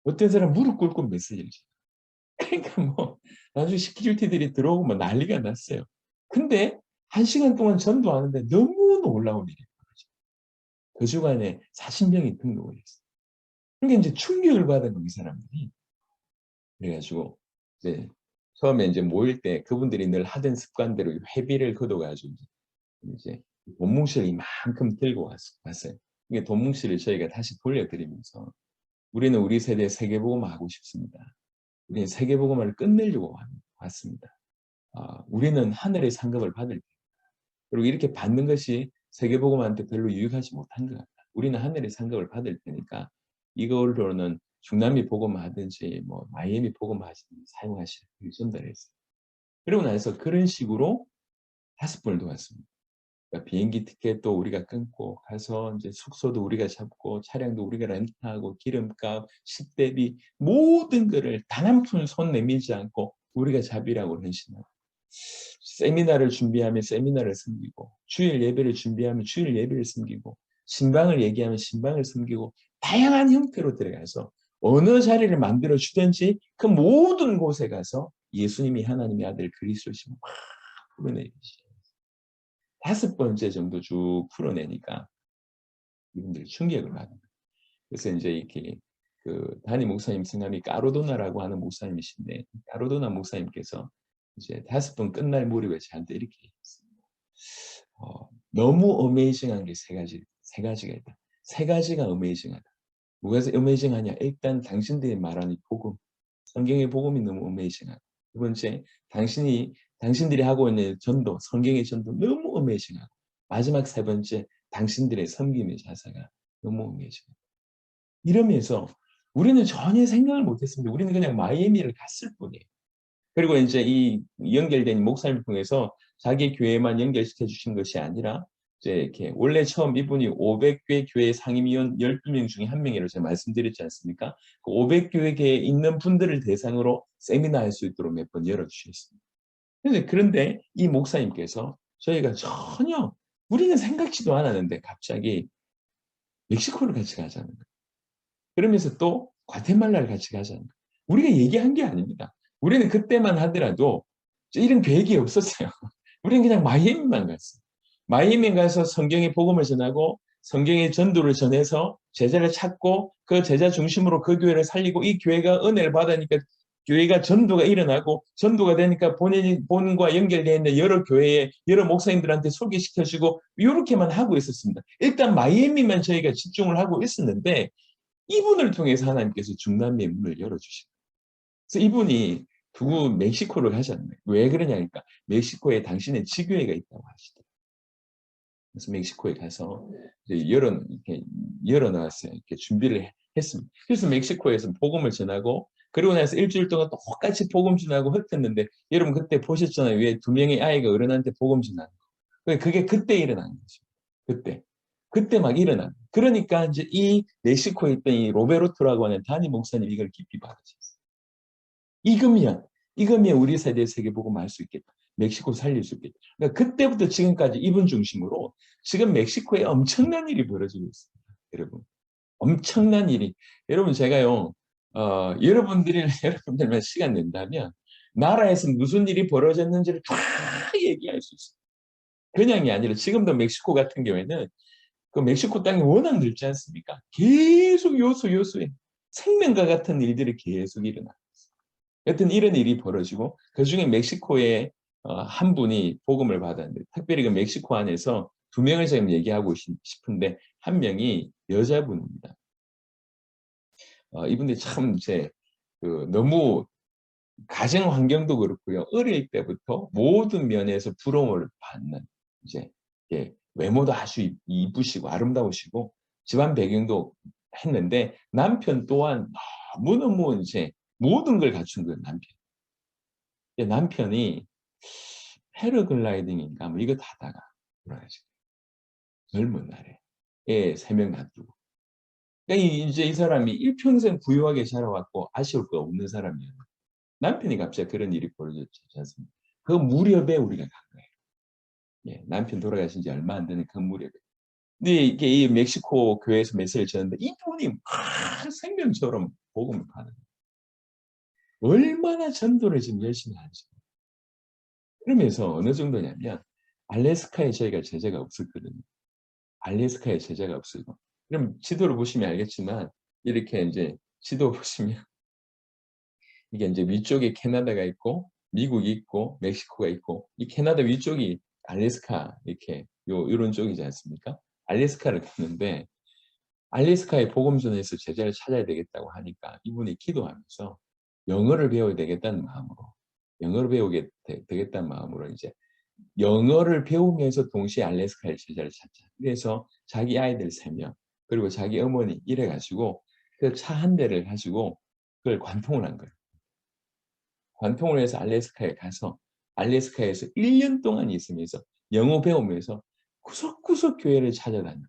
[SPEAKER 1] 어떤 사람 무릎 꿇고 메시지를 해요. 그러니까 뭐 나중에 시큐리티들이 들어오고 뭐 난리가 났어요. 근데 1시간 동안 전도하는데 너무 놀라운 일이 벌어져요. 그 주간에 40명이 등록을 했어요. 그러니까 이제 충격을 받은 거이 사람들이. 그래 가지고 이제 처음에 이제 모일 때 그분들이 늘 하던 습관대로 회비를 걷어 가지고 이제 돈 뭉치를 이만큼 들고 왔어요. 이게 돈 뭉치를 저희가 다시 돌려드리면서 "우리는 우리 세대에 세계복음을 하고 싶습니다. 우리는 세계복음을 끝내려고 왔습니다. 우리는 하늘의 상급을 받을 그리고 이렇게 받는 것이 세계복음한테 별로 유익하지 못한 것 같다. 우리는 하늘의 상급을 받을 테니까 이걸로는 중남미 복음하든지 뭐 마이애미 복음하시든지 사용하시라." 이렇게 전달했어요. 그러고 나서 그런 식으로 5번을 도왔습니다. 그러니까 비행기 티켓도 우리가 끊고 가서 이제 숙소도 우리가 잡고 차량도 우리가 렌트하고 기름값, 식대비 모든 거를 단 한 푼 손 내밀지 않고 우리가 잡이라고 헌신하고 세미나를 준비하면 세미나를 섬기고 주일 예배를 준비하면 주일 예배를 섬기고 신방을 얘기하면 신방을 섬기고 다양한 형태로 들어가서 어느 자리를 만들어 주든지 그 모든 곳에 가서 예수님이 하나님의 아들 그리스도심을 막 풀어내듯이 5번째 정도 쭉 풀어내니까 이분들이 충격을 받은 거예요. 그래서 이제 이렇게 그 담임 목사님 성함이 까로도나라고 하는 목사님이신데 까로도나 목사님께서 이제 5번 끝날 무렵에 저한테 이렇게 얘기했습니다. 너무 어메이징한 게 세 가지가 있다. 세 가지가 어메이징하다. 뭐가 어메이징하냐? 일단 당신들이 말하는 복음, 성경의 복음이 너무 어메이징하다. 두 번째, 당신들이 하고 있는 전도, 성경의 전도 너무 어메이징하고 마지막 세 번째, 당신들의 섬김의 자세가 너무 어메이징하다. 이러면서 우리는 전혀 생각을 못했습니다. 우리는 그냥 마이애미를 갔을 뿐이에요. 그리고 이제 이 연결된 목사님을 통해서 자기 교회만 연결시켜 주신 것이 아니라 이제 이렇게 원래 처음 이분이 500개 교회 상임위원 12명 중에 한 명이라고 제가 말씀드렸지 않습니까? 그 500교회에 있는 분들을 대상으로 세미나 할 수 있도록 몇 번 열어주셨습니다. 그런데 이 목사님께서 저희가 전혀 우리는 생각지도 않았는데 갑자기 멕시코를 같이 가자는 거예요. 그러면서 또 과테말라를 같이 가자는 거예요. 우리가 얘기한 게 아닙니다. 우리는 그때만 하더라도 이런 계획이 없었어요. 우리는 그냥 마이애미만 갔어요. 마이애미 가서 성경의 복음을 전하고 성경의 전도를 전해서 제자를 찾고 그 제자 중심으로 그 교회를 살리고 이 교회가 은혜를 받으니까 교회가 전도가 일어나고 전도가 되니까 본인과 연결되어 있는 여러 교회에 여러 목사님들한테 소개시켜주고 이렇게만 하고 있었습니다. 일단 마이애미만 저희가 집중을 하고 있었는데 이분을 통해서 하나님께서 중남미의 문을 열어주신 거예요. 그래서 이분이 멕시코를 가셨네. 왜 그러냐니까 멕시코에 당신의 지교회가 있다고 하시더라고요. 그래서 멕시코에 가서 이제 이렇게 열어놨어요. 이렇게 준비를 했습니다. 그래서 멕시코에서 복음을 전하고 그리고 나서 일주일 동안 똑같이 복음 전하고 흩었는데 여러분 그때 보셨잖아요. 왜 2명의 아이가 어른한테 복음 전하는 거. 그게 그때 일어난 거죠. 그때. 그때 막 일어난. 그러니까 이제 이 멕시코에 있던 이 로베르토라고 하는 담임 목사님 이걸 깊이 받으셨어요. 이거면 우리 세대 세계복음 할 수 있겠다. 멕시코 살릴 수 있겠다. 그러니까 그때부터 지금까지 이분 중심으로 지금 멕시코에 엄청난 일이 벌어지고 있습니다. 여러분. 엄청난 일이. 여러분 제가요. 여러분들만 시간 낸다면 나라에서 무슨 일이 벌어졌는지를 다 얘기할 수 있어요. 그냥이 아니라 지금도 멕시코 같은 경우에는 그 멕시코 땅이 워낙 넓지 않습니까? 계속 요소에 생명과 같은 일들이 계속 일어나. 여튼 이런 일이 벌어지고 그중에 멕시코에 한 분이 복음을 받았는데 특별히 그 멕시코 안에서 2명을 지금 얘기하고 싶은데 한 명이 여자분입니다. 이분들이 참 이제 너무 가정 환경도 그렇고요. 어릴 때부터 모든 면에서 부러움을 받는 이제 외모도 아주 이쁘시고 아름다우시고 집안 배경도 했는데 남편 또한 너무너무 이제 모든 걸 갖춘 거예요, 남편. 남편이 패러글라이딩인가 뭐 이거 타다가 돌아가신 거예요. 젊은 날에. 애 3명 놔두고. 그러니까 이제 이 사람이 일평생 부유하게 자라왔고 아쉬울 거 없는 사람이에요. 남편이 갑자기 그런 일이 벌어졌지 않습니까? 그 무렵에 우리가 간 거예요. 예, 남편 돌아가신 지 얼마 안 되는 그 무렵에. 근데 이게 이 멕시코 교회에서 메시지를 전했는데 이분이 막 생명처럼 복음을 파는 거예요. 얼마나 전도를 지금 열심히 하죠. 그러면서 어느 정도냐면 알래스카에 저희가 제자가 없었거든요. 알래스카에 제자가 없어요. 그럼 지도를 보시면 알겠지만 이렇게 이제 지도 보시면 이게 이제 위쪽에 캐나다가 있고 미국이 있고 멕시코가 있고 이 캐나다 위쪽이 알래스카 이렇게 요런 쪽이지 않습니까? 알래스카를 갔는데 알래스카에 복음전에서 제자를 찾아야 되겠다고 하니까 이분이 기도하면서 영어를 배워야 되겠다는 마음으로 영어를 배우게 되겠다는 마음으로 이제 영어를 배우면서 동시에 알래스카에 제자를 찾자. 그래서 자기 아이들 3명 그리고 자기 어머니 이래가지고 그 차 한 대를 가지고 그걸 관통을 한 거예요. 관통을 해서 알래스카에 가서 알래스카에서 1년 동안 있으면서 영어 배우면서 구석구석 교회를 찾아다니고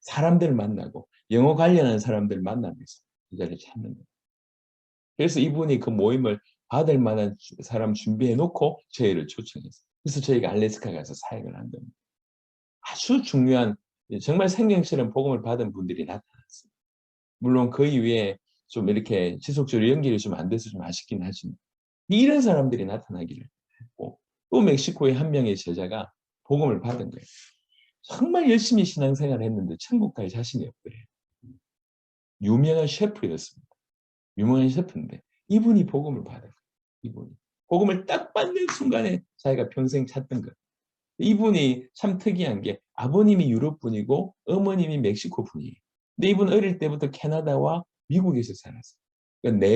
[SPEAKER 1] 사람들 만나고 영어 관련한 사람들 만나면서 제자를 찾는 거예요. 그래서 이분이 그 모임을 받을 만한 사람 준비해 놓고 저희를 초청했어요. 그래서 저희가 알래스카 가서 사역을 한 겁니다. 아주 중요한 정말 생명처럼 복음을 받은 분들이 나타났어요. 물론 그 이후에 좀 이렇게 지속적으로 연결이 좀 안 돼서 좀 아쉽긴 하지만 이런 사람들이 나타나기를 했고 또 멕시코의 한 명의 제자가 복음을 받은 거예요. 정말 열심히 신앙생활을 했는데 천국 갈 자신이 없더래요. 유명한 셰프였습니다. 유명한 셰프인데 이분이 복음을 받은 거예요. 이분이 복음을 딱 받는 순간에 자기가 평생 찾던 거예요. 이분이 참 특이한 게 아버님이 유럽 분이고 어머님이 멕시코 분이에요. 근데 이분 어릴 때부터 캐나다와 미국에서 살았어요. 그러니까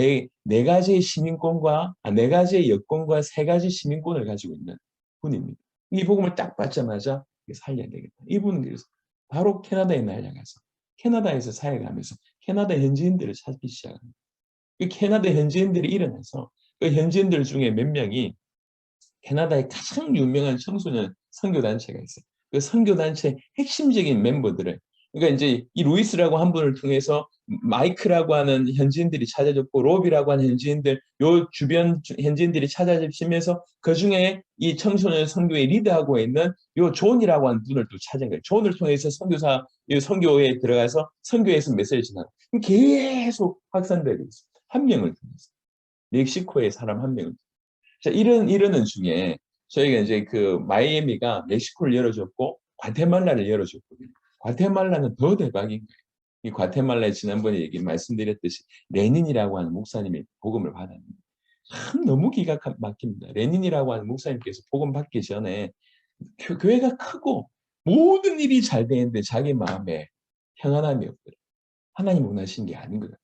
[SPEAKER 1] 네 가지의 시민권과 네 가지의 여권과 3가지 시민권을 가지고 있는 분입니다. 이 복음을 딱 받자마자 살려야 되겠다. 이분은 그래서 바로 캐나다에 날아가서 캐나다에서 사역하면서 캐나다 현지인들을 찾기 시작합니다. 그 캐나다 현지인들이 일어나서 그 현지인들 중에 몇 명이 캐나다의 가장 유명한 청소년 선교단체가 있어요. 그 선교단체 핵심적인 멤버들을 그러니까 이제 이 루이스라고 한 분을 통해서 마이크라고 하는 현지인들이 찾아졌고 로비라고 하는 현지인들 요 주변 현지인들이 찾아지면서 그중에 이 청소년 선교에 리드하고 있는 요 존이라고 하는 분을 또 찾은 거예요. 존을 통해서 선교사 선교에 들어가서 선교에서 메시지 전하고 계속 확산되고 있어요. 한 명을 통해서 멕시코의 사람 한 명을 자, 이러는 중에 저희가 이제 그 마이애미가 멕시코를 열어줬고 과테말라를 열어줬거든요. 과테말라는 더 대박인 거예요. 이 과테말라에 지난번에 말씀드렸듯이 레닌이라고 하는 목사님이 복음을 받았는데 참 너무 기가 막힙니다. 레닌이라고 하는 목사님께서 복음 받기 전에 교회가 크고 모든 일이 잘 되는데 자기 마음에 평안함이 없더래요. 하나님 원하신 게 아닌 거예요.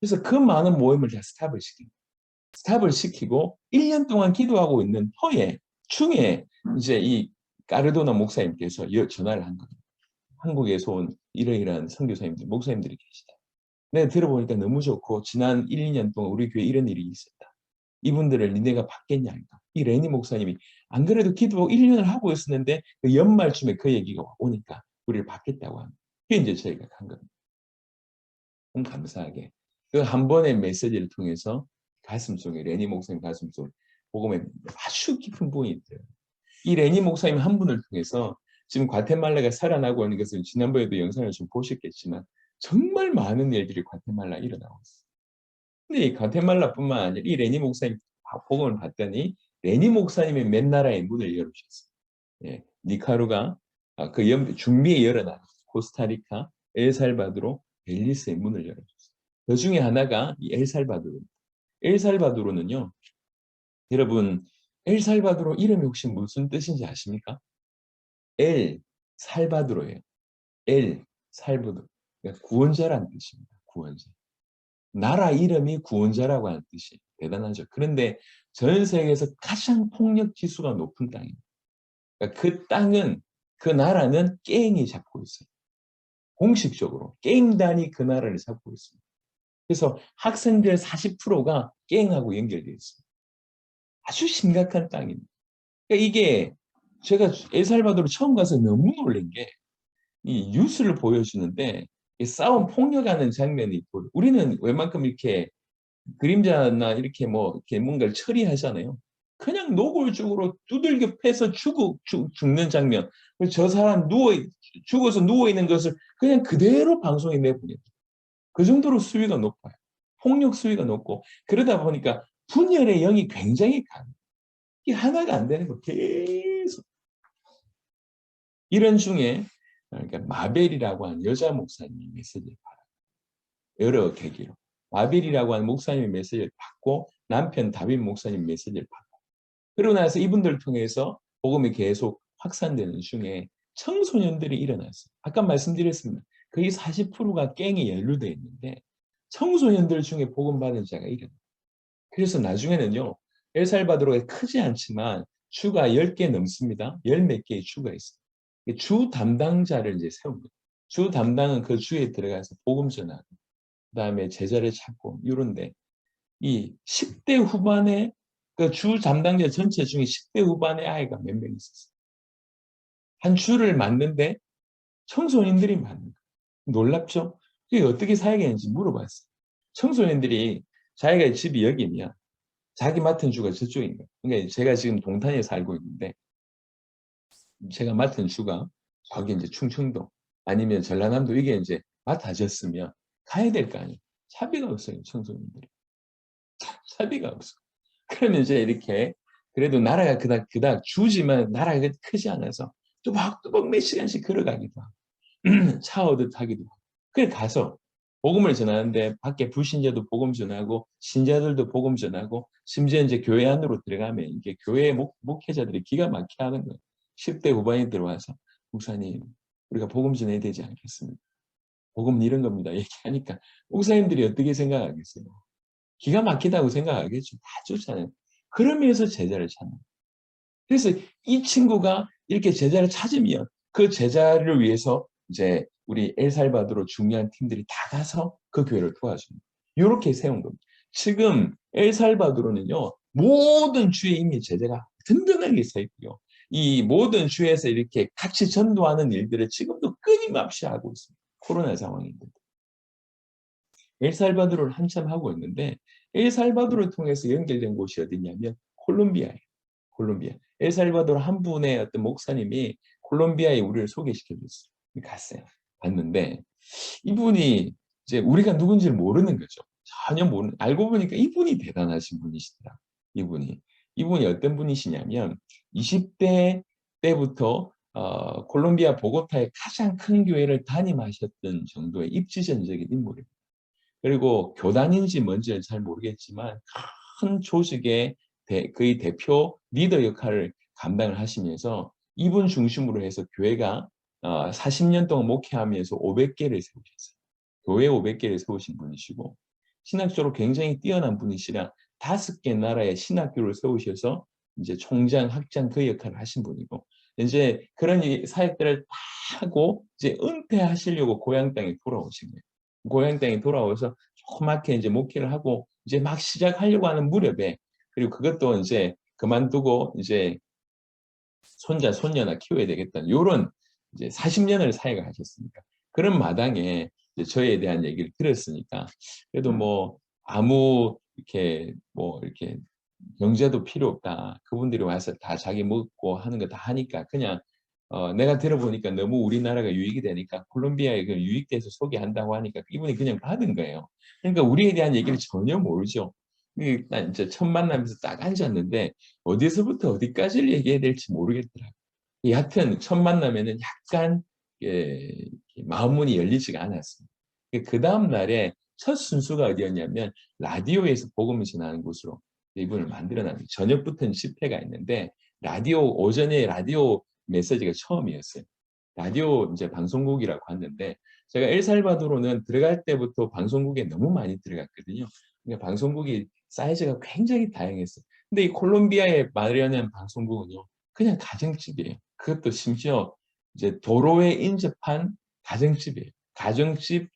[SPEAKER 1] 그래서 그 많은 모임을 다 스탑을 시키고 1년 동안 기도하고 있는 터에 중에 이제 이 까르도나 목사님께서 전화를 한 거예요. 한국에서 온 이러이러한 선교사님들, 목사님들이 계시다. 내가 들어보니까 너무 좋고 지난 1, 2년 동안 우리 교회에 이런 일이 있었다. 이분들을 니네가 받겠냐. 이 레니 목사님이 안 그래도 기도 1년을 하고 있었는데 그 연말쯤에 그 얘기가 오니까 우리를 받겠다고 합니다. 그게 이제 저희가 간 겁니다. 감사하게 그 한 번의 메시지를 통해서 가슴속에 레니 목사님 가슴속에 복음의 아주 깊은 부분이 있어요. 이 레니 목사님 한 분을 통해서 지금 과테말라가 살아나고 있는 것을 지난번에도 영상을 좀 보셨겠지만 정말 많은 일들이 과테말라에 일어나고 있어요. 근데 이 과테말라뿐만 아니라 이 레니 목사님 복음을 봤더니 레니 목사님이 몇 나라의 문을 열어주셨어요. 예, 니카루가 그 중미에 열어놔 코스타리카, 엘살바도르, 벨리스의 문을 열어줬어요. 그 중에 하나가 이 엘살바도르입니다. 엘살바도르는요, 여러분, 엘살바도르 이름이 혹시 무슨 뜻인지 아십니까? 엘 살바도르예요. 엘 살바도르. 그러니까 구원자라는 뜻입니다. 구원자. 나라 이름이 구원자라고 하는 뜻이 대단하죠. 그런데 전 세계에서 가장 폭력 지수가 높은 땅입니다. 그러니까 그 땅은 그 나라는 깽이 잡고 있어요. 공식적으로 깽단이 그 나라를 잡고 있습니다. 그래서 학생들 40%가 깽하고 연결되어 있습니다. 아주 심각한 땅입니다. 그러니까 이게 제가 엘살바도르 처음 가서 너무 놀란 게 이 뉴스를 보여주는데 싸움 폭력하는 장면이 있고 우리는 웬만큼 이렇게 그림자나 이렇게 뭐 이렇게 뭔가를 처리하잖아요. 그냥 노골적으로 두들겨 패서 죽는 장면. 저 사람 죽어서 누워 있는 것을 그냥 그대로 방송에 내보내요. 그 정도로 수위가 높아요. 폭력 수위가 높고 그러다 보니까 분열의 영이 굉장히 강해요. 이게 하나가 안 되는 거 계속. 이런 중에 그러니까 마벨이라고 하는 여자 목사님이 메시지를 받아요. 여러 계기로. 마벨이라고 하는 목사님의 메시지를 받고 남편 다윗 목사님 메시지를 받고 그러고 나서 이분들 통해서 복음이 계속 확산되는 중에 청소년들이 일어났어요. 아까 말씀드렸습니다. 거의 40%가 갱에 연루되어 있는데 청소년들 중에 복음 받은 자가 일어나요. 그래서 나중에는요. 엘살바도르가 크지 않지만 주가 10개 넘습니다. 열 몇 개의 주가 있어요. 주 담당자를 이제 세웁니다. 주 담당은 그 주에 들어가서 복음 전하고 그다음에 제자를 찾고 이런데 이 10대 후반에 그 주 담당자 전체 중에 10대 후반의 아이가 몇 명 있었어요. 한 주를 맡는데 청소년들이 맡는 거예요. 놀랍죠? 그게 어떻게 사역했는지 물어봤어요. 청소년들이 자기가 집이 여기면 자기 맡은 주가 저쪽인 거예요. 그러니까 제가 지금 동탄에 살고 있는데 제가 맡은 주가 거기 이제 충청도 아니면 전라남도 이게 이제 맡아졌으면 가야 될 거 아니에요. 차비가 없어요, 청소년들이. 차비가 없어. 그러면 이제 이렇게 그래도 나라가 그닥 주지만 나라가 크지 않아서 또박또박 몇 시간씩 걸어가기도 하고 차 얻어 타기도 하고 그래 가서 복음을 전하는데 밖에 불신자도 복음 전하고 신자들도 복음 전하고 심지어 이제 교회 안으로 들어가면 이게 교회 목회자들이 기가 막히게 하는 거예요. 10대 후반이 들어와서 목사님 우리가 복음 전해야 되지 않겠습니까? 복음은 이런 겁니다. 얘기하니까 목사님들이 어떻게 생각하겠어요? 기가 막히다고 생각하겠죠. 다 좋잖아요. 그러면서 제자를 찾는 거예요. 그래서 이 친구가 이렇게 제자를 찾으면 그 제자를 위해서 이제 우리 엘살바도르 중요한 팀들이 다 가서 그 교회를 도와줍니다. 이렇게 세운 겁니다. 지금 엘살바도르는요. 모든 주에 이미 제자가 든든하게 서 있고요. 이 모든 주에서 이렇게 같이 전도하는 일들을 지금도 끊임없이 하고 있습니다. 코로나 상황인데. 엘살바도르를 한참 하고 있는데 엘살바도르를 통해서 연결된 곳이 어디냐면 콜롬비아예요. 콜롬비아. 엘살바도르 한 분의 어떤 목사님이 콜롬비아에 우리를 소개시켜 줬어요. 갔어요. 갔는데 이분이 이제 우리가 누군지를 모르는 거죠. 전혀 모르는. 알고 보니까 이분이 대단하신 분이시더라. 이분이 어떤 분이시냐면 20대 때부터 콜롬비아 보고타의 가장 큰 교회를 담임하셨던 정도의 입지전적인 인물입니다. 그리고 교단인지 뭔지는 잘 모르겠지만 큰 조직의 거의 대표 리더 역할을 감당을 하시면서 이분 중심으로 해서 교회가 40년 동안 목회하면서 500개를 세우셨어요. 교회 500개를 세우신 분이시고 신학적으로 굉장히 뛰어난 분이시라 5개 나라의 신학교를 세우셔서 이제 총장, 학장 그 역할을 하신 분이고 이제 그런 사역들을 다 하고 이제 은퇴하시려고 고향 땅에 돌아오신 거예요. 고향 땅에 돌아와서 조그맣게 이제 목회를 하고 이제 막 시작하려고 하는 무렵에 그리고 그것도 이제 그만두고 이제 손자 손녀나 키워야 되겠다 이런 이제 40년을 사역을 하셨으니까 그런 마당에 이제 저에 대한 얘기를 들었으니까 그래도 뭐 아무 이렇게 뭐 이렇게 경제도 필요 없다. 그분들이 와서 다 자기 먹고 하는 거 다 하니까 그냥 내가 들어보니까 너무 우리나라가 유익이 되니까 콜롬비아에 그 유익돼서 소개한다고 하니까 이분이 그냥 받은 거예요. 그러니까 우리에 대한 얘기를 전혀 모르죠. 일단 이제 첫 만나면서 딱 앉았는데 어디서부터 어디까지를 얘기해야 될지 모르겠더라고요. 하여튼 첫 만나면은 약간 예, 마음문이 열리지가 않았습니다. 그 다음 날에 첫 순수가 어디였냐면 라디오에서 복음을 전하는 곳으로 이분을 만들어놨는데 저녁부터는 집회가 있는데 오전에 라디오 메시지가 처음이었어요. 라디오 이제 방송국이라고 하는데 제가 엘살바도르는 들어갈 때부터 방송국에 너무 많이 들어갔거든요. 그러니까 방송국이 사이즈가 굉장히 다양했어요. 근데 이 콜롬비아에 마련한 방송국은요, 그냥 가정집이에요. 그것도 심지어 이제 도로에 인접한 가정집이에요. 가정집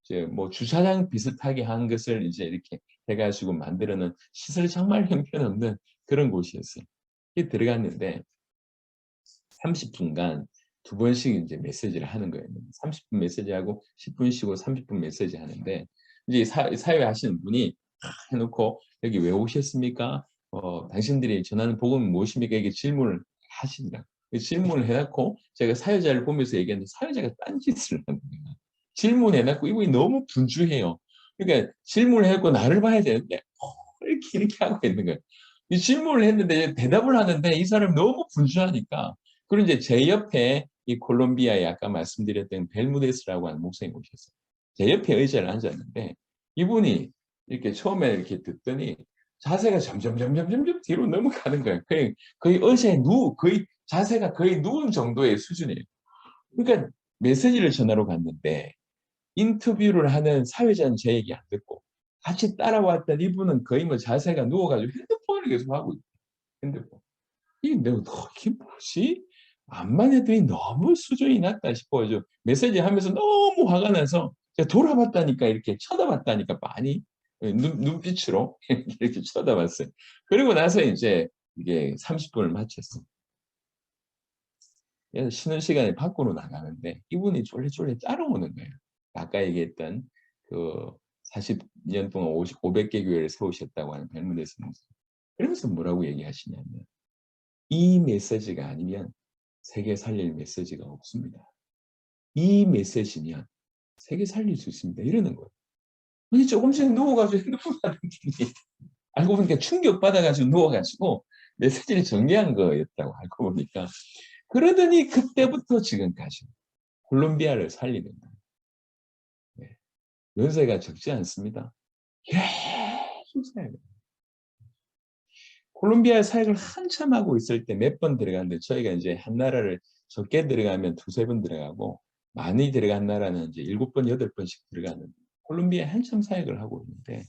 [SPEAKER 1] 이제 뭐 주차장 비슷하게 한 것을 이제 이렇게 해가지고 만들어놓은 시설이 정말 형편없는 그런 곳이었어요. 들어갔는데 30분간 두 번씩 이제 메시지를 하는 거예요. 30분 메시지하고 10분 쉬고 30분 메시지 하는데 이제 사회 하시는 분이 해놓고 여기 왜 오셨습니까? 당신들이 전하는 복음은 무엇입니까? 이게 질문을 하신다. 질문을 해놓고 제가 사회자를 보면서 얘기하는데 사회자가 딴짓을 하는 거예요. 질문해놓고 이분이 너무 분주해요. 그러니까 질문을 해놓고 나를 봐야 되는데 이렇게 하고 있는 거예요. 이 질문을 했는데 대답을 하는데 이 사람이 너무 분주하니까. 그리고 이제 제 옆에 이 콜롬비아에 아까 말씀드렸던 벨무데스라고 하는 목사님 오셨어요. 제 옆에 의자를 앉았는데 이분이 이렇게 처음에 이렇게 듣더니 자세가 점점 뒤로 넘어가는 거예요. 거의 의자에 거의 자세가 거의 누운 정도의 수준이에요. 그러니까 메시지를 전하러 갔는데 인터뷰를 하는 사회자는 제 얘기 안 듣고 같이 따라왔던 이분은 거의 뭐 자세가 누워가지고 핸드폰을 계속 하고 있어요. 핸드폰. 이게 내가 이게 뭐지? 암만 해도 너무 수준이 낮다 싶어요. 메시지 하면서 너무 화가 나서 제가 돌아봤다니까 이렇게 쳐다봤다니까 많이 눈빛으로 이렇게 쳐다봤어요. 그리고 나서 이제 이게 30분을 마쳤어요. 그래서 쉬는 시간에 밖으로 나가는데 이분이 쫄래쫄래 따라오는 거예요. 아까 얘기했던 그 40년 동안 500개 교회를 세우셨다고 하는 벨문데스 목사. 그러면서 뭐라고 얘기하시냐면 이 메시지가 아니면 세계 살릴 메시지가 없습니다. 이 메시지면 세계 살릴 수 있습니다. 이러는 거예요. 아니 조금씩 누워가지고 핸드폰 하는 분이 알고 보니까 충격받아가지고 누워가지고 메시지를 정리한 거였다고 알고 보니까 그러더니 그때부터 지금까지 콜롬비아를 살리는 거예요. 네. 연세가 적지 않습니다. 계속 사역을. 콜롬비아 사역을 한참 하고 있을 때 몇 번 들어갔는데 저희가 이제 한 나라를 적게 들어가면 두세 번 들어가고 많이 들어간 나라는 이제 7번, 8번씩 들어가는 콜롬비아에 한참 사역을 하고 있는데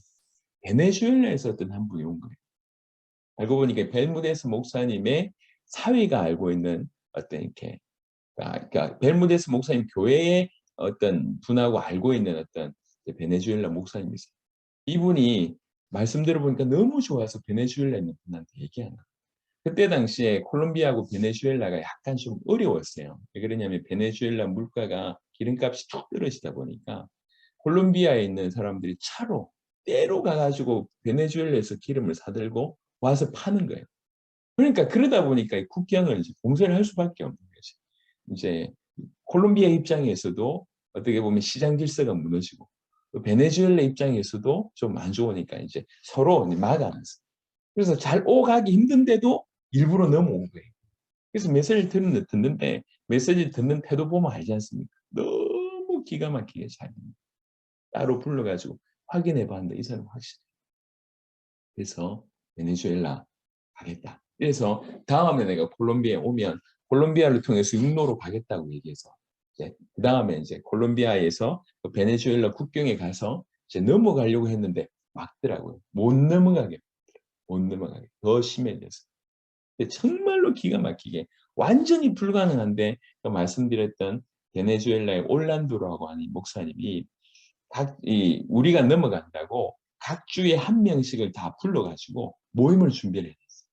[SPEAKER 1] 베네수엘라에서 어떤 한 분이 온 거예요. 알고 보니까 벨무데스 목사님의 사위가 알고 있는 어떤 이렇게 그러니까 벨무데스 목사님 교회의 어떤 분하고 알고 있는 어떤 베네수엘라 목사님이 있어요. 이분이 말씀 들어보니까 너무 좋아서 베네수엘라 있는 분한테 얘기하는 거예요. 그때 당시에 콜롬비아하고 베네수엘라가 약간 좀 어려웠어요. 왜 그러냐면 베네수엘라 물가가 기름값이 툭 떨어지다 보니까 콜롬비아에 있는 사람들이 차로 때로 가가지고 베네수엘라에서 기름을 사들고 와서 파는 거예요. 그러니까 그러다 보니까 국경을 이제 봉쇄를 할 수밖에 없는 거죠. 이제 콜롬비아 입장에서도 어떻게 보면 시장 질서가 무너지고 베네수엘라 입장에서도 좀 안 좋으니까 이제 서로 막아놨어요. 그래서 잘 오가기 힘든데도 일부러 넘어온 거예요. 그래서 메시지를 듣는데 메시지 듣는 태도 보면 알지 않습니까? 너무 기가 막히게 잘 따로 불러가지고 확인해 봤는데 이 사람 확실해. 그래서 베네수엘라 가겠다. 그래서 다음에 내가 콜롬비아에 오면 콜롬비아를 통해서 육로로 가겠다고 얘기해서 그 다음에 이제 콜롬비아에서 베네수엘라 국경에 가서 이제 넘어가려고 했는데 막더라고요. 못 넘어가게 더 심해져서. 정말로 기가 막히게 완전히 불가능한데 말씀드렸던 베네수엘라의 올란도라고 하는 목사님이 우리가 넘어간다고 각 주에 한 명씩을 다 불러가지고 모임을 준비를 했어요.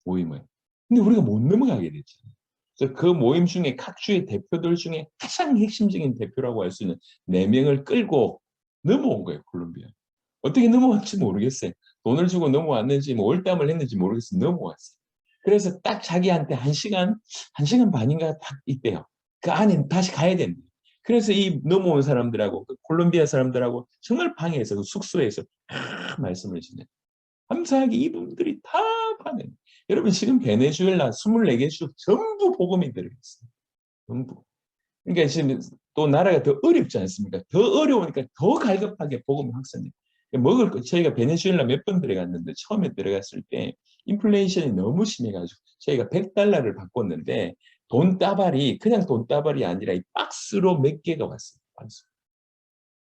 [SPEAKER 1] 모임을. 근데 우리가 못 넘어가게 됐잖아요. 그래서 그 모임 중에 각 주의 대표들 중에 가장 핵심적인 대표라고 할 수 있는 4명을 끌고 넘어온 거예요, 콜롬비아. 어떻게 넘어왔지 모르겠어요. 돈을 주고 넘어왔는지 뭐 월담을 했는지 모르겠어요. 넘어왔어요. 그래서 딱 자기한테 1시간 반인가 딱 있대요. 그 안에 다시 가야 된대. 그래서 이 넘어온 사람들하고 콜롬비아 사람들하고 정말 방에서 그 숙소에서 말씀을 지내. 감사하게 이분들이 다 파는. 여러분 지금 베네수엘라 24개 주 전부 복음이 들어있어요. 전부. 그러니까 지금 또 나라가 더 어렵지 않습니까? 더 어려우니까 더 갈급하게 복음이 확산돼요. 먹을 거 저희가 베네수엘라 몇 번 들어갔는데 처음에 들어갔을 때 인플레이션이 너무 심해가지고 저희가 $100를 바꿨는데 돈다발이 그냥 돈다발이 아니라 이 박스로 몇 개가 왔어요. 박스.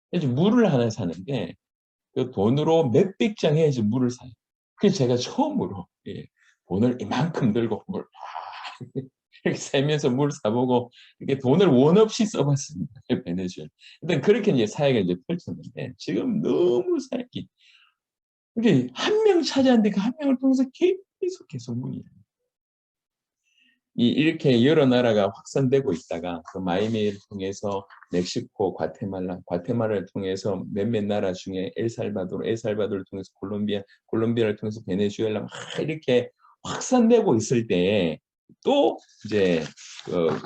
[SPEAKER 1] 그래서 물을 하나 사는데 그 돈으로 몇백 장 해야지 물을 사요. 그래서 제가 처음으로 돈을 이만큼 들고 물 이렇게 세면서 물 사보고 이렇게 돈을 원 없이 써봤습니다. 베네수엘. 일단 그렇게 이제 사역을 이제 펼쳤는데 지금 너무 사역이 이게 한 명 찾았는데 그 한 명을 통해서 계속 문이 이렇게 여러 나라가 확산되고 있다가 그 마이애미를 통해서 멕시코, 과테말라를 통해서 몇몇 나라 중에 엘살바도르를 통해서 콜롬비아를 통해서 베네수엘라 막 이렇게 확산되고 있을 때에 또 이제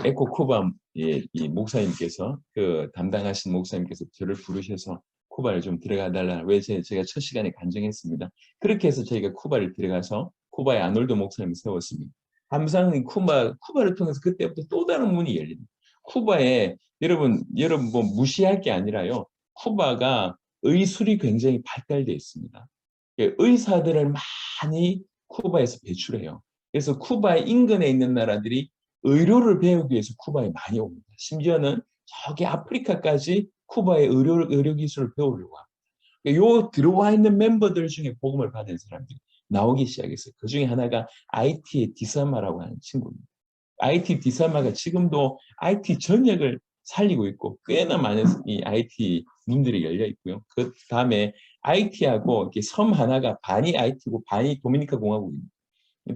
[SPEAKER 1] 에코쿠바 이 목사님께서 그 담당하신 목사님께서 저를 부르셔서 쿠바를 좀 들어가 달라. 왜 제가 첫 시간에 간증했습니다. 그렇게 해서 저희가 쿠바를 들어가서 쿠바의 아놀드 목사님을 세웠습니다. 감사는 쿠바를 통해서 그때부터 또 다른 문이 열립니다. 쿠바에 여러분 뭐 무시할 게 아니라요. 쿠바가 의술이 굉장히 발달되어 있습니다. 의사들을 많이 쿠바에서 배출해요. 그래서 쿠바의 인근에 있는 나라들이 의료를 배우기 위해서 쿠바에 많이 옵니다. 심지어는 저기 아프리카까지 쿠바의 의료 기술을 배우려고 합니다. 요 들어와 있는 멤버들 중에 복음을 받은 사람들이 나오기 시작했어요. 그 중에 하나가 IT의 디사마라고 하는 친구입니다. IT 디사마가 지금도 IT 전역을 살리고 있고 꽤나 많은 이 IT 문들이 열려 있고요. 그 다음에 IT하고 이렇게 섬 하나가 반이 IT고 반이 도미니카 공화국입니다.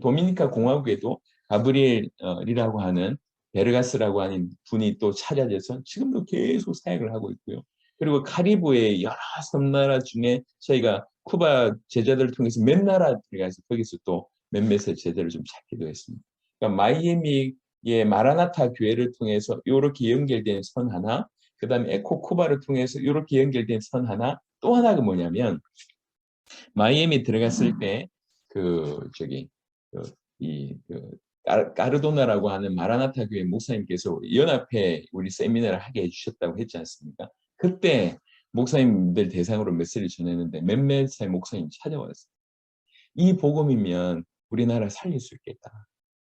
[SPEAKER 1] 도미니카 공화국에도 가브리엘이라고 하는 베르가스라고 하는 분이 또 찾아져서 지금도 계속 사역을 하고 있고요. 그리고 카리브의 여러 섬나라 중에 저희가 쿠바 제자들을 통해서 몇 나라 들어가서 거기서 또 몇몇의 제자를 좀 찾기도 했습니다. 그러니까 마이애미의 마라나타 교회를 통해서 이렇게 연결된 선 하나, 그 다음에 에코 쿠바를 통해서 이렇게 연결된 선 하나, 또 하나가 뭐냐면 마이애미 들어갔을 때 까르도나라고 하는 마라나타 교회 목사님께서 연합회 우리 세미나를 하게 해주셨다고 했지 않습니까? 그때 목사님들 대상으로 메시지를 전했는데 몇몇의 목사님이 찾아왔어요. 이 복음이면 우리나라 살릴 수 있겠다.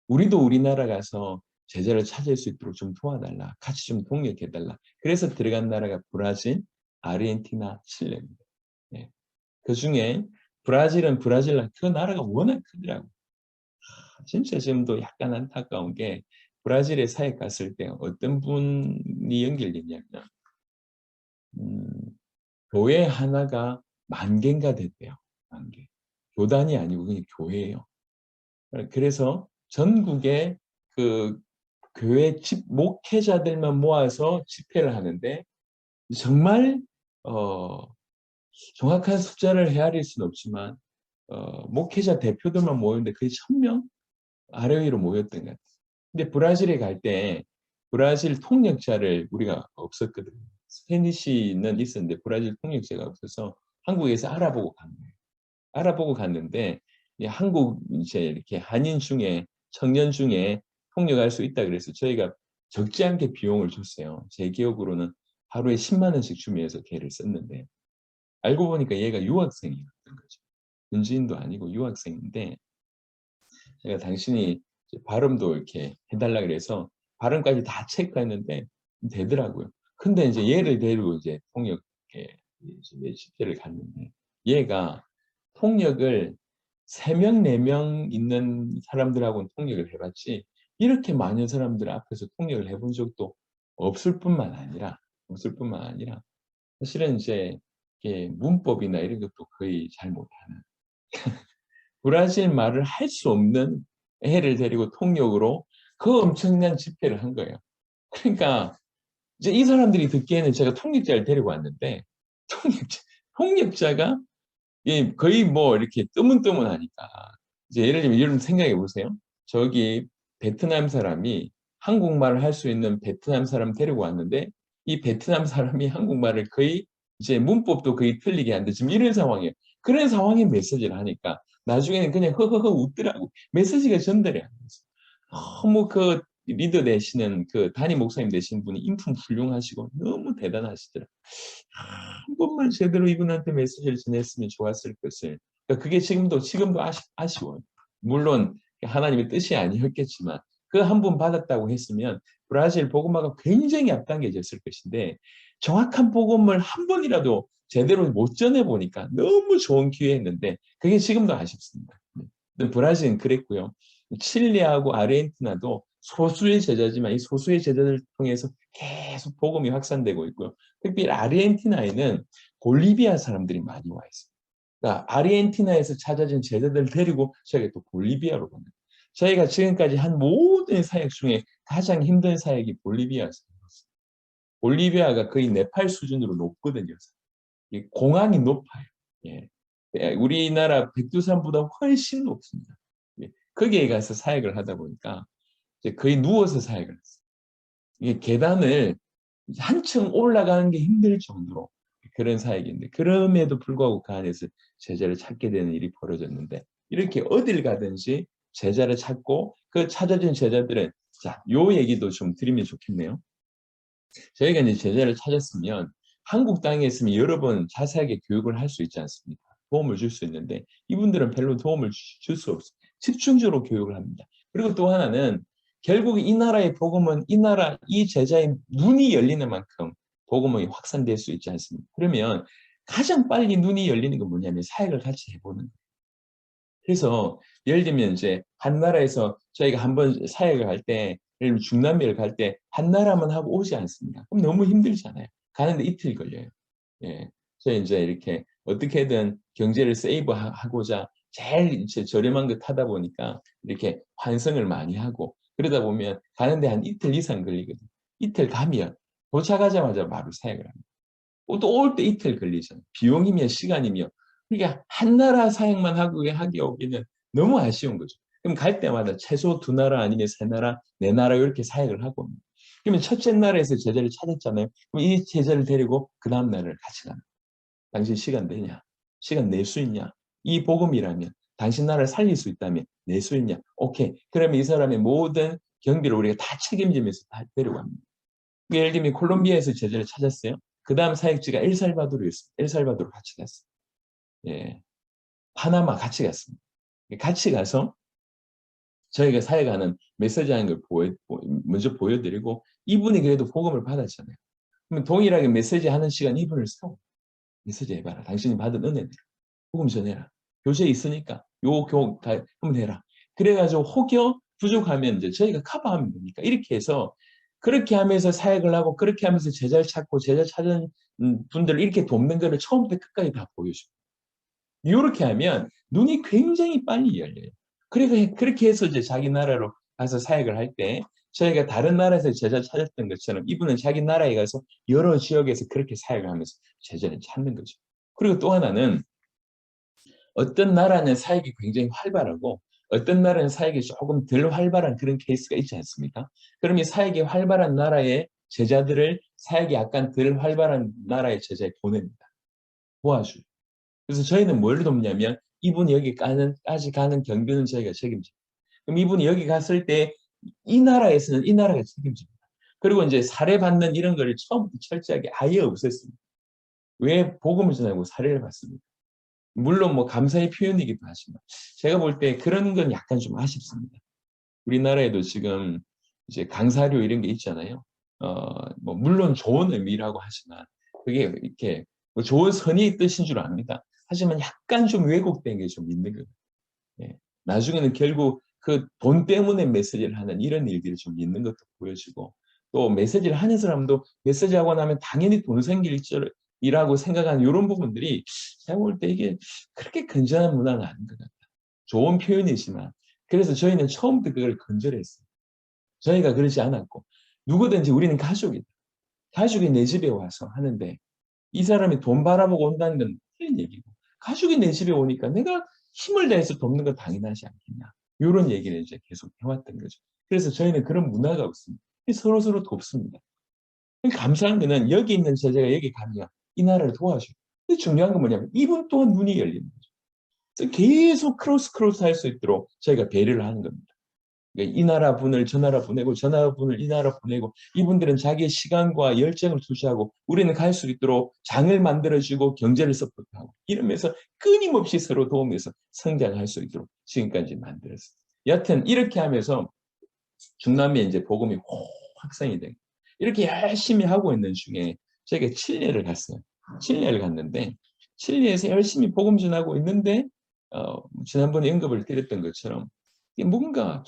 [SPEAKER 1] 우리도 우리나라 가서 제자를 찾을 수 있도록 좀 도와달라. 같이 좀 동력해달라. 그래서 들어간 나라가 브라질, 아르헨티나, 칠레입니다. 네. 그 중에 브라질은 그 나라가 워낙 크더라고요. 진짜 지금도 약간 안타까운 게 브라질에 사역 갔을 때 어떤 분이 연결됐냐면 음, 교회 하나가 10,000개인가 됐대요. 10,000개. 교단이 아니고 그냥 교회예요. 그래서 전국에 그 교회 목회자들만 모아서 집회를 하는데 정말 정확한 숫자를 헤아릴 수는 없지만 목회자 대표들만 모였는데 거의 1,000명 아래 위로 모였던 것 같아요. 근데 브라질에 갈 때 브라질 통역자를 우리가 없었거든요. 스페니쉬는 있었는데 브라질 통역자가 없어서 한국에서 알아보고 간 거예요. 알아보고 갔는데 한국 이제 이렇게 한인 중에 청년 중에 통역할 수 있다 그래서 저희가 적지 않게 비용을 줬어요. 제 기억으로는 하루에 10만 원씩 주면서 걔를 썼는데 알고 보니까 얘가 유학생이었던 거죠. 현지인도 아니고 유학생인데 제가 당신이 발음도 이렇게 해달라 그래서 발음까지 다 체크했는데 되더라고요. 근데 이제 얘를 데리고 이제 통역 집회를 갔는데 얘가 통역을 3명, 4명 있는 사람들하고는 통역을 해봤지 이렇게 많은 사람들 앞에서 통역을 해본 적도 없을 뿐만 아니라 사실은 이제 문법이나 이런 것도 거의 잘 못하는 브라질 말을 할 수 없는 애를 데리고 통역으로 그 엄청난 집회를 한 거예요. 그러니까 이제 이 사람들이 듣기에는 제가 통역자를 데리고 왔는데 통역자가 거의 뭐 이렇게 뜨문뜨문하니까 이제 예를 들면 여러분 생각해 보세요. 저기 베트남 사람이 한국말을 할 수 있는 베트남 사람 데리고 왔는데 이 베트남 사람이 한국말을 거의 이제 문법도 거의 틀리게 하는데 지금 이런 상황이에요. 그런 상황에 메시지를 하니까 나중에는 그냥 허허허 웃더라고. 메시지가 전달이 안 됐어요. 너무 그 리더 되시는 그 담임 목사님 되신 분이 인품 훌륭하시고 너무 대단하시더라고요. 한 번만 제대로 이분한테 메시지를 전했으면 좋았을 것을. 그러니까 그게 지금도 아쉬워요. 물론 하나님의 뜻이 아니었겠지만 그 한 번 받았다고 했으면 브라질 복음화가 굉장히 앞당겨졌을 것인데 정확한 복음을 한 번이라도 제대로 못 전해보니까 너무 좋은 기회였는데 그게 지금도 아쉽습니다. 브라질은 그랬고요. 칠레하고 아르헨티나도 소수의 제자지만 이 소수의 제자들을 통해서 계속 복음이 확산되고 있고요. 특히 아르헨티나에는 볼리비아 사람들이 많이 와 있습니다. 그러니까 아르헨티나에서 찾아진 제자들을 데리고 저희가 또 볼리비아로 갑니다. 저희가 지금까지 한 모든 사역 중에 가장 힘든 사역이 볼리비아였어요. 볼리비아가 거의 네팔 수준으로 높거든요. 공항이 높아요. 예. 우리나라 백두산보다 훨씬 높습니다. 예. 거기에 가서 사역을 하다 보니까 이제 거의 누워서 사역을 했어요. 이게 계단을 한층 올라가는 게 힘들 정도로 그런 사역인데 그럼에도 불구하고 그 안에서 제자를 찾게 되는 일이 벌어졌는데 이렇게 어딜 가든지 제자를 찾고 그 찾아진 제자들은 자, 요 얘기도 좀 드리면 좋겠네요. 저희가 이제 제자를 찾았으면 한국 땅에 있으면 여러 번 자세하게 교육을 할 수 있지 않습니까? 도움을 줄 수 있는데 이분들은 별로 도움을 줄 수 없어요. 집중적으로 교육을 합니다. 그리고 또 하나는 결국 이 나라의 복음은 이 나라 이 제자의 눈이 열리는 만큼 복음이 확산될 수 있지 않습니까? 그러면 가장 빨리 눈이 열리는 건 뭐냐면 사역을 같이 해보는 거예요. 그래서 예를 들면 이제 한 나라에서 저희가 한번 사역을 할 때, 예를 들면 중남미를 갈 때 한 나라만 하고 오지 않습니다. 그럼 너무 힘들잖아요. 가는데 이틀 걸려요. 예. 저희 이제 이렇게 어떻게든 경제를 세이브하고자 제일 이제 저렴한 거 타다 보니까 이렇게 환승을 많이 하고 그러다 보면 가는데 한 이틀 이상 걸리거든요. 이틀 가면 도착하자마자 바로 사역을 합니다. 또 올 때 이틀 걸리잖아요. 비용이며 시간이며. 그러니까 한 나라 사역만 하기 오기는 너무 아쉬운 거죠. 그럼 갈 때마다 최소 두 나라 아니면 세 나라, 네 나라 이렇게 사역을 하고 옵니다. 그러면 첫째 나라에서 제자를 찾았잖아요. 그럼 이 제자를 데리고 그 다음 나라를 같이 갑니다. 당신 시간 되냐? 시간 낼 수 있냐? 이 복음이라면 당신 나라를 살릴 수 있다면 낼 수 있냐? 오케이. 그러면 이 사람의 모든 경비를 우리가 다 책임지면서 다 데려갑니다. 예를 들면 콜롬비아에서 제자를 찾았어요. 그 다음 사역지가 엘살바도르였습니다. 엘살바도르 같이 갔어요. 예, 파나마 같이 갔습니다. 같이 가서 저희가 사역하는 메시지하는 걸 먼저 보여드리고 이분이 그래도 복음을 받았잖아요. 그러면 동일하게 메시지 하는 시간 이분을 써. 메시지 해봐라. 당신이 받은 은혜들. 복음 전해라. 교재에 있으니까 한번 해라. 그래가지고 혹여 부족하면 이제 저희가 커버하면 되니까 이렇게 해서 그렇게 하면서 사역을 하고 그렇게 하면서 제자를 찾고 제자 찾은 분들을 이렇게 돕는 거를 처음부터 끝까지 다 보여줍니다. 이렇게 하면 눈이 굉장히 빨리 열려요. 그렇게 해서 이제 자기 나라로 가서 사역을 할 때 저희가 다른 나라에서 제자 찾았던 것처럼 이분은 자기 나라에 가서 여러 지역에서 그렇게 사역을 하면서 제자를 찾는 거죠. 그리고 또 하나는 어떤 나라는 사역이 굉장히 활발하고 어떤 나라는 사역이 조금 덜 활발한 그런 케이스가 있지 않습니까? 그럼 이 사역이 활발한 나라의 제자들을 사역이 약간 덜 활발한 나라의 제자에 보냅니다. 도와줘요. 그래서 저희는 뭘 돕냐면 이분이 여기까지 가는 경비는 저희가 책임집니다. 그럼 이분이 여기 갔을 때 이 나라에서는 이 나라가 책임집니다. 그리고 이제 사례받는 이런 걸 처음부터 철저하게 아예 없앴습니다. 왜 복음을 전하고 사례를 받습니까? 물론 뭐 감사의 표현이기도 하지만 제가 볼 때 그런 건 약간 좀 아쉽습니다. 우리나라에도 지금 이제 강사료 이런 게 있잖아요. 뭐 물론 좋은 의미라고 하지만 그게 이렇게 뭐 좋은 선의의 뜻인 줄 압니다. 하지만 약간 좀 왜곡된 게 좀 있는 거예요. 예. 나중에는 결국 그 돈 때문에 메시지를 하는 이런 일들이 좀 있는 것도 보여지고 또 메시지를 하는 사람도 메시지하고 나면 당연히 돈 생길 줄이라고 생각하는 이런 부분들이 제가 볼 때 이게 그렇게 건전한 문화는 아닌 것 같아요. 좋은 표현이지만 그래서 저희는 처음부터 그걸 건절했어요. 저희가 그러지 않았고 누구든지 우리는 가족이다. 가족이 내 집에 와서 하는데 이 사람이 돈 바라보고 온다는 건 틀린 얘기고 가족이 내 집에 오니까 내가 힘을 다해서 돕는 건 당연하지 않겠냐. 이런 얘기를 이제 계속 해왔던 거죠. 그래서 저희는 그런 문화가 없습니다. 서로서로 돕습니다. 감사한 거는 여기 있는 제자가 여기 가면 이 나라를 도와줘요. 근데 중요한 건 뭐냐면 이분 또한 눈이 열리는 거죠. 계속 크로스 할 수 있도록 저희가 배려를 하는 겁니다. 그러니까 이 나라 분을 저 나라 보내고 저 나라 분을 이 나라 보내고 이분들은 자기의 시간과 열정을 투자하고 우리는 갈 수 있도록 장을 만들어주고 경제를 서포트하고 이러면서 끊임없이 서로 도우면서 성장할 수 있도록 지금까지 만들었어요. 여튼 이렇게 하면서 중남미에 이제 복음이 확산이 된 이렇게 열심히 하고 있는 중에 저희가 칠레를 갔어요. 칠레를 갔는데 칠레에서 열심히 복음 전하고 있는데 지난번에 언급을 드렸던 것처럼 뭔가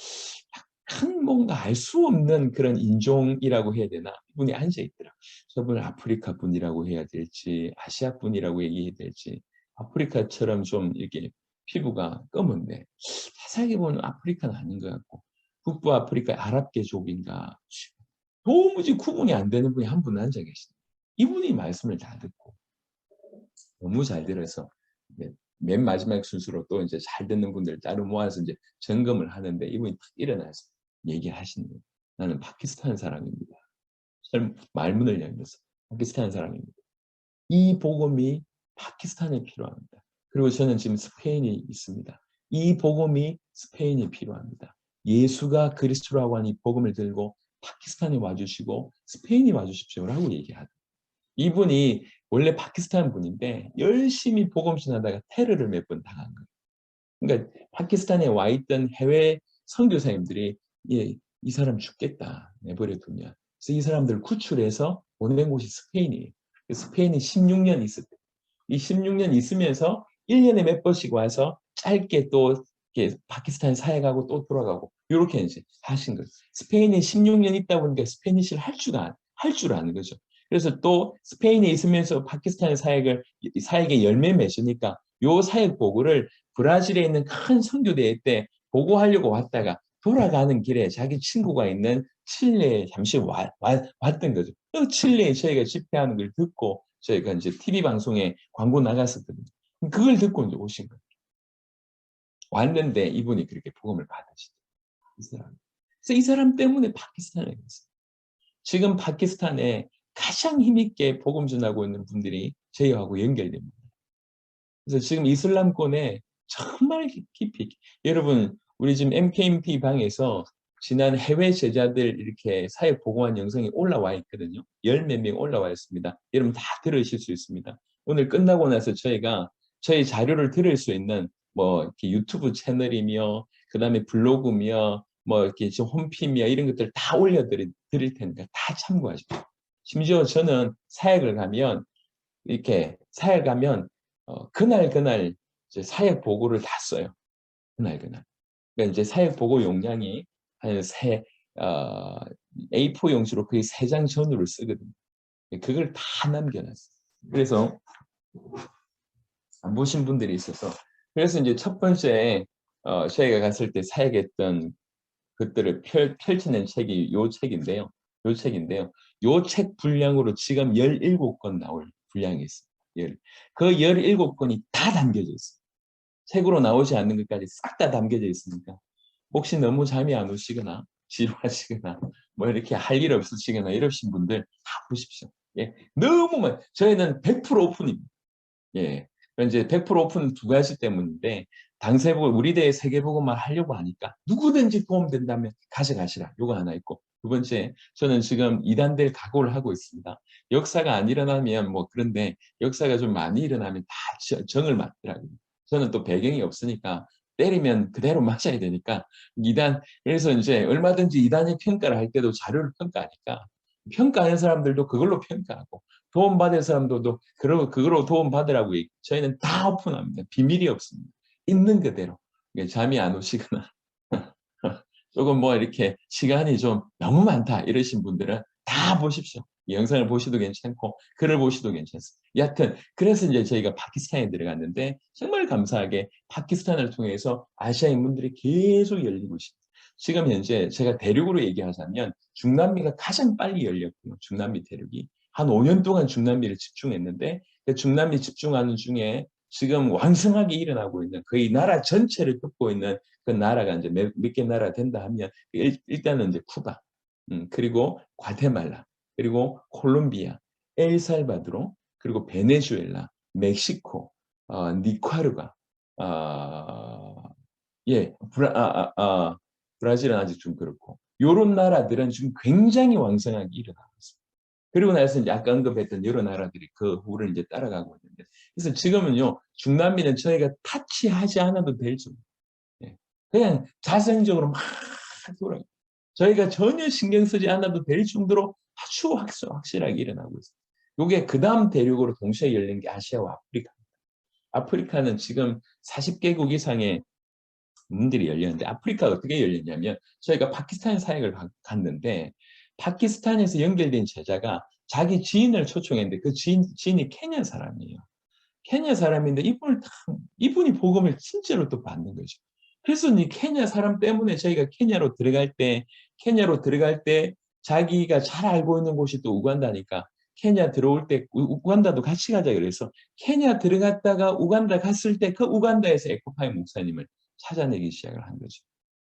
[SPEAKER 1] 약간 뭔가 알 수 없는 그런 인종이라고 해야 되나? 이분이 앉아 있더라. 저분을 아프리카 분이라고 해야 될지 아시아 분이라고 얘기해야 될지 아프리카처럼 좀 이렇게 피부가 검은데 자세하게 보면 아프리카는 아닌 것 같고 북부 아프리카 아랍계족인가 도무지 구분이 안 되는 분이 한 분 앉아 계시다. 이분이 말씀을 다 듣고 너무 잘 들어서 맨 마지막 순서로 또 이제 잘 듣는 분들 따로 모아서 이제 점검을 하는데 이분이 탁 일어나서 얘기하시는 거예요. 나는 파키스탄 사람입니다. 말문을 열면서 파키스탄 사람입니다. 이 복음이 파키스탄에 필요합니다. 그리고 저는 지금 스페인에 있습니다. 이 복음이 스페인에 필요합니다. 예수가 그리스도라고 하는 이 복음을 들고 파키스탄에 와주시고 스페인에 와주십시오라고 얘기하죠. 이분이 원래 파키스탄 분인데 열심히 복음 전하다가 테러를 몇 번 당한 거예요. 그러니까 파키스탄에 와 있던 해외 선교사님들이 예, 이 사람 죽겠다 내버려 두면 그래서 이 사람들 구출해서 보낸 곳이 스페인이에요. 스페인에 16년 있었대요. 이 16년 있으면서 1년에 몇 번씩 와서 짧게 또 이렇게 파키스탄 사회 가고 또 돌아가고 이렇게 이제 하신 거예요. 스페인에 16년 있다 보니까 스페니쉬를 할 줄 아는 거죠. 그래서 또 스페인에 있으면서 파키스탄 사역에 열매 맺으니까 요 사역 보고를 브라질에 있는 큰 선교대회 때 보고하려고 왔다가 돌아가는 길에 자기 친구가 있는 칠레에 잠시 왔던 거죠. 그 칠레에 저희가 집회하는 걸 듣고 저희가 이제 TV 방송에 광고 나갔었거든요. 그걸 듣고 이제 오신 거예요. 왔는데 이분이 그렇게 복음을 받으시죠. 이 사람. 그래서 이 사람 때문에 파키스탄에 갔어요. 지금 파키스탄에 가장 힘있게 복음 전하고 있는 분들이 저희하고 연결됩니다. 그래서 지금 이슬람권에 정말 깊이 여러분 우리 지금 MKMT 방에서 지난 해외 제자들 이렇게 사역 보고한 영상이 올라와 있거든요. 열 몇 명 올라와 있습니다. 여러분 다 들으실 수 있습니다. 오늘 끝나고 나서 저희가 저희 자료를 들을 수 있는 뭐 이렇게 유튜브 채널이며 그다음에 블로그며 뭐 이렇게 홈피며 이런 것들 다 올려드릴 테니까 다 참고하시고 심지어 저는 사역을 가면 이렇게 사역 가면 그날 이제 사역 보고를 다 써요. 그날. 그러니까 이제 사역 보고 용량이 한 어, A4 용지로 거의 3장 전후를 쓰거든요. 그걸 다 남겨놨어요. 그래서 안 보신 분들이 있어서 그래서 이제 첫 번째 저희가 갔을 때 사역했던 것들을 펼치는 책이 요 책인데요. 요 책 분량으로 지금 17권 나올 분량이 있습니다. 그 17권이 다 담겨져 있어요. 책으로 나오지 않는 것까지 싹 다 담겨져 있으니까 혹시 너무 잠이 안 오시거나 지루하시거나 뭐 이렇게 할 일 없으시거나 이러신 분들 다 보십시오. 예, 너무 저희는 100% 오픈입니다. 예, 이제 100% 오픈 두 가지 때문인데 당세보고 우리 대회 세계보고만 하려고 하니까 누구든지 도움된다면 가져가시라. 요거 하나 있고 두 번째 저는 지금 이단될 각오를 하고 있습니다. 역사가 안 일어나면 뭐 그런데 역사가 좀 많이 일어나면 다 정을 맞더라고요. 저는 또 배경이 없으니까 때리면 그대로 맞아야 되니까 이단 그래서 이제 얼마든지 이단의 평가를 할 때도 자료를 평가하니까 평가하는 사람들도 그걸로 평가하고 도움받을 사람들도 그걸로 도움받으라고 저희는 다 오픈합니다. 비밀이 없습니다. 있는 그대로. 잠이 안 오시거나 조금 뭐 이렇게 시간이 좀 너무 많다 이러신 분들은 다 보십시오. 이 영상을 보셔도 괜찮고 글을 보셔도 괜찮습니다. 여하튼 그래서 이제 저희가 파키스탄에 들어갔는데 정말 감사하게 파키스탄을 통해서 아시아인 분들이 계속 열리고 있습니다. 지금 현재 제가 대륙으로 얘기하자면 중남미가 가장 빨리 열렸고요. 중남미 대륙이. 한 5년 동안 중남미를 집중했는데 그 중남미 집중하는 중에 지금 왕성하게 일어나고 있는 거의 나라 전체를 덮고 있는 그 나라가 이제 몇 개 나라 된다 하면 일단은 이제 쿠바, 그리고 과테말라, 그리고 콜롬비아, 엘살바도르, 그리고 베네수엘라, 멕시코, 니카루가, 예, 브라질은 아직 좀 그렇고 요런 나라들은 지금 굉장히 왕성하게 일어나고 있습니다. 그리고 나서 이제 아까 언급했던 여러 나라들이 그 후를 이제 따라가고 있는데 그래서 지금은요 중남미는 저희가 타치하지 않아도 될 정도. 예. 그냥 자생적으로 막 돌아요. 저희가 전혀 신경 쓰지 않아도 될 정도로 아주 확실하게 일어나고 있어요. 이게 그 다음 대륙으로 동시에 열린 게 아시아와 아프리카. 아프리카는 지금 40개국 이상의 문들이 열렸는데 아프리카가 어떻게 열렸냐면 저희가 파키스탄 사역을 갔는데 파키스탄에서 연결된 제자가 자기 지인을 초청했는데 그 지인이 케냐 사람이에요. 케냐 사람인데 이분이 복음을 진짜로 또 받는 거죠. 그래서 이 케냐 사람 때문에 저희가 케냐로 들어갈 때 자기가 잘 알고 있는 곳이 또 우간다니까 케냐 들어올 때 우간다도 같이 가자 그래서 케냐 들어갔다가 우간다 갔을 때 그 우간다에서 에코파이 목사님을 찾아내기 시작을 한 거죠.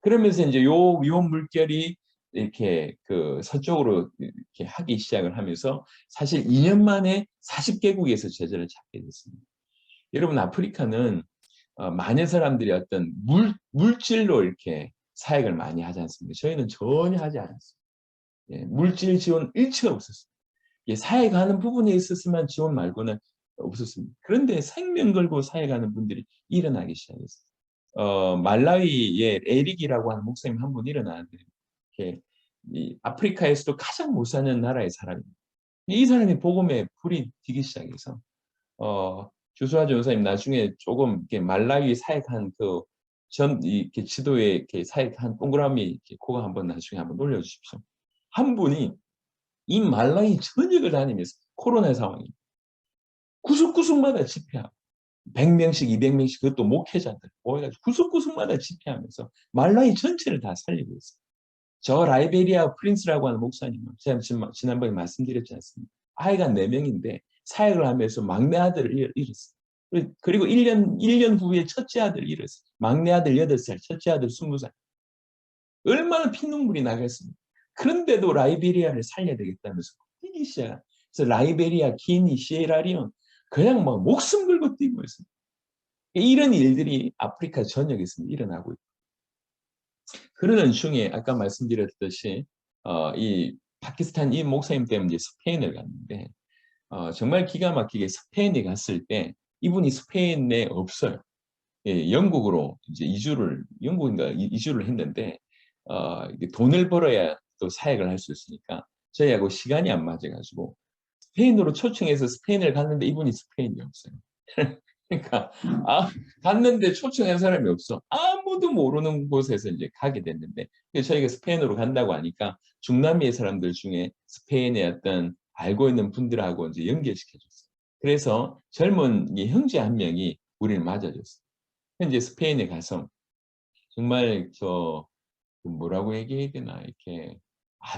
[SPEAKER 1] 그러면서 이제 요 물결이 이렇게 그 서쪽으로 이렇게 하기 시작을 하면서 사실 2년 만에 40개국에서 제자를 찾게 됐습니다. 여러분 아프리카는 많은 사람들이 어떤 물질로 이렇게 사역을 많이 하지 않습니까? 저희는 전혀 하지 않았어요. 예, 물질 지원 일치가 없었어요. 예, 사역하는 부분에 있었으면 지원 말고는 없었습니다. 그런데 생명 걸고 사역하는 분들이 일어나기 시작했어요. 말라위의 에릭이라고 하는 목사님 한 분 일어나는데 이렇게 이 아프리카에서도 가장 못 사는 나라의 사람입니다. 이 사람이 복음에 불이 튀기 시작해서 주수아 전사님 나중에 조금 이렇게 말라위 사역한 그 이렇게 지도에 이렇게 사역한 동그라미 이렇게 그거 한번 나중에 한번 올려주십시오. 한 분이 이 말라위 전역을 다니면서 코로나 상황이 구석구석마다 집회하고 100명씩 200명씩 그것도 목회자들 모여가지고 구석구석마다 집회하면서 말라위 전체를 다 살리고 있어요. 저 라이베리아 프린스라고 하는 목사님은 제가 지난번에 말씀드렸지 않습니까? 아이가 4명인데 사역을 하면서 막내 아들을 잃었어요. 그리고 1년 후에 첫째 아들을 잃었어요. 막내 아들 8살, 첫째 아들 20살. 얼마나 피눈물이 나겠습니까? 그런데도 라이베리아를 살려야 되겠다면서 뛰기 시작. 그래서 라이베리아, 기니, 시에라리온 그냥 막 목숨 걸고 뛰고 있어요. 이런 일들이 아프리카 전역에서 일어나고 있고 그러는 중에 아까 말씀드렸듯이 이 파키스탄 이 목사님 때문에 스페인을 갔는데 정말 기가 막히게 스페인에 갔을 때 이분이 스페인에 없어요. 예, 영국으로 이제 영국인가 이주를 했는데 돈을 벌어야 또 사역을 할 수 있으니까 저희하고 시간이 안 맞아가지고 스페인으로 초청해서 스페인을 갔는데 이분이 스페인이 없어요. 그러니까 갔는데 초청한 사람이 없어. 아무도 모르는 곳에서 이제 가게 됐는데 저희가 스페인으로 간다고 하니까 중남미의 사람들 중에 스페인의 어떤 알고 있는 분들하고 이제 연결시켜줬어요. 그래서 젊은 이 형제 한 명이 우리를 맞아줬어요. 현재 스페인에 가서 정말 뭐라고 얘기해야 되나 이렇게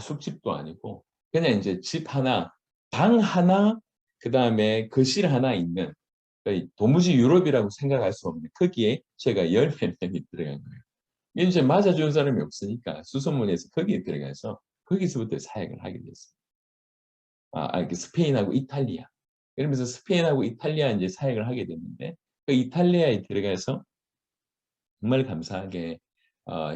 [SPEAKER 1] 숙집도 아니고 그냥 이제 집 하나, 방 하나, 그 다음에 거실 하나 있는 도무지 유럽이라고 생각할 수 없는 거기에 제가 10몇 명이 들어간 거예요. 이제 맞아주는 사람이 없으니까 수소문해서 거기에 들어가서 거기서부터 사역을 하게 됐어요. 스페인하고 이탈리아. 그러면서 스페인하고 이탈리아 이제 사역을 하게 됐는데 그 이탈리아에 들어가서 정말 감사하게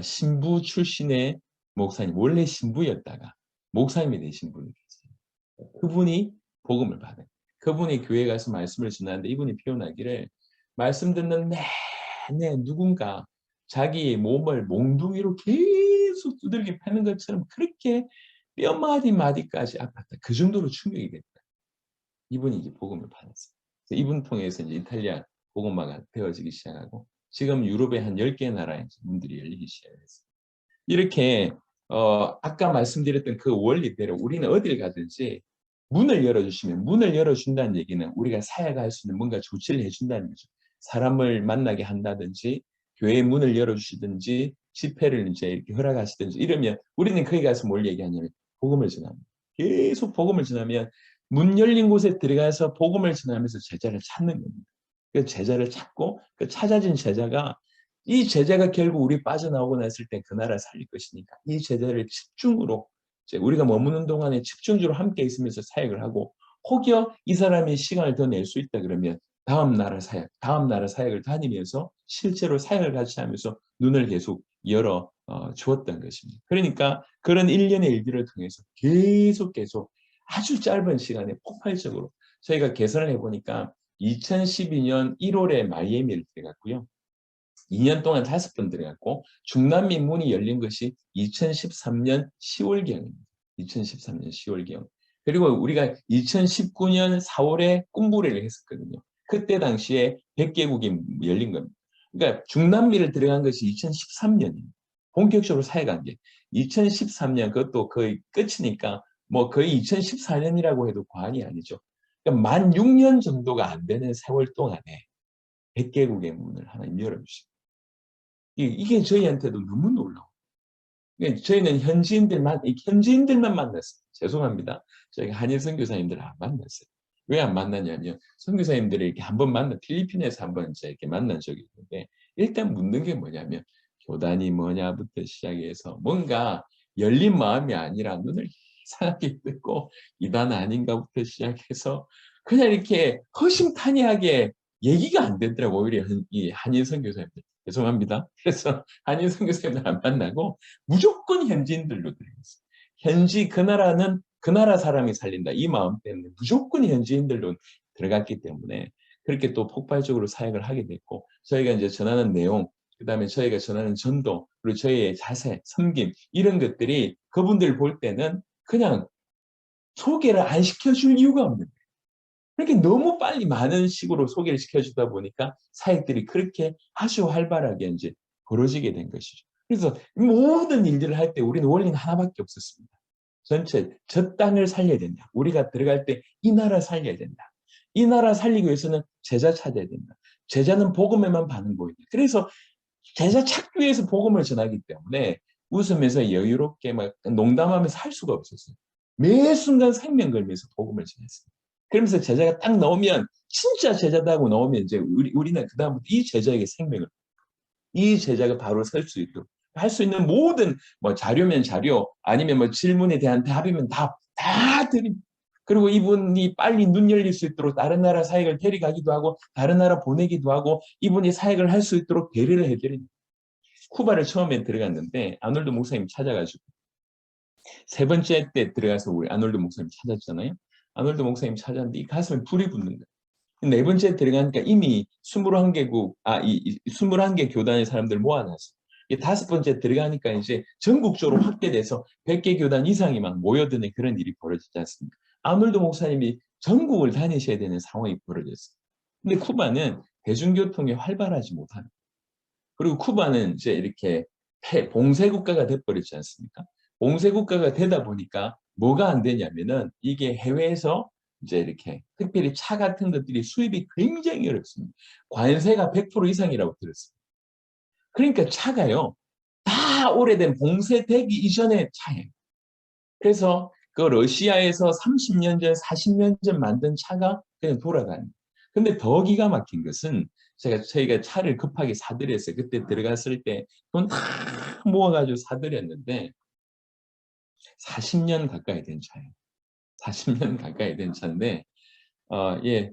[SPEAKER 1] 신부 출신의 목사님, 원래 신부였다가 목사님이 되신 분이 계세요. 그분이 복음을 받은. 그분이 교회 가서 말씀을 전하는데 이분이 표현하기를 말씀 듣는 내내 누군가 자기의 몸을 몽둥이로 계속 두들겨 패는 것처럼 그렇게 뼈 마디 마디까지 아팠다. 그 정도로 충격이 됐다. 이분이 이제 복음을 받았어요. 이분 통해서 이제 이탈리아 복음화가 되어지기 시작하고 지금 유럽의 한 10개 나라에 문들이 열리기 시작했어요. 이렇게 아까 말씀드렸던 그 원리대로 우리는 어딜 가든지 문을 열어주시면 문을 열어준다는 얘기는 우리가 사역할 수 있는 뭔가 조치를 해준다는 거죠. 사람을 만나게 한다든지 교회의 문을 열어주시든지 집회를 이제 이렇게 허락하시든지 이러면 우리는 거기 가서 뭘 얘기하냐면 복음을 전합니다. 계속 복음을 전하면 문 열린 곳에 들어가서 복음을 전하면서 제자를 찾는 겁니다. 그 제자를 찾고 그 찾아진 제자가 이 제자가 결국 우리 빠져나오고 났을 때 그 나라 살릴 것이니까 이 제자를 집중으로 우리가 머무는 동안에 집중적으로 함께 있으면서 사역을 하고 혹여 이 사람이 시간을 더 낼 수 있다 그러면 다음 나라 사역을 다니면서 실제로 사역을 같이 하면서 눈을 계속 열어 주었던 것입니다. 그러니까 그런 일련의 일들을 통해서 계속 아주 짧은 시간에 폭발적으로 저희가 계산을 해보니까 2012년 1월에 마이애미를 들어갔고요. 2년 동안 5번 들어갔고 중남미 문이 열린 것이 2013년 10월경입니다. 2013년 10월경. 그리고 우리가 2019년 4월에 꿈부레를 했었거든요. 그때 당시에 100개국이 열린 겁니다. 그러니까 중남미를 들어간 것이 2013년입니다. 본격적으로 사역한 게 2013년 그것도 거의 끝이니까 뭐 거의 2014년이라고 해도 과언이 아니죠. 그러니까 만 6년 정도가 안 되는 세월 동안에 100개국의 문을 하나님 열어주시고 이게 저희한테도 너무 놀라워. 저희는 현지인들만 만났어요. 죄송합니다. 저희가 한일 선교사님들 안 만났어요. 왜 안 만나냐면 선교사님들을 이렇게 한번 필리핀에서 한번 이렇게 만난 적이 있는데 일단 묻는 게 뭐냐면 교단이 뭐냐부터 시작해서 뭔가 열린 마음이 아니라 눈을 이상하게 뜨고 이단 아닌가부터 시작해서 그냥 이렇게 허심탄회하게 얘기가 안 되더라고요. 오히려 이 한인 선교사님들. 죄송합니다. 그래서 한인 선교사님들 안 만나고 무조건 현지인들로 들어갔어요. 현지 그 나라는 그 나라 사람이 살린다. 이 마음 때문에 무조건 현지인들로 들어갔기 때문에 그렇게 또 폭발적으로 사역을 하게 됐고 저희가 이제 전하는 내용 그다음에 저희가 전하는 전도 그리고 저희의 자세, 섬김 이런 것들이 그분들 볼 때는 그냥 소개를 안 시켜줄 이유가 없는 거예요. 그렇게 너무 빨리 많은 식으로 소개를 시켜주다 보니까 사역들이 그렇게 아주 활발하게 이제 벌어지게 된 것이죠. 그래서 모든 일들을 할 때 우리는 원리는 하나밖에 없었습니다. 전체 저 땅을 살려야 된다. 우리가 들어갈 때 이 나라 살려야 된다. 이 나라 살리기 위해서는 제자 찾아야 된다. 제자는 복음에만 반응 보인다. 그래서 제자 찾기 위해서 복음을 전하기 때문에 웃으면서 여유롭게 막 농담하면서 할 수가 없었어요. 매 순간 생명 걸면서 복음을 전했어요. 그러면서 제자가 딱 나오면 진짜 제자다고 나오면 이제 우리는 그다음부터 이 제자에게 생명을 이 제자가 바로 설 수 있도록 할 수 있는 모든 뭐 자료면 자료 아니면 뭐 질문에 대한 답이면 다 드립니다. 그리고 이분이 빨리 눈 열릴 수 있도록 다른 나라 사역을 데려가기도 하고 다른 나라 보내기도 하고 이분이 사역을 할 수 있도록 배려를 해드립니다. 쿠바를 처음에 들어갔는데 아놀드 목사님 찾아가지고 세 번째 때 들어가서 우리 아놀드 목사님 찾았잖아요. 아놀드 목사님 찾았는데 이 가슴에 불이 붙는 거예요. 네 번째 들어가니까 이미 21개국, 21개 교단의 사람들 모아놨어. 다섯 번째 들어가니까 이제 전국적으로 확대돼서 100개 교단 이상이 막 모여드는 그런 일이 벌어지지 않습니까? 아놀드 목사님이 전국을 다니셔야 되는 상황이 벌어졌어요. 근데 쿠바는 대중교통이 활발하지 못하는 그리고 쿠바는 이제 이렇게 봉쇄 국가가 돼버렸지 않습니까? 봉쇄 국가가 되다 보니까 뭐가 안 되냐면은 이게 해외에서 이제 이렇게 특별히 차 같은 것들이 수입이 굉장히 어렵습니다. 관세가 100% 이상이라고 들었습니다. 그러니까 차가요. 다 오래된 봉쇄되기 이전의 차예요. 그래서 그 러시아에서 30년 전, 40년 전 만든 차가 그냥 돌아가는. 근데 더 기가 막힌 것은 저희가 차를 급하게 사들였어요. 그때 들어갔을 때 돈 다 모아가지고 사들였는데 40년 가까이 된 차예요. 40년 가까이 된 차인데, 예,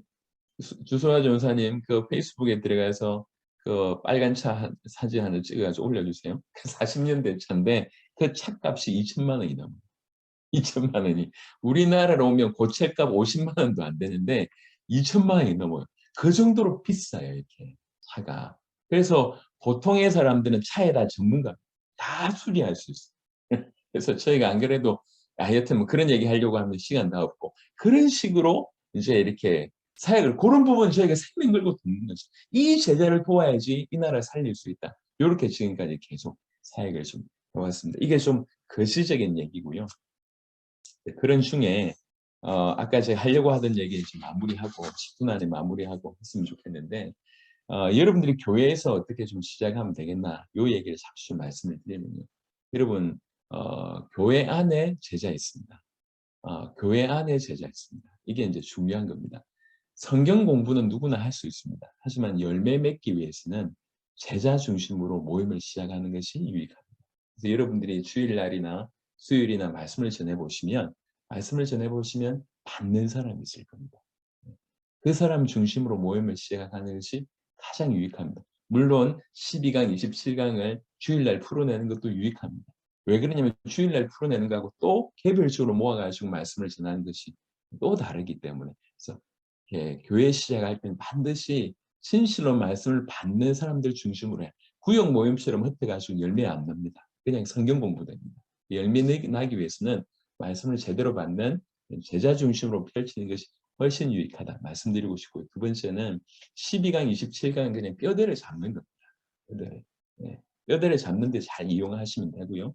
[SPEAKER 1] 주소아 전사님 그 페이스북에 들어가서 그 빨간 차 사진 하나 찍어가지고 올려주세요. 40년 된 차인데 그 차값이 2천만 원이 넘어요. 2천만 원이. 우리나라로 오면 고체값 50만 원도 안 되는데 2천만 원이 넘어요. 그 정도로 비싸요, 이렇게 차가. 그래서 보통의 사람들은 차에다 전문가 다 수리할 수 있어요. 그래서 저희가 안 그래도 하여튼 뭐 그런 얘기 하려고 하면 시간도 없고 그런 식으로 이제 이렇게 사역을 그런 부분 저희가 생명 걸고 돕는 거죠. 이 제자를 도와야지 이 나라를 살릴 수 있다. 이렇게 지금까지 계속 사역을 좀 해왔습니다. 이게 좀 거시적인 얘기고요. 그런 중에 아까 제가 하려고 하던 얘기 좀 마무리하고 10분 안에 마무리하고 했으면 좋겠는데 여러분들이 교회에서 어떻게 좀 시작하면 되겠나 요 얘기를 잠시 좀 말씀을 드리면요. 여러분 교회 안에 제자 있습니다. 교회 안에 제자 있습니다. 이게 이제 중요한 겁니다. 성경 공부는 누구나 할 수 있습니다. 하지만 열매 맺기 위해서는 제자 중심으로 모임을 시작하는 것이 유익합니다. 그래서 여러분들이 주일날이나 수요일이나 말씀을 전해보시면 받는 사람이 있을 겁니다. 그 사람 중심으로 모임을 시작하는 것이 가장 유익합니다. 물론 12강, 27강을 주일날 풀어내는 것도 유익합니다. 왜 그러냐면 주일날 풀어내는 거하고 또 개별적으로 모아가지고 말씀을 전하는 것이 또 다르기 때문에 그래서 교회 시작할 때는 반드시 진실로 말씀을 받는 사람들 중심으로 해. 구역 모임처럼 흩어가지고 열매 안 납니다. 그냥 성경 공부됩니다. 열매 나기 위해서는 말씀을 제대로 받는 제자 중심으로 펼치는 것이 훨씬 유익하다 말씀드리고 싶고요. 두 번째는 12강, 27강은 그냥 뼈대를 잡는 겁니다. 뼈대를. 네. 뼈대를 잡는데 잘 이용하시면 되고요.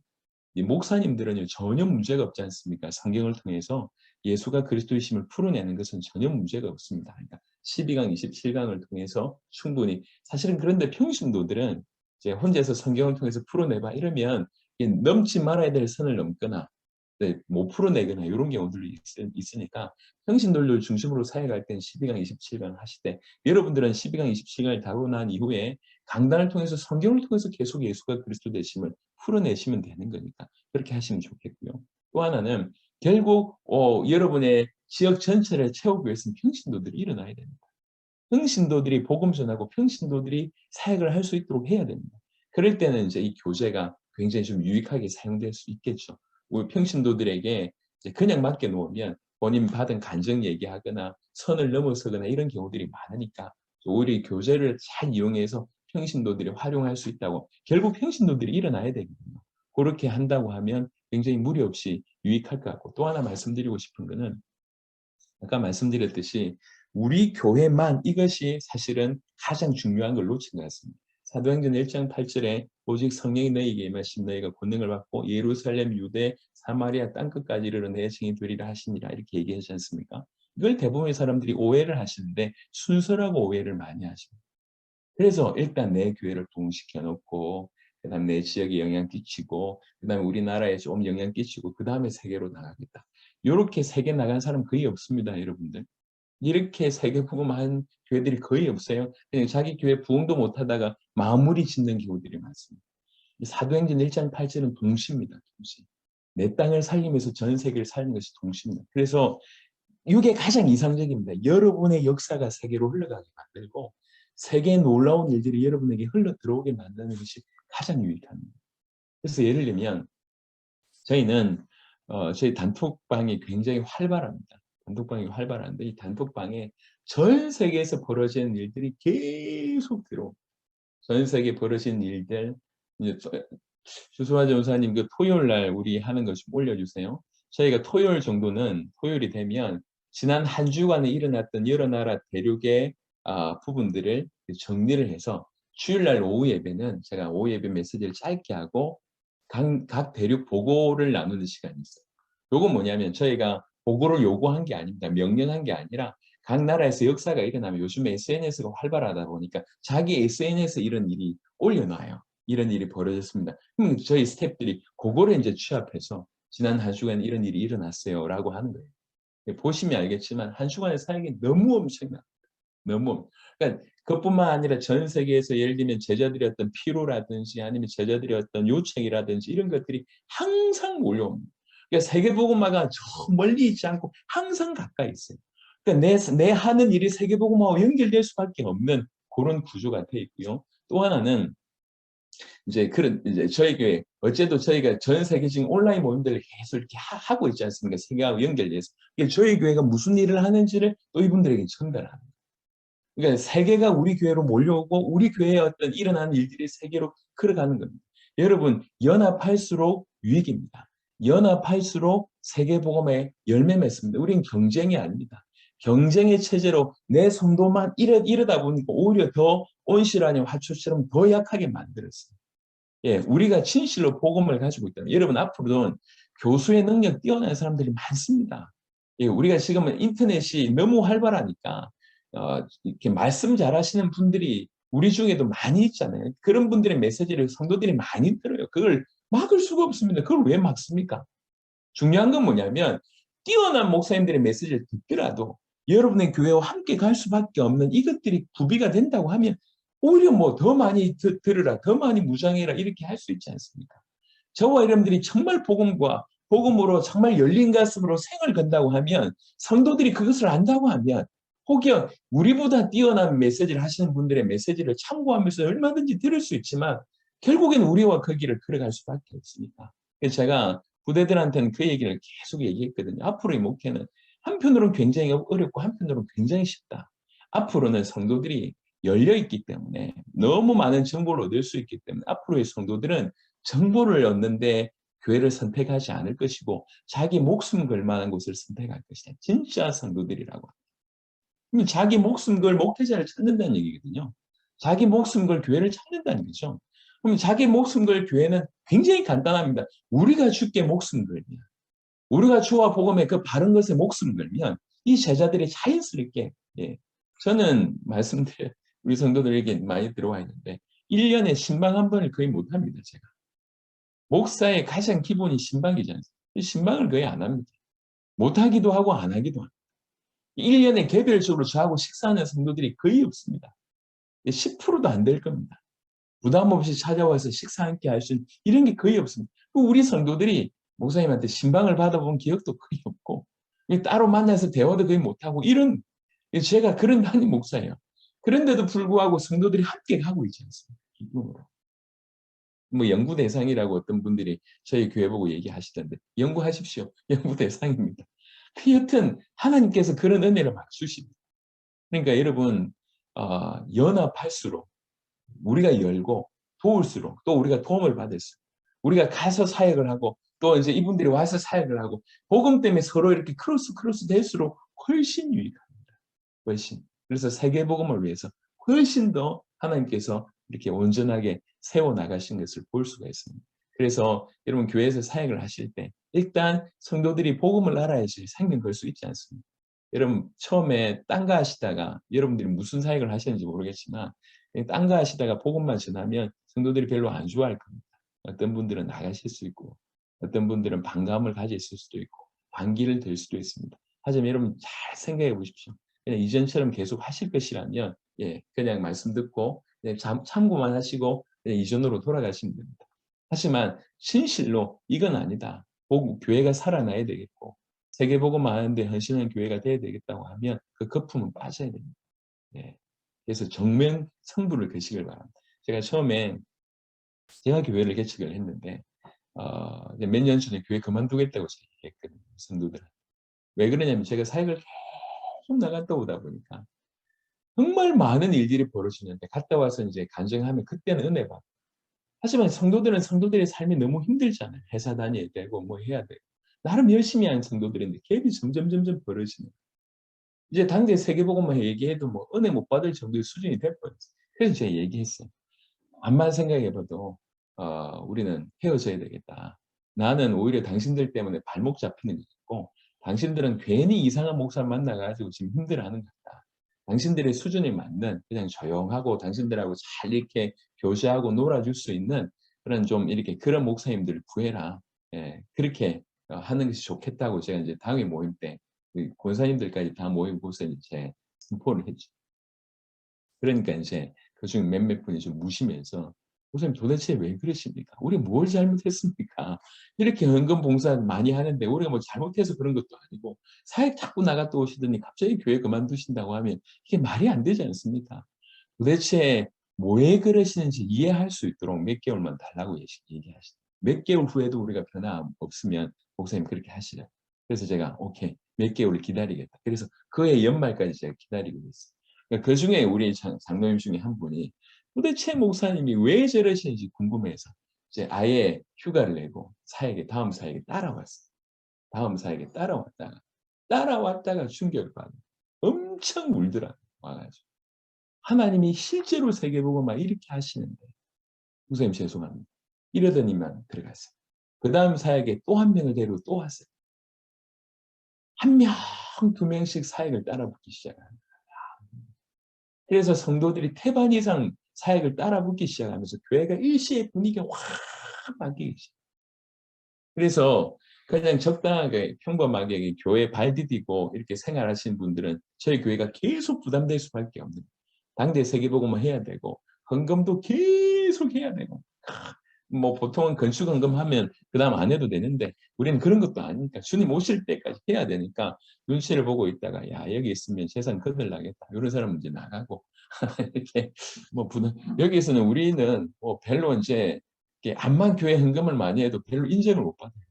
[SPEAKER 1] 이 목사님들은 전혀 문제가 없지 않습니까? 성경을 통해서 예수가 그리스도이심을 풀어내는 것은 전혀 문제가 없습니다. 그러니까 12강, 27강을 통해서 충분히 사실은 그런데 평신도들은 이제 혼자서 성경을 통해서 풀어내봐 이러면 넘지 말아야 될 선을 넘거나 못 풀어내거나 이런 경우들이 있으니까 평신도를 중심으로 사역할 때는 12강, 27강 하시되 여러분들은 12강, 27강을 다루고 난 이후에 강단을 통해서 성경을 통해서 계속 예수가 그리스도 되심을 풀어내시면 되는 거니까 그렇게 하시면 좋겠고요. 또 하나는 결국 여러분의 지역 전체를 채우기 위해서는 평신도들이 일어나야 됩니다. 평신도들이 복음 전하고 평신도들이 사역을 할 수 있도록 해야 됩니다. 그럴 때는 이제 이 교재가 굉장히 좀 유익하게 사용될 수 있겠죠. 우리 평신도들에게 이제 그냥 맡겨 놓으면 본인 받은 간증 얘기하거나 선을 넘어서거나 이런 경우들이 많으니까 오히려 이 교재를 잘 이용해서 평신도들이 활용할 수 있다고 결국 평신도들이 일어나야 되거든요. 그렇게 한다고 하면 굉장히 무리 없이 유익할 것 같고 또 하나 말씀드리고 싶은 거는 아까 말씀드렸듯이 우리 교회만 이것이 사실은 가장 중요한 걸 놓친 것 같습니다. 사도행전 1장 8절에 오직 성령이 너희에게 임하심 너희가 권능을 받고 예루살렘, 유대, 사마리아 땅끝까지 이르러 내 증인이 되리라 하시니라 이렇게 얘기하지 않습니까? 이걸 대부분의 사람들이 오해를 하시는데 순서라고 오해를 많이 하십니다. 그래서 일단 내 교회를 부흥시켜 놓고 그다음 내 지역에 영향 끼치고 그다음에 우리나라에 좀 영향 끼치고 그다음에 세계로 나가겠다. 이렇게 세계 나간 사람 거의 없습니다, 여러분들. 이렇게 세계 복음한 교회들이 거의 없어요. 그냥 자기 교회 부흥도 못하다가 마무리 짓는 경우들이 많습니다. 사도행전 1장 8절은 동시입니다. 동시. 내 땅을 살리면서 전 세계를 살리는 것이 동시입니다. 그래서 이게 가장 이상적입니다. 여러분의 역사가 세계로 흘러가게 만들고 세계의 놀라운 일들이 여러분에게 흘러 들어오게 만드는 것이 가장 유익합니다. 그래서 예를 들면 저희는 저희 단톡방이 굉장히 활발합니다. 단톡방이 활발한데 이 단톡방에 전 세계에서 벌어지는 일들이 계속 들어옵니다. 전 세계에 벌어진 일들 이제 주수화 전사님 그 토요일 날 우리 하는 거 좀 올려주세요. 저희가 토요일 정도는 토요일이 되면 지난 한 주간에 일어났던 여러 나라 대륙의 부분들을 정리를 해서 주일 날 오후 예배는 제가 오후 예배 메시지를 짧게 하고 각 대륙 보고를 나누는 시간이 있어요. 요건 뭐냐면 저희가 보고를 요구한 게 아닙니다. 명령한 게 아니라 각 나라에서 역사가 일어나면 요즘에 SNS가 활발하다 보니까 자기 SNS에 이런 일이 올려놔요. 이런 일이 벌어졌습니다. 그럼 저희 스태프들이 그거를 이제 취합해서 지난 한 주간 이런 일이 일어났어요라고 하는 거예요. 보시면 알겠지만 한 주간의 사역이 너무 엄청나. 너무 그러니까 그것뿐만 아니라 전 세계에서 예를 들면 제자들의 어떤 피로라든지 아니면 제자들의 어떤 요청이라든지 이런 것들이 항상 몰려옵니다. 그러니까 세계복음화가 저 멀리 있지 않고 항상 가까이 있어요. 그러니까 내 하는 일이 세계복음화와 연결될 수밖에 없는 그런 구조가 돼 있고요. 또 하나는 이제 그런 이제 저희 교회 어째도 저희가 전 세계적인 온라인 모임들을 계속 이렇게 하고 있지 않습니까? 세계하고 연결돼서 저희 교회가 무슨 일을 하는지를 또 이분들에게 전달합니다. 그러니까 세계가 우리 교회로 몰려오고 우리 교회의 어떤 일어나는 일들이 세계로 걸어가는 겁니다. 여러분 연합할수록 유익입니다. 연합할수록 세계복음의 열매 맺습니다. 우리는 경쟁이 아닙니다. 경쟁의 체제로 내 성도만 이러다 보니까 오히려 더 온실 아닌 화초처럼 더 약하게 만들었어요. 예, 우리가 진실로 복음을 가지고 있다면 여러분 앞으로는 교수의 능력 뛰어난 사람들이 많습니다. 예, 우리가 지금은 인터넷이 너무 활발하니까 이렇게 말씀 잘하시는 분들이 우리 중에도 많이 있잖아요. 그런 분들의 메시지를 성도들이 많이 들어요. 그걸 막을 수가 없습니다. 그걸 왜 막습니까? 중요한 건 뭐냐면 뛰어난 목사님들의 메시지를 듣더라도 여러분의 교회와 함께 갈 수밖에 없는 이것들이 구비가 된다고 하면 오히려 뭐 더 많이 들으라, 더 많이 무장해라 이렇게 할 수 있지 않습니까? 저와 여러분들이 정말 복음으로 정말 열린 가슴으로 생을 건다고 하면 성도들이 그것을 안다고 하면 혹여 우리보다 뛰어난 메시지를 하시는 분들의 메시지를 참고하면서 얼마든지 들을 수 있지만 결국엔 우리와 그 길을 걸어갈 수밖에 없으니까. 그래서 제가 부대들한테는 그 얘기를 계속 얘기했거든요. 앞으로의 목회는 한편으로는 굉장히 어렵고 한편으로는 굉장히 쉽다. 앞으로는 성도들이 열려있기 때문에 너무 많은 정보를 얻을 수 있기 때문에 앞으로의 성도들은 정보를 얻는데 교회를 선택하지 않을 것이고 자기 목숨 걸 만한 곳을 선택할 것이다. 진짜 성도들이라고. 그럼 자기 목숨 걸 목회자를 찾는다는 얘기거든요. 자기 목숨 걸 교회를 찾는다는 거죠. 그럼 자기 목숨 걸 교회는 굉장히 간단합니다. 우리가 주께 목숨 걸면 우리가 주와 복음의 그 바른 것에 목숨 걸면 이 제자들이 자연스럽게 저는 말씀드려 우리 성도들에게 많이 들어와 있는데 1년에 신방 한 번을 거의 못합니다. 제가. 목사의 가장 기본이 신방이지 않습니까? 신방을 거의 안 합니다. 못하기도 하고 안 하기도 합니다. 1년에 개별적으로 저하고 식사하는 성도들이 거의 없습니다. 10%도 안 될 겁니다.
[SPEAKER 2] 부담 없이 찾아와서 식사 함께 할 수 있는 이런 게 거의 없습니다. 우리 성도들이 목사님한테 신방을 받아본 기억도 거의 없고 따로 만나서 대화도 거의 못하고 이런 제가 그런 담임 목사예요. 그런데도 불구하고 성도들이 함께 가고 있지 않습니까? 기쁨으로. 뭐 연구 대상이라고 어떤 분들이 저희 교회 보고 얘기하시던데 연구하십시오. 연구 대상입니다. 여튼 하나님께서 그런 은혜를 막 주십니다. 그러니까 여러분 연합할수록 우리가 열고 도울수록 또 우리가 도움을 받을수록 우리가 가서 사역을 하고 또 이제 이분들이 와서 사역을 하고 복음 때문에 서로 이렇게 크로스 될수록 훨씬 유익합니다. 훨씬. 그래서 세계 복음을 위해서 훨씬 더 하나님께서 이렇게 온전하게 세워 나가신 것을 볼 수가 있습니다. 그래서 여러분 교회에서 사역을 하실 때 일단 성도들이 복음을 알아야지 생명 걸 수 있지 않습니까? 여러분 처음에 딴거 하시다가 여러분들이 무슨 사역을 하시는지 모르겠지만 딴거 하시다가 복음만 전하면 성도들이 별로 안 좋아할 겁니다. 어떤 분들은 나가실 수 있고 어떤 분들은 반감을 가지실 수도 있고 반기를 들 수도 있습니다. 하지만 여러분 잘 생각해 보십시오. 그냥 이전처럼 계속 하실 것이라면 그냥 말씀 듣고 그냥 참고만 하시고 그냥 이전으로 돌아가시면 됩니다. 하지만 진실로 이건 아니다. 교회가 살아나야 되겠고 세계복음만 하는데 헌신하는 교회가 돼야 되겠다고 하면 그 거품은 빠져야 됩니다. 그래서 정면 성부를 거시길 바랍니다. 제가 처음에 제가 교회를 개척을 했는데 몇 년 전에 교회 그만두겠다고 얘기했거든요. 성도들. 왜 그러냐면 제가 사역을 계속 나갔다 오다 보니까 정말 많은 일들이 벌어지는데 갔다 와서 이제 간증하면 그때는 은혜 받고 하지만 성도들은 성도들의 삶이 너무 힘들잖아요. 회사 다녀야 되고 뭐 해야 되고 나름 열심히 하는 성도들인데 갭이 점점 벌어지는 이제 당대 세계복음만 얘기해도 뭐 은혜 못 받을 정도의 수준이 될 뻔했어요. 그래서 제가 얘기했어요. 암만 생각해봐도 우리는 헤어져야 되겠다. 나는 오히려 당신들 때문에 발목 잡히는 게 있고 당신들은 괜히 이상한 목사를 만나가지고 지금 힘들어하는 것 같다. 당신들의 수준이 맞는 그냥 조용하고 당신들하고 잘 이렇게 교제하고 놀아줄 수 있는 그런 좀 이렇게 그런 목사님들을 구해라. 그렇게 하는 것이 좋겠다고 제가 이제 당회 모임 때 권사님들까지 다 모이고서 이제 선포를 했죠. 그러니까 이제 그중에 몇몇 분이 좀 무시면서 목사님 도대체 왜 그러십니까? 우리 뭘 잘못했습니까? 이렇게 헌금 봉사 많이 하는데 우리가 뭐 잘못해서 그런 것도 아니고 사역 자꾸 나갔다 오시더니 갑자기 교회 그만두신다고 하면 이게 말이 안 되지 않습니까? 도대체 왜 그러시는지 이해할 수 있도록 몇 개월만 달라고 얘기하시죠. 몇 개월 후에도 우리가 변화 없으면 목사님 그렇게 하시라. 그래서 제가 오케이 몇 개월을 기다리겠다. 그래서 그해 연말까지 제가 기다리고 있어요. 그러니까 그 중에 우리 장로님 중에 한 분이 도대체 목사님이 왜 저러시는지 궁금해서 이제 아예 휴가를 내고 다음 사역에 따라왔어요. 다음 사역에 따라왔다가 충격을 받는 엄청 울더라고요. 와가지고 하나님이 실제로 세계복음만 이렇게 하시는데 목사님 죄송합니다. 이러더니만 들어갔어요. 그 다음 사역에 또 한 명을 데리고 또 왔어요. 한 명, 두 명씩 사역을 따라붙기 시작합니다. 그래서 성도들이 태반 이상 사역을 따라붙기 시작하면서 교회가 일시의 분위기가 확 바뀌기 시작해요. 그래서 그냥 적당하게 평범하게 교회 발 디디고 이렇게 생활하시는 분들은 저희 교회가 계속 부담될 수밖에 없는 당대 세계복음을 해야 되고 헌금도 계속 해야 되고 뭐 보통은 건축헌금하면 그 다음 안 해도 되는데 우리는 그런 것도 아니니까 주님 오실 때까지 해야 되니까 눈치를 보고 있다가 야 여기 있으면 재산 거들나겠다 이런 사람은 이제 나가고 이렇게 뭐 부담 여기서는 우리는 뭐 별로 이제 암만 교회 헌금을 많이 해도 별로 인정을 못 받아요.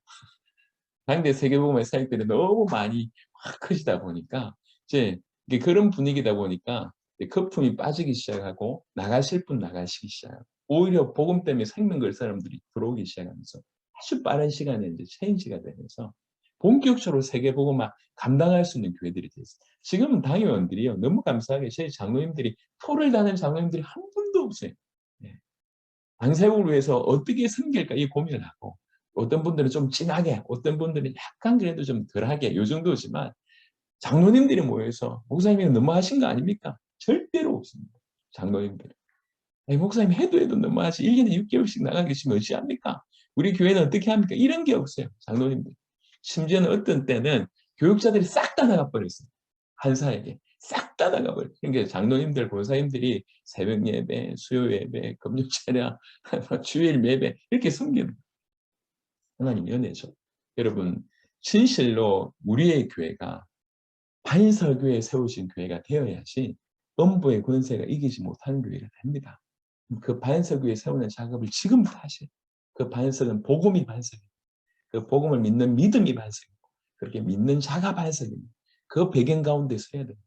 [SPEAKER 2] 당대 세계복음의 사역들이 너무 많이 확 크시다 보니까 이제 그런 분위기다 보니까 거품이 빠지기 시작하고 나가실 분 나가시기 시작하고 오히려 복음 때문에 생명 걸 사람들이 들어오기 시작하면서 아주 빠른 시간에 이제 체인지가 되면서 본격적으로 세계복음을 감당할 수 있는 교회들이 됐어요. 지금은 당회원들이요 너무 감사하게 저희 장로님들이 토를 다는 장로님들이 한 분도 없어요. 당사역을 위해서 어떻게 섬길까 이 고민을 하고 어떤 분들은 좀 진하게 어떤 분들은 약간 그래도 좀 덜하게 요 정도지만 장로님들이 모여서 목사님이 너무하신 거 아닙니까? 절대로 없습니다. 장로님들. 목사님 해도 너무하지 1년에 6개월씩 나가 계시면 어찌합니까? 우리 교회는 어떻게 합니까? 이런 게 없어요. 장로님들. 심지어는 어떤 때는 교육자들이 싹 다 나가버렸어요. 한 사역에. 싹 다 나가버려요. 그러니까 장로님들, 권사님들이 새벽 예배, 수요 예배, 금요 찬양, 주일 예배 이렇게 섬기는 하나님 은혜죠. 여러분, 진실로 우리의 교회가 반석교회 세우신 교회가 되어야지 음부의 권세가 이기지 못하는 교회가 됩니다. 그 반석교회 세우는 작업을 지금부터 하세요. 그 반석은 복음이 반석이에요. 그 복음을 믿는 믿음이 반석이고 그렇게 믿는 자가 반석입니다. 그 배경 가운데서 해야 됩니다.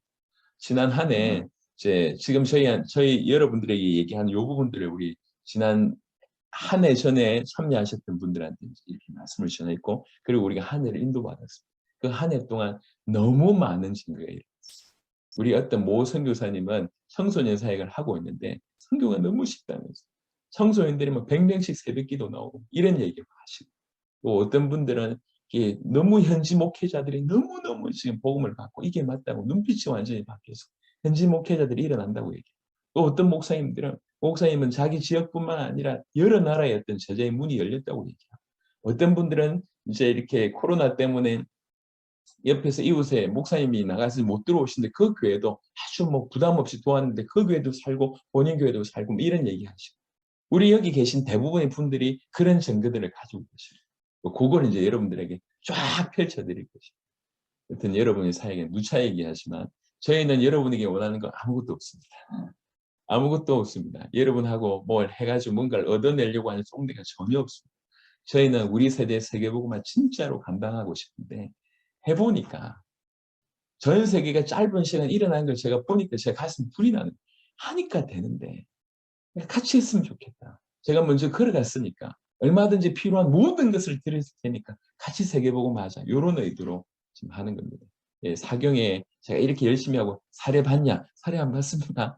[SPEAKER 2] 지난 한 해 이제 지금 저희 여러분들에게 얘기한 요 부분들을 우리 지난 한 해 전에 참여하셨던 분들한테 이렇게 말씀을 전했고 그리고 우리가 한 해를 인도받았습니다. 그 한 해 동안 너무 많은 증거가 일어났어요. 우리 어떤 모 선교사님은 청소년 사역을 하고 있는데 선교가 너무 쉽다면서 청소년들이 뭐 100명씩 새벽기도 나오고 이런 얘기를 하시고 또 어떤 분들은 이게 너무 현지 목회자들이 너무너무 지금 복음을 받고 이게 맞다고 눈빛이 완전히 바뀌어서 현지 목회자들이 일어난다고 얘기해요. 또 어떤 목사님은 자기 지역뿐만 아니라 여러 나라의 어떤 제자의 문이 열렸다고 얘기해요. 어떤 분들은 이제 이렇게 코로나 때문에 옆에서 이웃에 목사님이 나가서 못 들어오시는데 그 교회도 아주 뭐 부담 없이 도왔는데 그 교회도 살고 본인 교회도 살고 뭐 이런 얘기 하시고 우리 여기 계신 대부분의 분들이 그런 증거들을 가지고 계셔요. 그걸 이제 여러분들에게 쫙 펼쳐드릴 것입니다. 여튼 여러분의 사역에 누차 얘기하지만 저희는 여러분에게 원하는 건 아무것도 없습니다. 아무것도 없습니다. 여러분하고 뭘 해가지고 뭔가를 얻어내려고 하는 쏨대가 전혀 없습니다. 저희는 우리 세대 세계복음화 진짜로 감당하고 싶은데 해보니까 전 세계가 짧은 시간에 일어나는 걸 제가 보니까 제 가슴 불이 나는 하니까 되는데 같이 했으면 좋겠다. 제가 먼저 걸어갔으니까 얼마든지 필요한 모든 것을 드릴 테니까 같이 세계복음화 하자. 이런 의도로 지금 하는 겁니다. 예, 사경에 제가 이렇게 열심히 하고 사례 받냐? 사례 안 받습니다.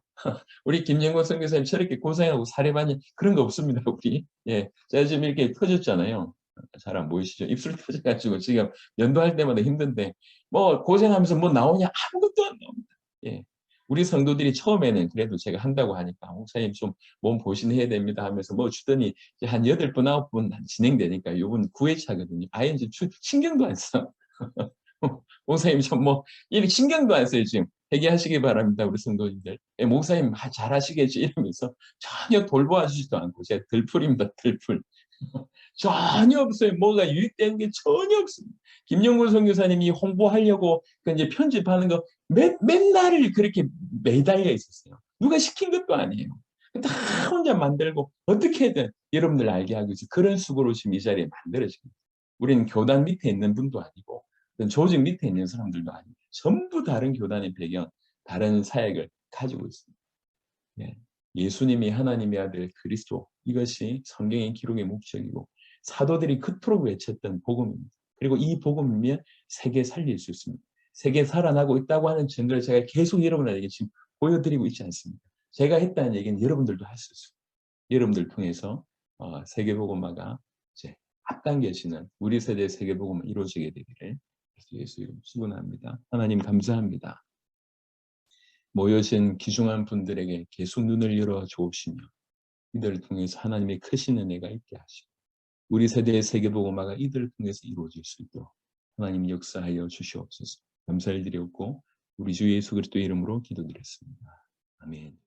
[SPEAKER 2] 우리 김영권 선교사님 저렇게 고생하고 사례 받냐? 그런 거 없습니다. 우리. 예, 제가 지금 이렇게 터졌잖아요. 잘 안 보이시죠? 입술 터져가지고 지금 연도할 때마다 힘든데 뭐 고생하면서 뭐 나오냐? 아무것도 안 나옵니다. 예. 우리 성도들이 처음에는 그래도 제가 한다고 하니까 목사님 좀 몸 보신해야 됩니다 하면서 뭐 주더니 한 8번, 9번 진행되니까 요번 9회차거든요. 아예 이제 신경도 안 써. 목사님 좀 뭐 이렇게 신경도 안 써요 지금. 회개하시기 바랍니다 우리 성도님들. 예, 목사님 잘하시겠지 이러면서 전혀 돌보아 주지도 않고 제가 들풀입니다 들풀. 전혀 없어요. 뭐가 유익되는 게 전혀 없습니다. 김영곤 선교사님이 홍보하려고 그 이제 편집하는 거 맨날 그렇게 매달려 있었어요. 누가 시킨 것도 아니에요. 다 혼자 만들고 어떻게든 여러분들 알게 하기 위해서 그런 수고로 지금 이 자리에 만들어집니다. 우리는 교단 밑에 있는 분도 아니고 조직 밑에 있는 사람들도 아니고 전부 다른 교단의 배경, 다른 사역을 가지고 있습니다. 예. 예수님이 하나님의 아들 그리스도 이것이 성경의 기록의 목적이고 사도들이 그토록 외쳤던 복음입니다. 그리고 이 복음이면 세계 살릴 수 있습니다. 세계 살아나고 있다고 하는 증거를 제가 계속 여러분에게 지금 보여드리고 있지 않습니까? 제가 했다는 얘기는 여러분들도 할 수 있습니다. 여러분들 통해서 세계 복음화가 이제 앞당겨지는 우리 세대의 세계 복음이 이루어지게 되기를 예수 이름 축원합니다. 하나님 감사합니다. 모여진 귀중한 분들에게 계속 눈을 열어 주옵시며 이들을 통해서 하나님의 크신 은혜가 있게 하시고 우리 세대의 세계복음화가 이들을 통해서 이루어질 수 있도록 하나님 역사하여 주시옵소서. 감사를 드렸고 우리 주 예수 그리스도의 이름으로 기도드렸습니다. 아멘.